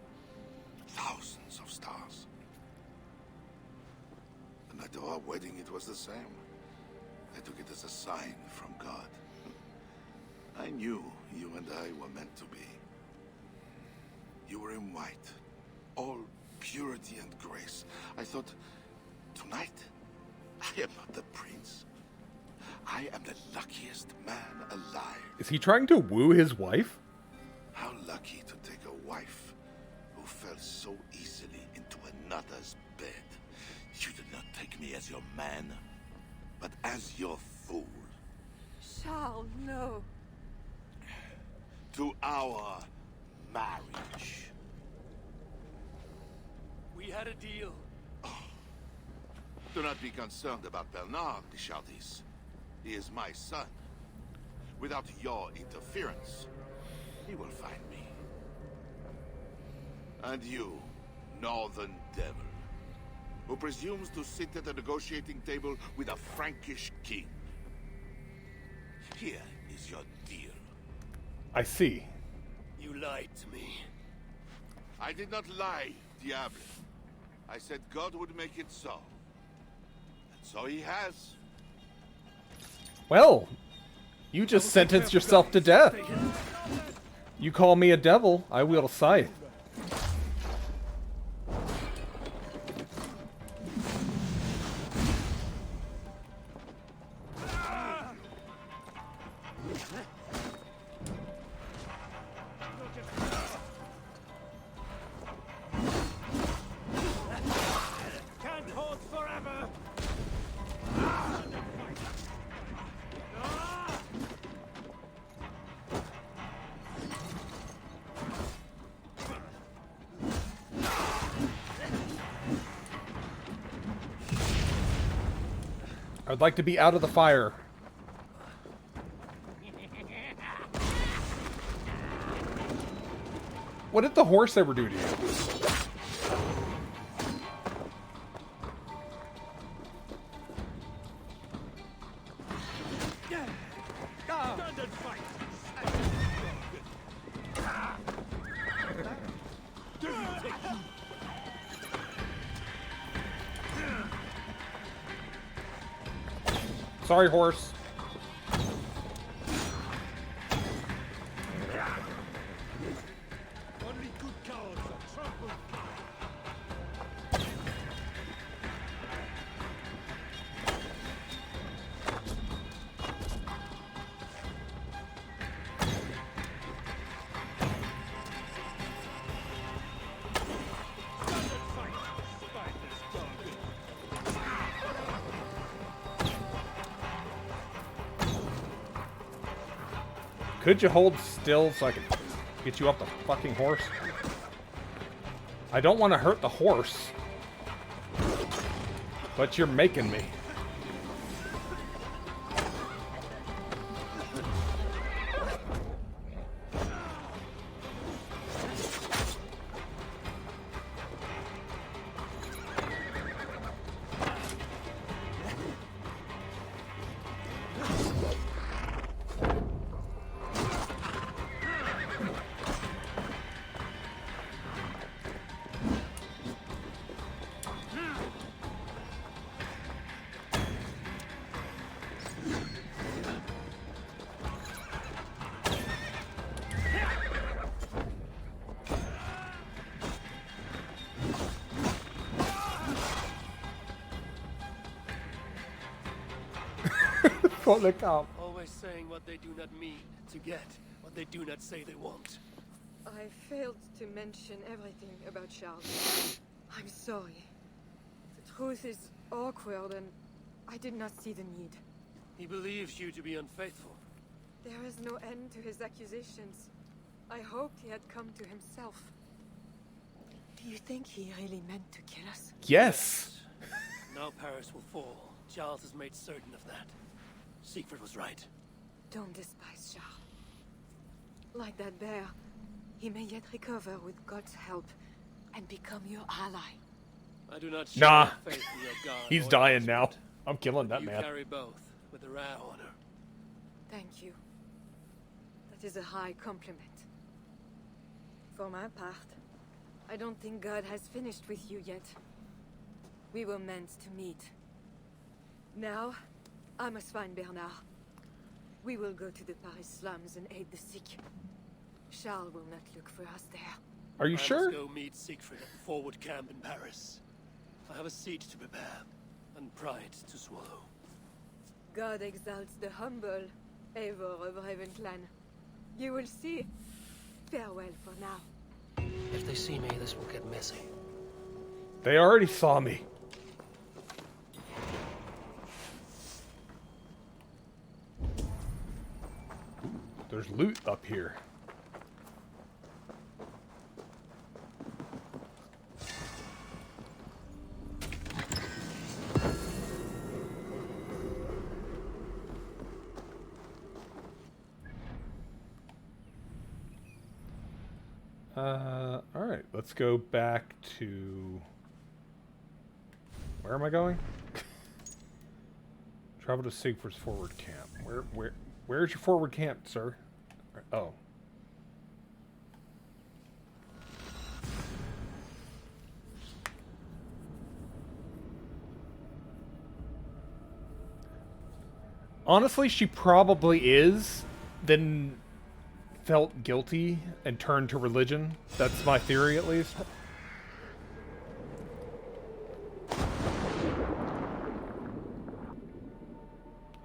thousands of stars. The night of our wedding, it was the same. I took it as a sign from God. I knew you and I were meant to be. You were in white, all purity and grace. I thought, tonight, I am not the prince. I am the luckiest man alive. Is he trying to woo his wife? How lucky to take a wife who fell so easily into another's bed. You did not take me as your man, but as your fool. Charles, no. To our marriage. We had a deal. Do not be concerned about Bernard, Bichardis. He is my son. Without your interference, he will find me. And you, northern devil, who presumes to sit at a negotiating table with a Frankish king. Here is your deal. I see. You lied to me. I did not lie, Diable. I said God would make it so. And so he has. Well, you just sentenced yourself to death. You call me a devil, I wield a scythe. Can't hold forever. I'd like to be out of the fire. What did the horse ever do to you? Stand and fight. Sorry, horse. Only good cowards are trampled. Could you hold still so I can get you off the fucking horse? I don't want to hurt the horse. But you're making me. Always saying what they do not mean to get what they do not say they want. I failed to mention everything about Charles. I'm sorry. The truth is awkward and I did not see the need. He believes you to be unfaithful. There is no end to his accusations. I hoped he had come to himself. Do you think he really meant to kill us? Yes. Now Paris will fall. Charles has made certain of that. Siegfried was right. Don't despise Charles. Like that bear, he may yet recover with God's help and become your ally. I do not Nah. share faith in your God. He's or dying yours, now. but I'm killing that you man. carry both with a rare honor. Thank you. That is a high compliment. For my part, I don't think God has finished with you yet. We were meant to meet. Now, I must find Bernard. We will go to the Paris slums and aid the sick. Charles will not look for us there. Are you sure? I must go meet Siegfried at the forward camp in Paris. I have a siege to prepare, and pride to swallow. God exalts the humble, Eivor of Ravenclan. You will see. Farewell for now. If they see me, this will get messy. They already saw me. There's loot up here. Alright, let's go back to... Where am I going? Travel to Siegfried's forward camp. Where's your forward camp, sir? Oh. Honestly, she probably is. Then felt guilty and turned to religion. That's my theory, at least.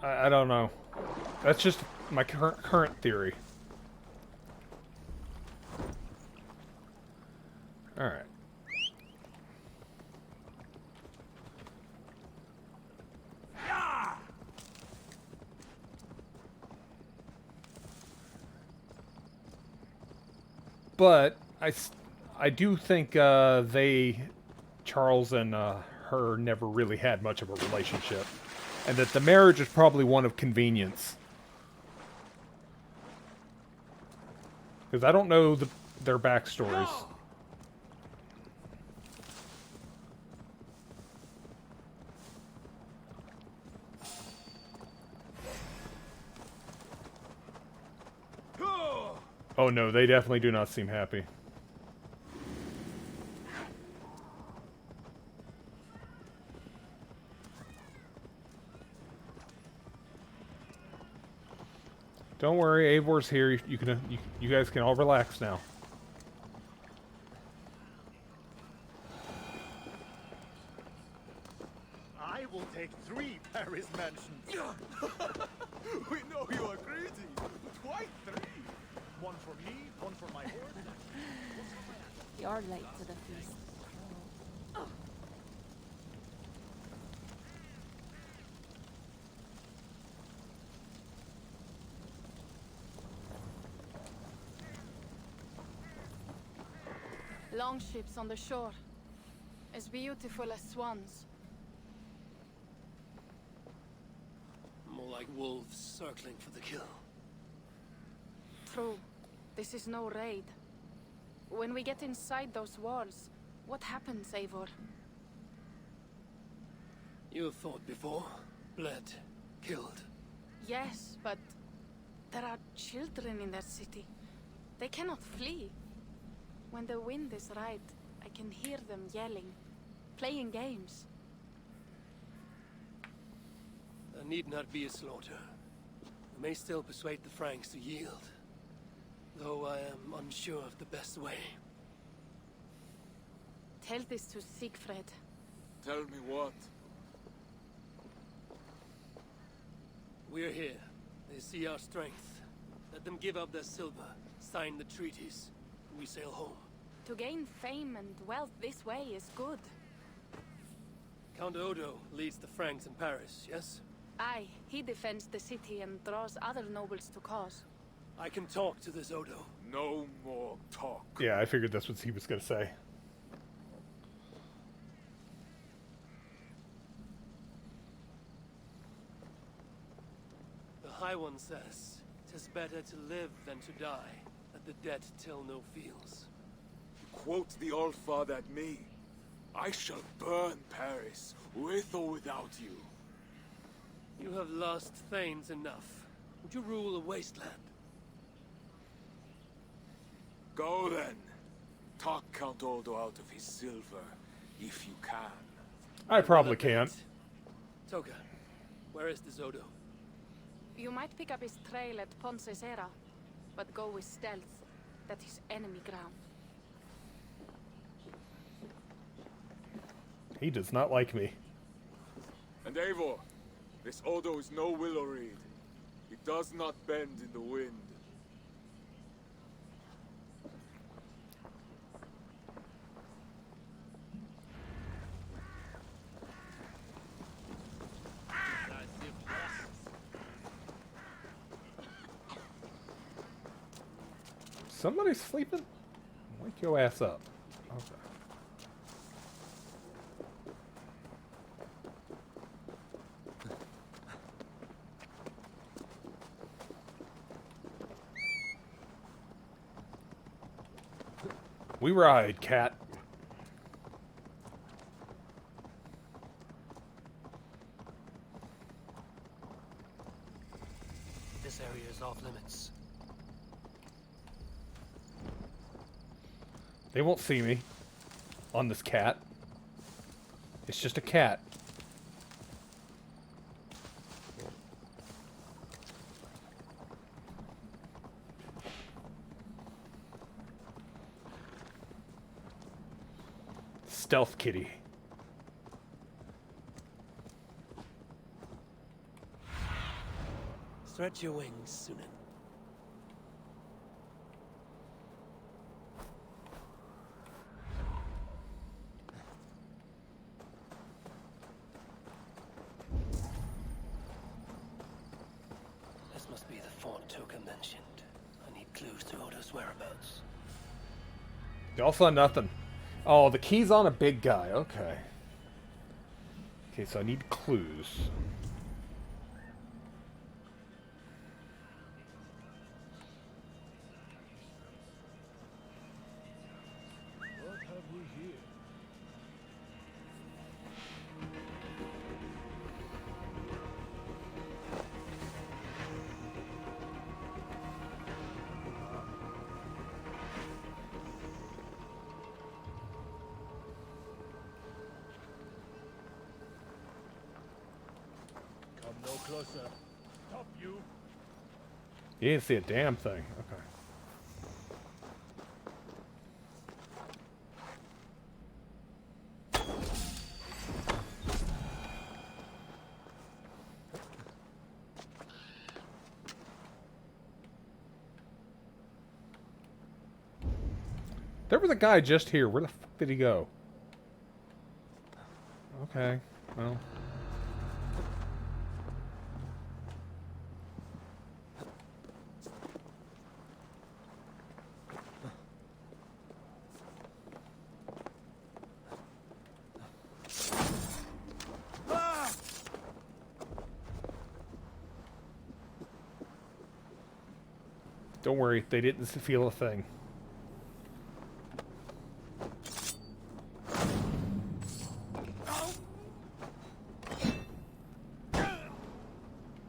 I don't know. That's just my current theory. Alright. But I do think Charles and her never really had much of a relationship. And that the marriage is probably one of convenience. Because I don't know their backstories. Oh no, they definitely do not seem happy. Don't worry, Eivor's here. You guys can all relax now. I will take 3 Paris mansions. We know you are greedy, but why 3? One for me, one for my horse. You're late to the feast. Longships on the shore, as beautiful as swans. More like wolves circling for the kill. True. This is no raid. When we get inside those walls, what happens, Eivor? You have fought before, bled, killed. Yes, but there are children in that city. They cannot flee. When the wind is right, I can hear them yelling, playing games. There need not be a slaughter. We may still persuade the Franks to yield. Though I am unsure of the best way. Tell this to Siegfried. Tell me what? We're here. They see our strength. Let them give up their silver, sign the treaties, and we sail home. To gain fame and wealth this way is good. Count Odo leads the Franks in Paris, yes? Aye, he defends the city and draws other nobles to cause. I can talk to this Odo. No more talk. Yeah, I figured that's what he was going to say. The High One says, 'tis better to live than to die, that the dead till no feels. Quote the All-Father at me. I shall burn Paris, with or without you. You have lost thanes enough. Would you rule a wasteland? Go then. Talk Count Odo out of his silver, if you can. I probably can't. Toga, where is this Odo? You might pick up his trail at Ponce Serra, but go with stealth. That is enemy ground. He does not like me. And Eivor, this Odo is no willow reed. He does not bend in the wind. Somebody's sleeping? Wake your ass up. Okay. We ride, cat. This area is off limits. They won't see me on this cat. It's just a cat. Stealth kitty. Stretch your wings, Sunan. This must be the fort Toga mentioned. I need clues to Odo's whereabouts. Y'all saw nothing. Oh, the key's on a big guy. Okay. Okay, so I need clues. What have we here? Come no closer. Stop you. You didn't see a damn thing. Okay. There was a guy just here. Where the fuck did he go? Okay, well. Don't worry, they didn't feel a thing.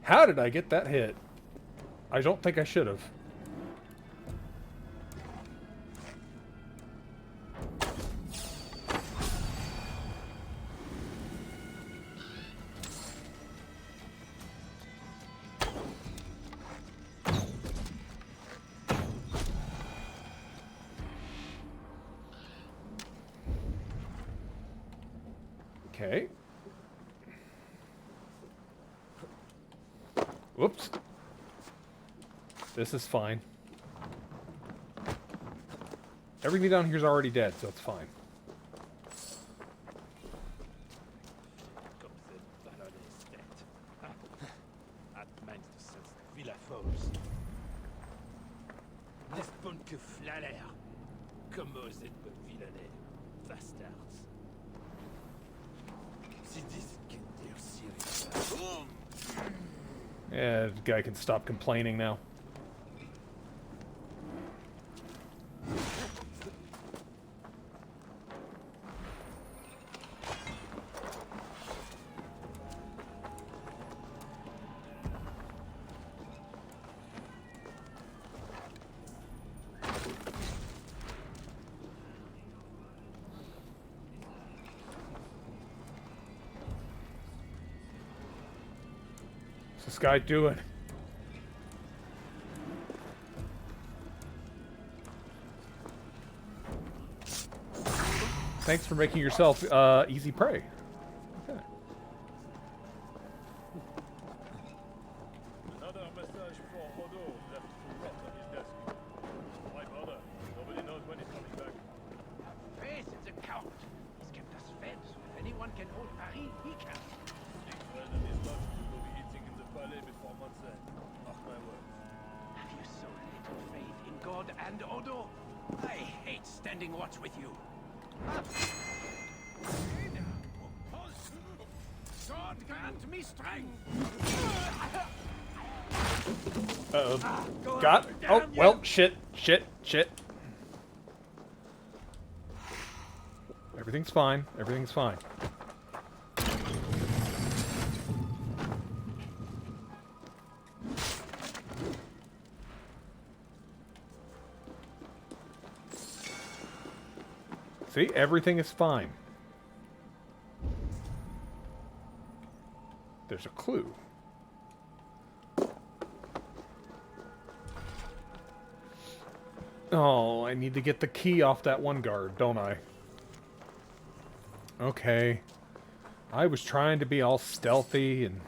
How did I get that hit? I don't think I should have. Okay. Whoops. This is fine. Everything down here is already dead, so it's fine. Yeah, the guy can stop complaining now. this guy doing? Thanks for making yourself easy prey. Okay. Another message for Odo left to rot on his desk. Why bother? Nobody knows when he's coming back. Face, it's a count. He's kept us fed, so if anyone can hold Paris, he can. Big friend of his lunch will be eating in the palais before month's end. Mark my words. Have you so little faith in God and Odo? I hate standing watch with you. God grant me strength. Uh-oh. Got. Oh, well, shit. Everything's fine. Everything's fine. See, everything is fine. There's a clue. Oh, I need to get the key off that one guard, don't I? Okay. I was trying to be all stealthy and...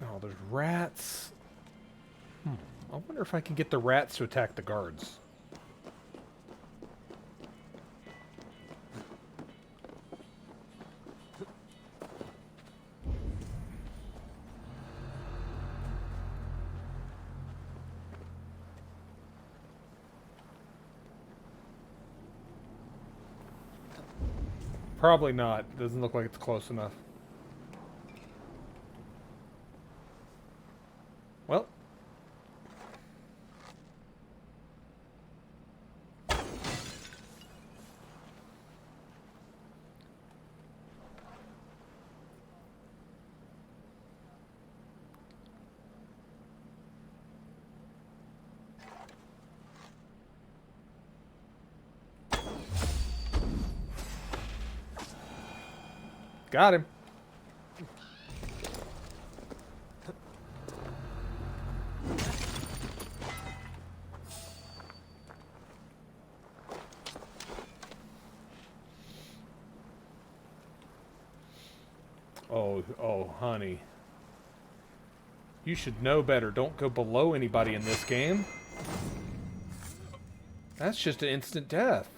Oh, there's rats. I wonder if I can get the rats to attack the guards. Probably not. Doesn't look like it's close enough. Well. Got him. Oh, honey. You should know better. Don't go below anybody in this game. That's just an instant death.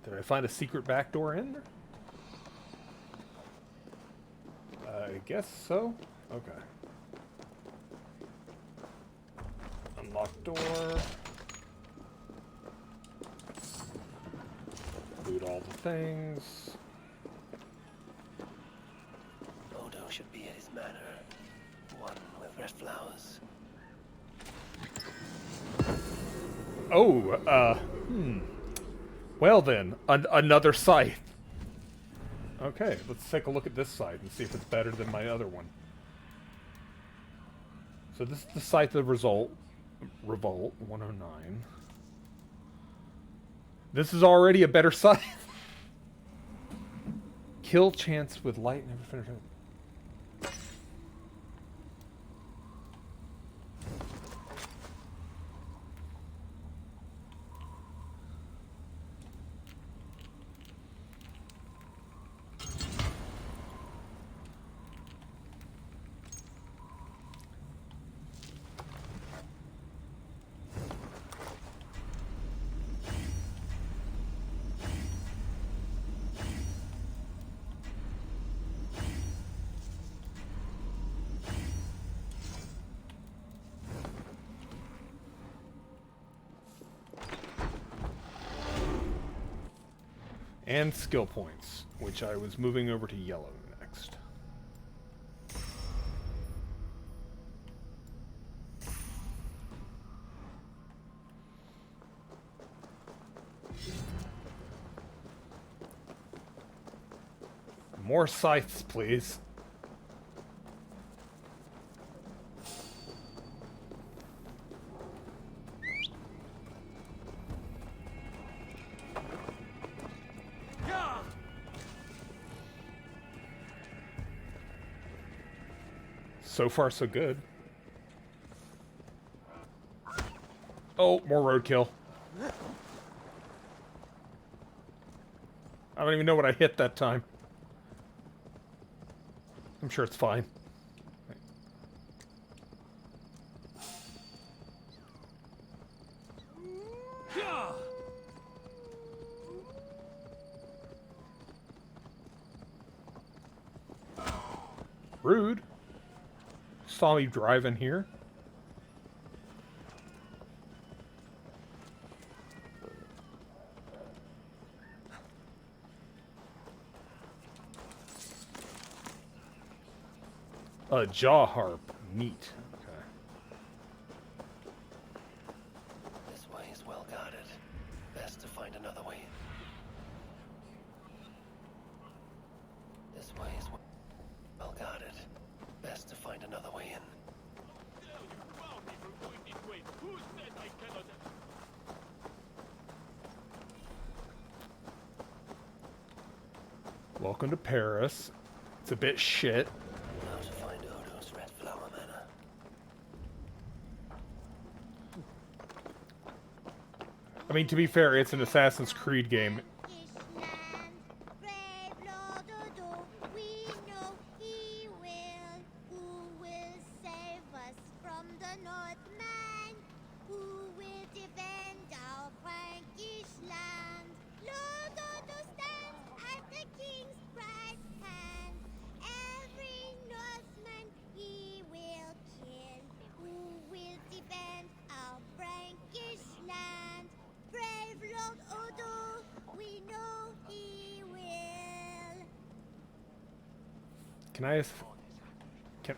Did I find a secret back door in there? I guess so. Okay. Unlock door. Loot all the things. Odo should be at his manor. One with red flowers. Oh, Well then, another scythe. Okay, let's take a look at this scythe and see if it's better than my other one. So this is the scythe of Revolt 109. This is already a better scythe. Kill chance with light, never finish it. And skill points, which I was moving over to yellow next. More scythes, please. So far, so good. Oh, more roadkill. I don't even know what I hit that time. I'm sure it's fine. Rude. Saw me driving here. A jaw harp. Neat. Okay. This way is well guarded. Best to find another way. This way is well guarded. Best to find another way in. Welcome to Paris. It's a bit shit. How to find Odo's Red Flower Manor. I mean, to be fair, it's an Assassin's Creed game. Can I... Can...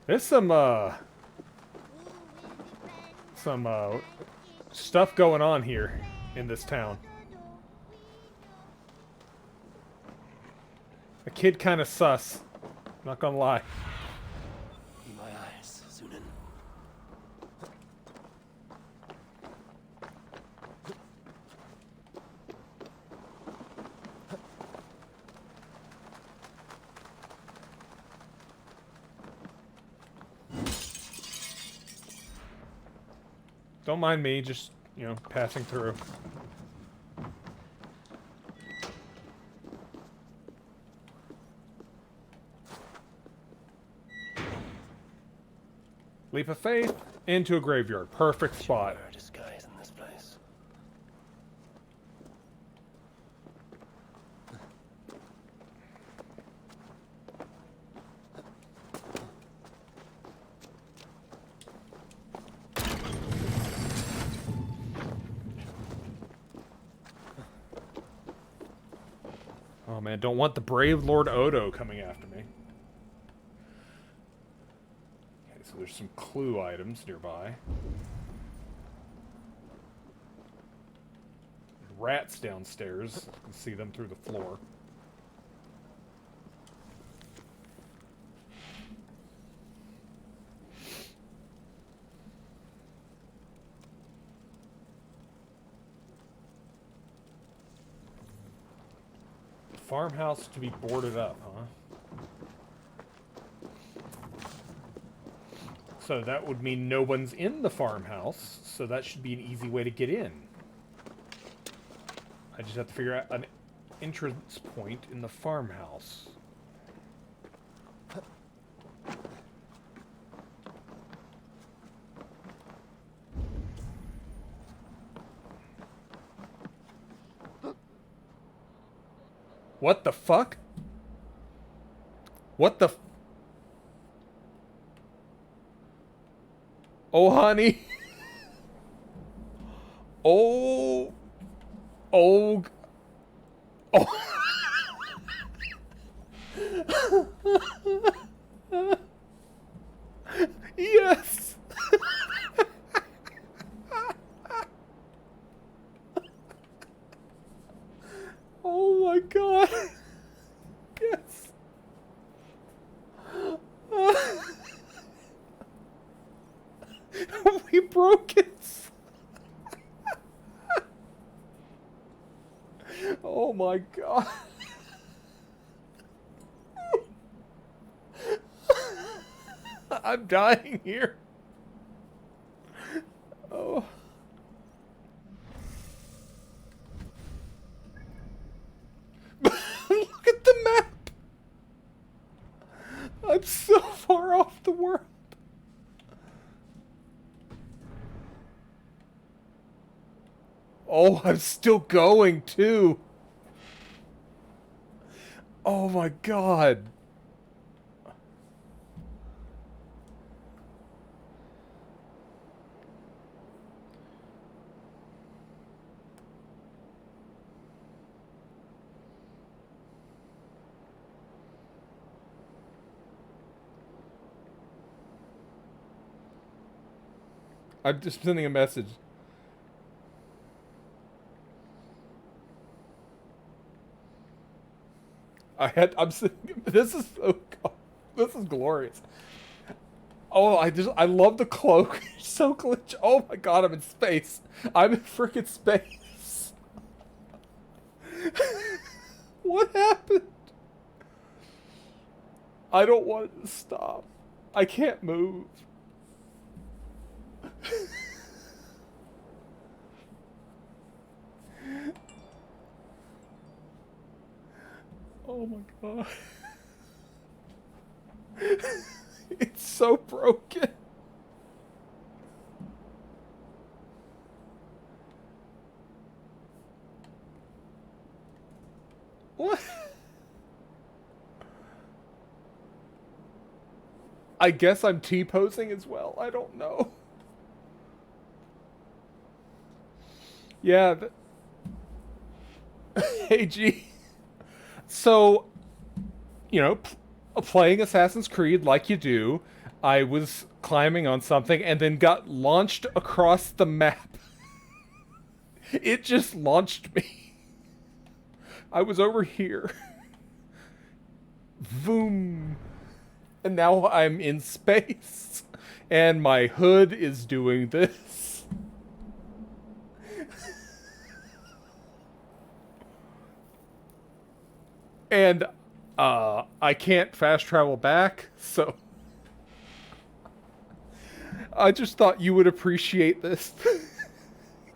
There's some stuff going on here in this town. A kid kind of sus. Not gonna lie. Be my eyes, Sunan. Don't mind me, just, you know, passing through. Leap of faith into a graveyard. Perfect spot. Disguise in this place. Oh man, don't want the brave Lord Odo coming after me. Okay, so there's some clue items nearby. Rats downstairs. You can see them through the floor. Farmhouse to be boarded up, huh? So that would mean no one's in the farmhouse, so that should be an easy way to get in. I just have to figure out an entrance point in the farmhouse. What the fuck? What the f— Oh, honey. Oh. Oh. Yes! Oh my god. Yes. We broke it. Oh my god. I'm dying here. Oh. Look at the map. I'm so far off the world. Oh, I'm still going too. Oh my god. I'm just sending a message. I'm sitting, this is so, this is glorious. Oh, I love the cloak. It's so glitch. Oh my god, I'm in space. I'm in freaking space. What happened? I don't want it to stop. I can't move. Oh my god. It's so broken. What? I guess I'm T-posing as well. I don't know. Yeah. Hey, G. So, you know, playing Assassin's Creed like you do, I was climbing on something and then got launched across the map. It just launched me. I was over here. Boom. And now I'm in space. And my hood is doing this. And I can't fast travel back, so I just thought you would appreciate this.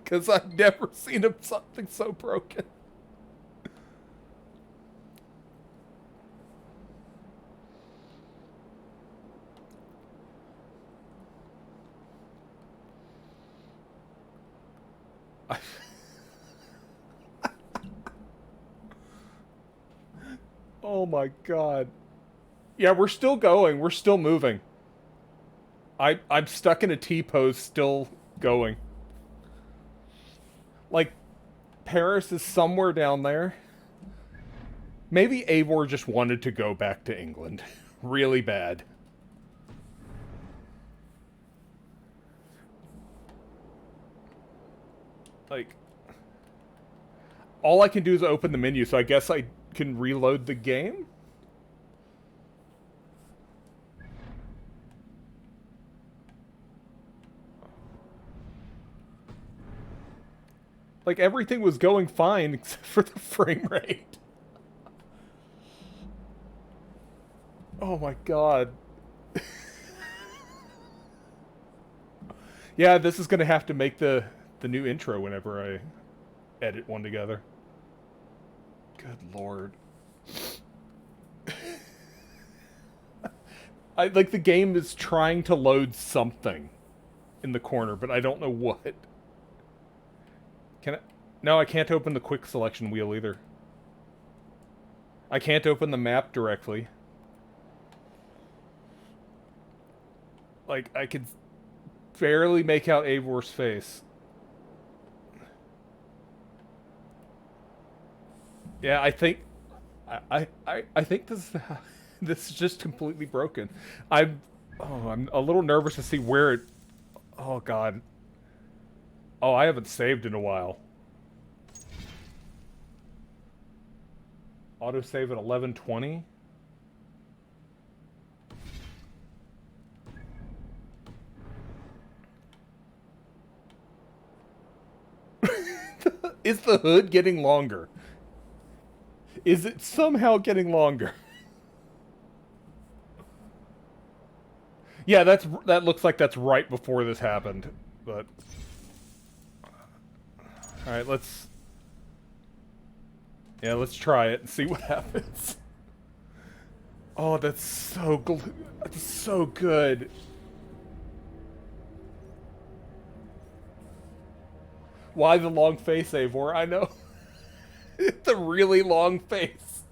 Because I've never seen something so broken. Oh my god. Yeah, we're still going. We're still moving. I'm stuck in a T-pose, still going. Like, Paris is somewhere down there. Maybe Eivor just wanted to go back to England. Really bad. Like, all I can do is open the menu, so I guess I can reload the game? Like, everything was going fine except for the frame rate. Oh my god. Yeah, this is gonna have to make the new intro whenever I edit one together. Good lord. Like, the game is trying to load something in the corner, but I don't know what. Can I? No, I can't open the quick selection wheel either. I can't open the map directly. Like, I could barely make out Eivor's face. Yeah, I think I think this this is just completely broken. I'm a little nervous to see where it. Oh God. Oh, I haven't saved in a while. Autosave at 11:20. Is the hood getting longer? Is it somehow getting longer? Yeah, that looks like that's right before this happened, but all right, let's try it and see what happens. Oh, that's so good. Why the long face, Eivor? I know. The really long face.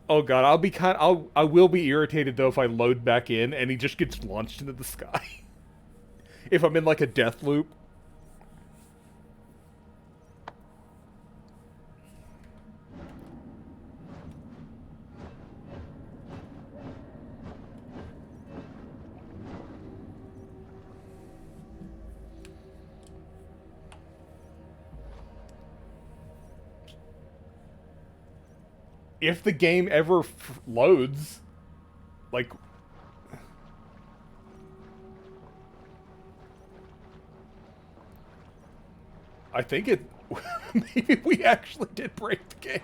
Oh God, I will be irritated though if I load back in and he just gets launched into the sky. If I'm in like a death loop. If the game ever loads, like... I think it... Maybe we actually did break the game.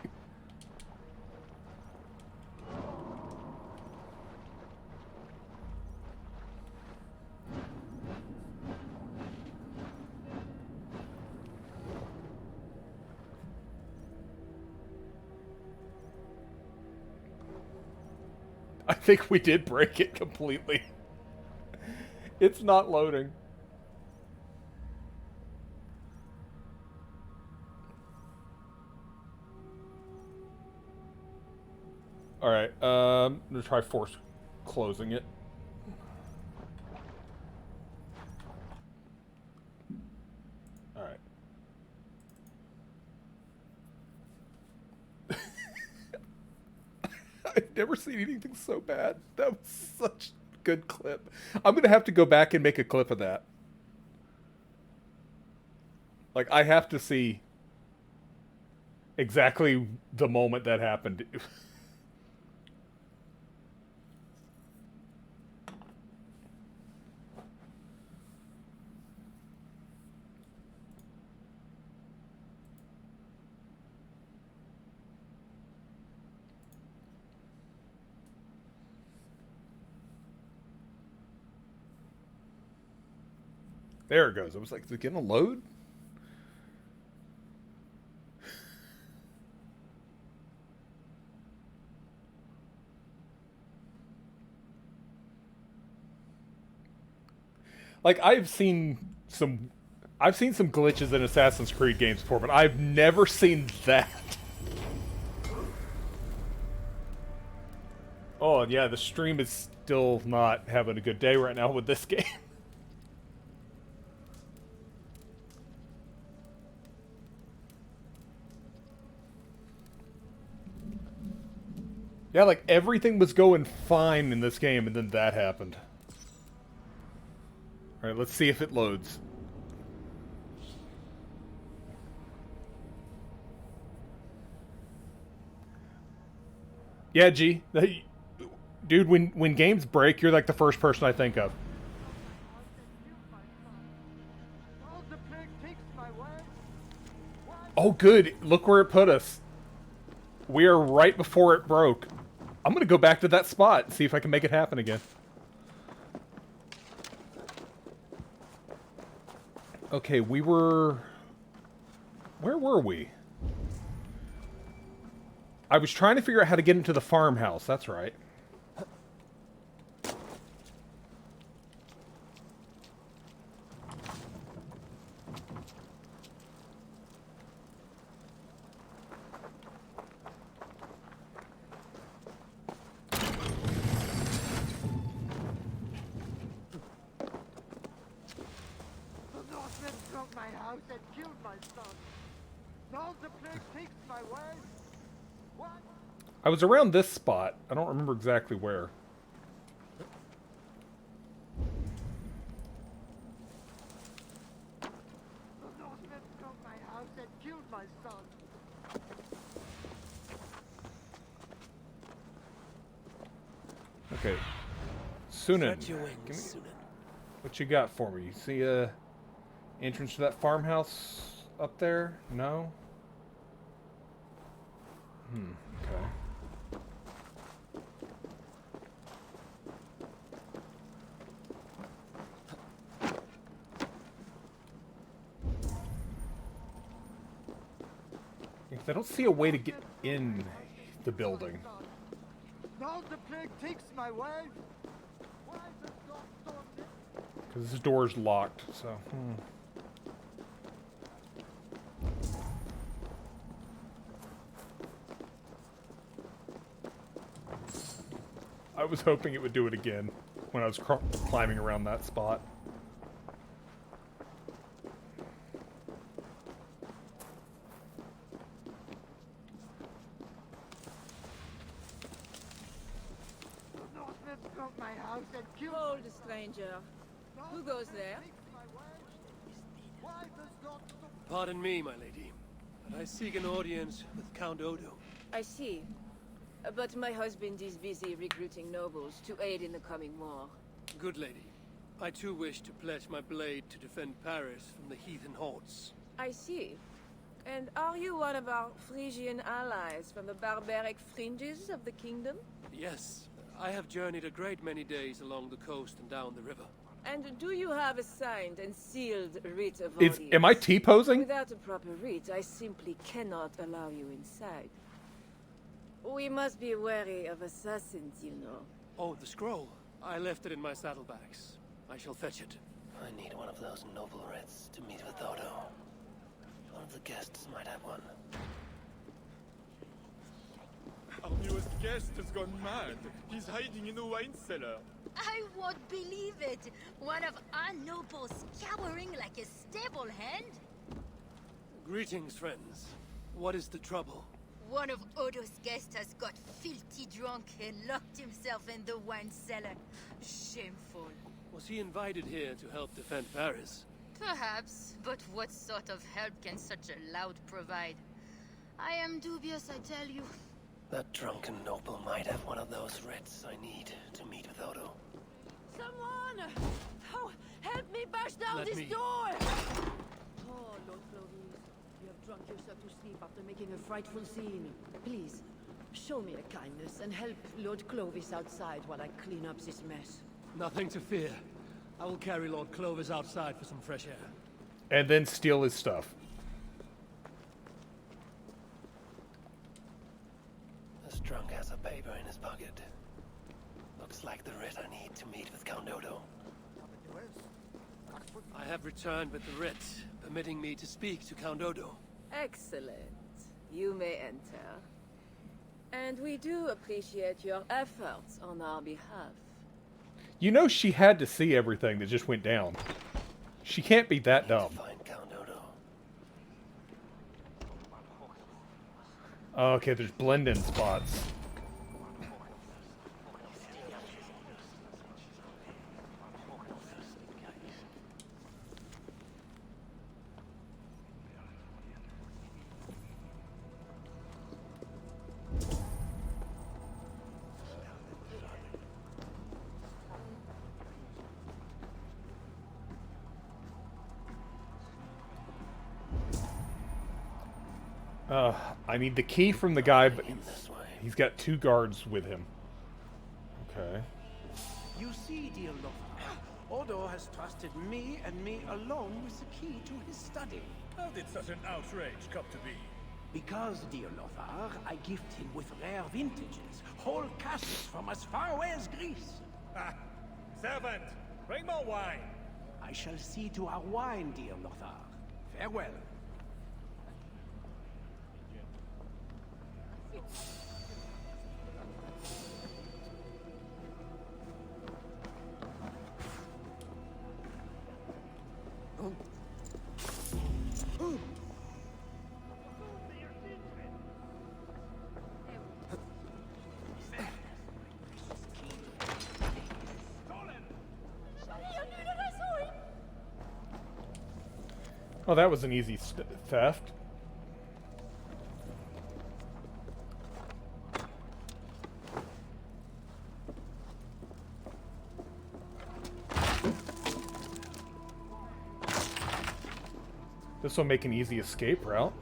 I think we did break it completely. It's not loading. Alright, I'm gonna try force closing it. Alright. I've never seen anything so bad. That was such a good clip. I'm gonna have to go back and make a clip of that. Like, I have to see exactly the moment that happened. There it goes. I was like, is it gonna load? Like, I've seen some glitches in Assassin's Creed games before, but I've never seen that. Oh, yeah, the stream is still not having a good day right now with this game. Yeah, like, everything was going fine in this game, and then that happened. Alright, let's see if it loads. Yeah, G. Dude, when games break, you're like the first person I think of. Oh, good. Look where it put us. We are right before it broke. I'm gonna go back to that spot and see if I can make it happen again. Okay, we were... Where were we? I was trying to figure out how to get into the farmhouse, that's right. broke my house and killed my son. Now the plague takes my wife. What? I was around this spot. I don't remember exactly where. The Northmen broke my house and killed my son. Okay. Sunan. Spread your wings, Sunan. What you got for me? You see a entrance to that farmhouse up there? No? Okay. I don't see a way to get in the building. Now the plague takes my wife. Why the dog Because this door's locked, so... I was hoping it would do it again when I was climbing around that spot. The Northmen broke my house and killed. Hold, stranger. Who goes there? Why does God Pardon me, my lady, but I seek an audience with Count Odo. I see. But my husband is busy recruiting nobles to aid in the coming war. Good lady, I too wish to pledge my blade to defend Paris from the heathen hordes. I see. And are you one of our Frisian allies from the barbaric fringes of the kingdom? Yes, I have journeyed a great many days along the coast and down the river. And do you have a signed and sealed writ of audience? Am I T-posing? Without a proper writ, I simply cannot allow you inside. We must be wary of assassins, you know. Oh, the scroll. I left it in my saddlebags. I shall fetch it. I need one of those noble writs to meet with Odo. One of the guests might have one. Our newest guest has gone mad. He's hiding in a wine cellar. I won't believe it! One of our nobles cowering like a stable hand? Greetings, friends. What is the trouble? One of Odo's guests has got filthy drunk and locked himself in the wine cellar. Shameful. Was he invited here to help defend Paris? Perhaps, but what sort of help can such a loud provide? I am dubious, I tell you. That drunken noble might have one of those writs I need to meet with Odo. Someone! Oh, help me bash down Let this me. door! Oh, Lord Clovis, you have drunk yourself to sleep after making a frightful scene. Please, show me a kindness and help Lord Clovis outside while I clean up this mess. Nothing to fear. I will carry Lord Clovis outside for some fresh air. And then steal his stuff. This drunk has a paper in his pocket. Looks like the writ I need to meet with Count Odo. I have returned with the writ, permitting me to speak to Count Odo. Excellent. You may enter. And we do appreciate your efforts on our behalf. You know she had to see everything that just went down. She can't be that dumb. Okay, there's blend-in spots. I need the key from the guy, but he's got 2 guards with him. Okay. You see, dear Lothar, Odo has trusted me and me alone with the key to his study. How did such an outrage come to be? Because, dear Lothar, I gift him with rare vintages, whole casks from as far away as Greece. Ah, servant, bring more wine. I shall see to our wine, dear Lothar. Farewell. Oh, that was an easy theft. This will make an easy escape route.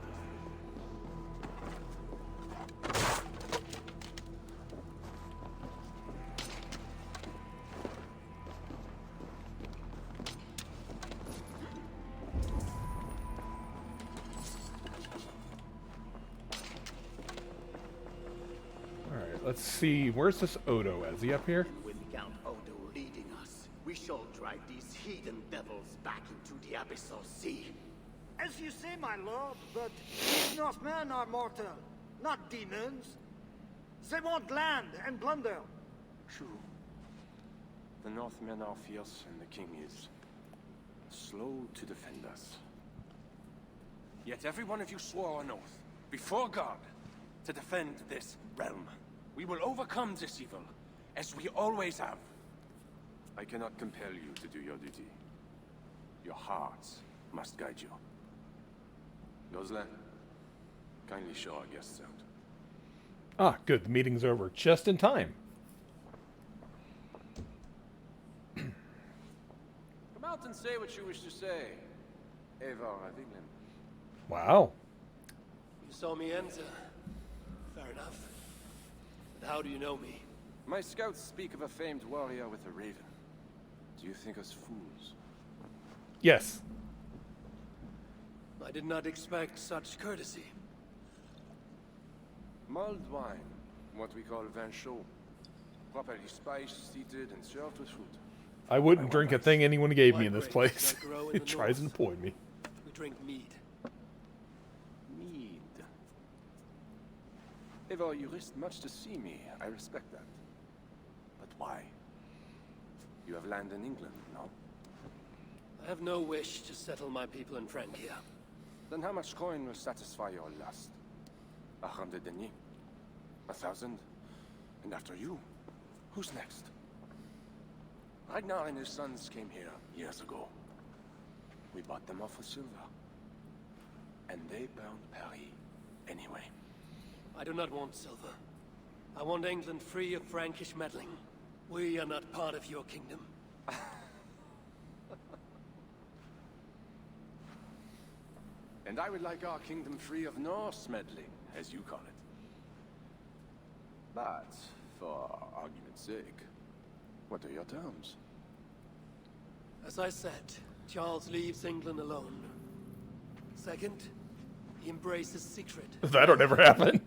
Let's see, where's this Odo? Is he up here? With Count Odo leading us, we shall drive these heathen devils back into the abyssal sea. As you say, my lord, but these Northmen are mortal, not demons. They want land and plunder. True. The Northmen are fierce, and the king is slow to defend us. Yet every one of you swore an oath, before God, to defend this realm. We will overcome this evil, as we always have. I cannot compel you to do your duty. Your hearts must guide you. Gosselin, kindly show our guests out. Ah, good. The meeting's over just in time. Come out and say what you wish to say, Eivor of England. Wow. You saw me enter. Fair enough. But how do you know me? My scouts speak of a famed warrior with a raven. Do you think us fools? Yes. I did not expect such courtesy. Mulled wine, what we call vin chaud. Properly spiced, seated, and served with fruit. I wouldn't drink a thing anyone gave me in this grapes place. that grow in It the tries and north. avoid me. We drink mead. Mead. Eivor, you risked much to see me. I respect that. But why? You have land in England, no? I have no wish to settle my people in Francia. Then how much coin will satisfy your lust? 100 deniers? 1,000? And after you, who's next? Ragnar and his sons came here years ago. We bought them off with silver. And they bound Paris anyway. I do not want silver. I want England free of Frankish meddling. We are not part of your kingdom. And I would like our kingdom free of Norse meddling, as you call it. But, for argument's sake, what are your terms? As I said, Charles leaves England alone. Second, he embraces Siegfried. That'll never happen. And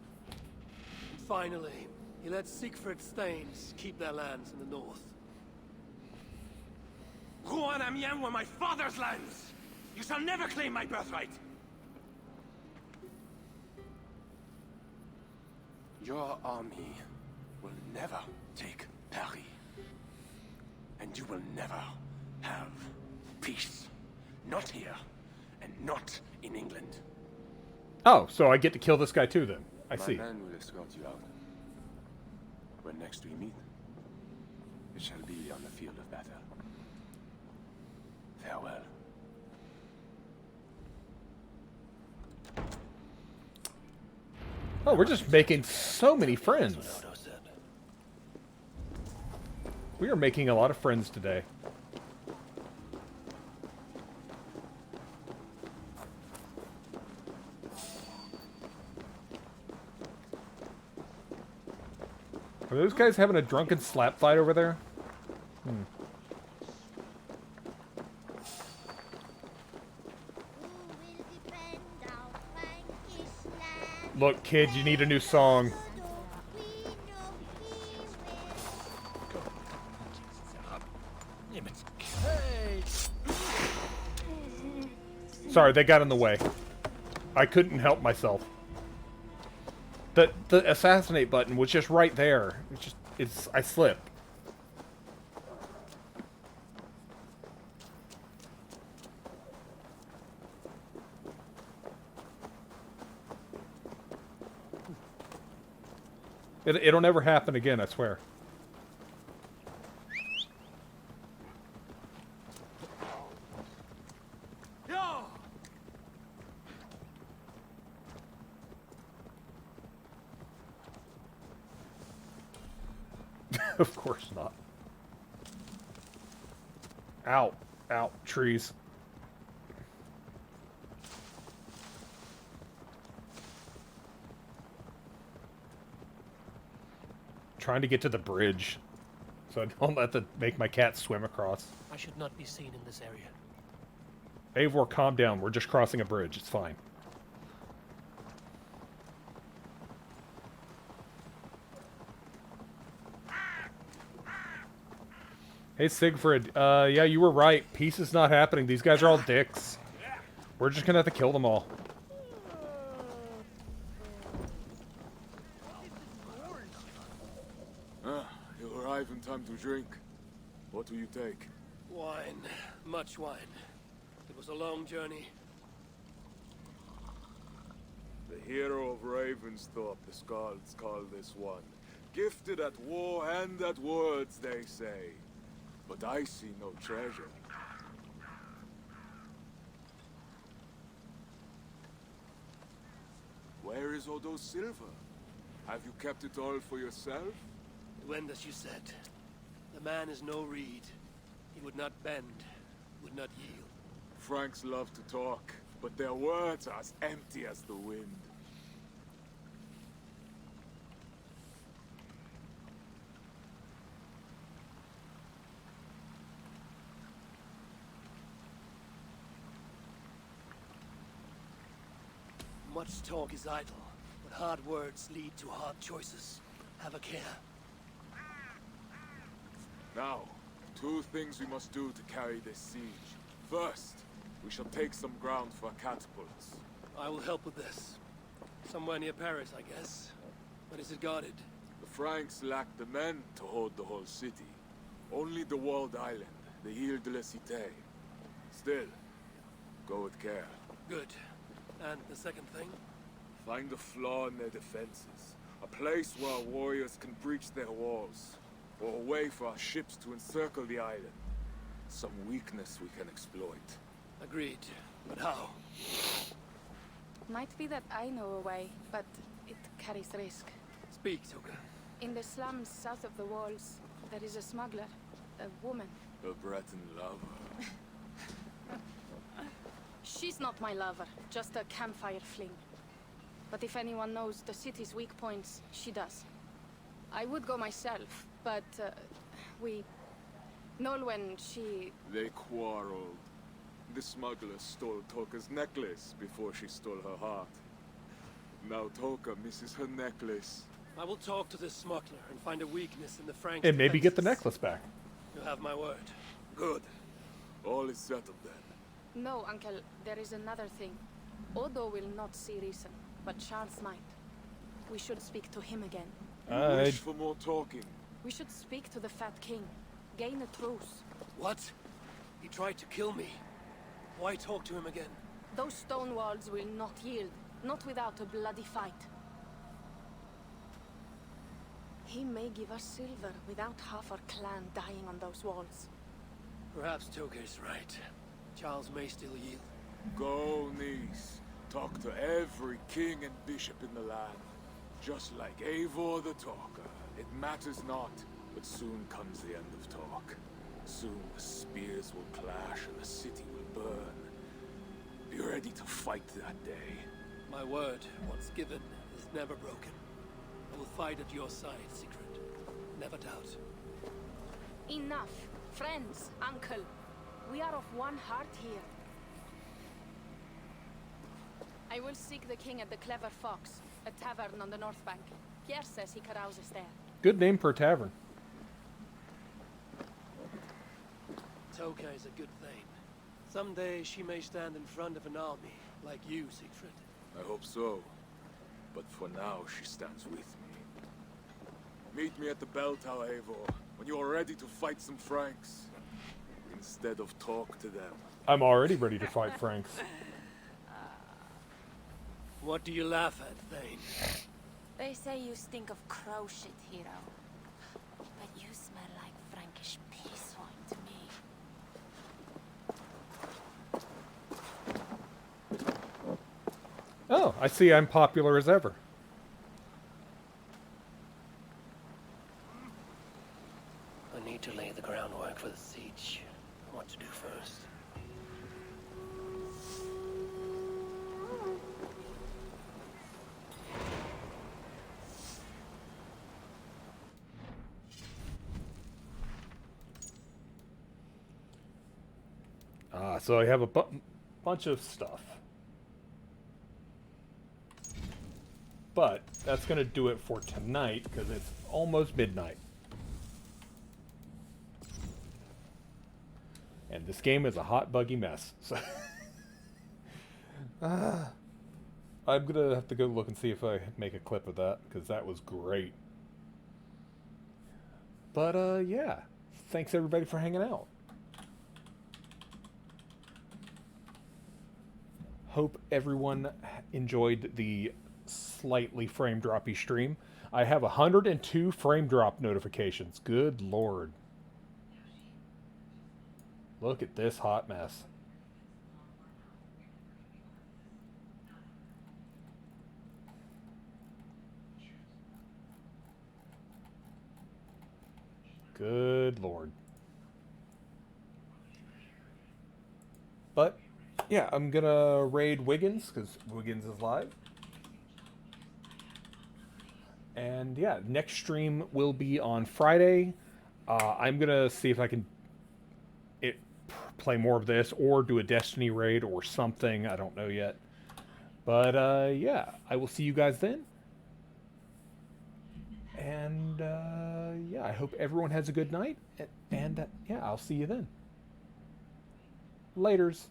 finally, he lets Siegfried's Thanes keep their lands in the north. Rouen and Amiens were my father's lands! You shall never claim my birthright! Your army will never take Paris. And you will never have peace. Not here, and not in England. Oh, so I get to kill this guy too then. I see. My man will escort you out. When next we meet, it shall be on the field of battle. Farewell. Oh, we're just making so many friends. We are making a lot of friends today. Are those guys having a drunken slap fight over there? Hmm. Look, kid, you need a new song. Sorry, they got in the way. I couldn't help myself. The assassinate button was just right there. I slipped. It'll never happen again, I swear. Of course not. Ow. Ow. Trees. Trying to get to the bridge, so I don't have to make my cat swim across. I should not be seen in this area. Eivor, calm down. We're just crossing a bridge. It's fine. Hey, Siegfried. Yeah, you were right. Peace is not happening. These guys are all dicks. We're just gonna have to kill them all. You arrive in time to drink. What do you take? Wine. Much wine. It was a long journey. The hero of Ravensthorpe, the Skalds call this one. Gifted at war and at words, they say. But I see no treasure. Where is Odo's silver? Have you kept it all for yourself? It went as you said. The man is no reed. He would not bend, would not yield. Franks love to talk, but their words are as empty as the wind. Much talk is idle, but hard words lead to hard choices. Have a care. Now, two things we must do to carry this siege. First, we shall take some ground for catapults. I will help with this. Somewhere near Paris, I guess. But is it guarded? The Franks lack the men to hold the whole city. Only the walled island, the Ile de la Cité. Still, go with care. Good. And the second thing? Find a flaw in their defenses. A place where our warriors can breach their walls. Or a way for our ships to encircle the island. Some weakness we can exploit. Agreed. But how? Might be that I know a way, but it carries risk. Speak, Toka. In the slums south of the walls, there is a smuggler. A woman. A Breton lover. She's not my lover, just a campfire fling. But if anyone knows the city's weak points, she does. I would go myself, but Nolwenn, she... They quarreled. The smuggler stole Toka's necklace before she stole her heart. Now Toka misses her necklace. I will talk to this smuggler and find a weakness in the Franks' And maybe get the defenses. necklace back. You have my word. Good. All is settled then. No, Uncle, there is another thing. Odo will not see reason, but Charles might. We should speak to him again. You wish for more talking? We should speak to the Fat King. Gain a truce. What? He tried to kill me. Why talk to him again? Those stone walls will not yield. Not without a bloody fight. He may give us silver without half our clan dying on those walls. Perhaps Toka is right. Charles may still yield. Go, niece. Talk to every king and bishop in the land. Just like Eivor the Talker. It matters not, but soon comes the end of talk. Soon the spears will clash and the city will burn. Be ready to fight that day. My word, once given, is never broken. I will fight at your side, Sigrid. Never doubt. Enough. Friends, uncle. We are of one heart here. I will seek the king at the Clever Fox, a tavern on the north bank. Pierre says he carouses there. Good name for a tavern. Toka is a good thing. Someday she may stand in front of an army, like you, Siegfried. I hope so. But for now, she stands with me. Meet me at the bell tower, Eivor, when you are ready to fight some Franks. Instead of talk to them. I'm already ready to fight Franks. What do you laugh at, Thane? They say you stink of crow shit, hero. But you smell like Frankish peace wine to me. Oh, I see I'm popular as ever. so I have a bunch of stuff. But that's going to do it for tonight because it's almost midnight. And this game is a hot, buggy mess. So I'm going to have to go look and see if I make a clip of that because that was great. But yeah, thanks everybody for hanging out. Hope everyone enjoyed the slightly frame droppy stream. I have 102 frame drop notifications. Good lord. Look at this hot mess. Good lord. But yeah, I'm gonna raid Wiggins because Wiggins is live. And yeah, next stream will be on Friday. I'm gonna see if I can play more of this or do a Destiny raid or something. I don't know yet. But yeah, I will see you guys then. And yeah, I hope everyone has a good night. And yeah, I'll see you then. Laters.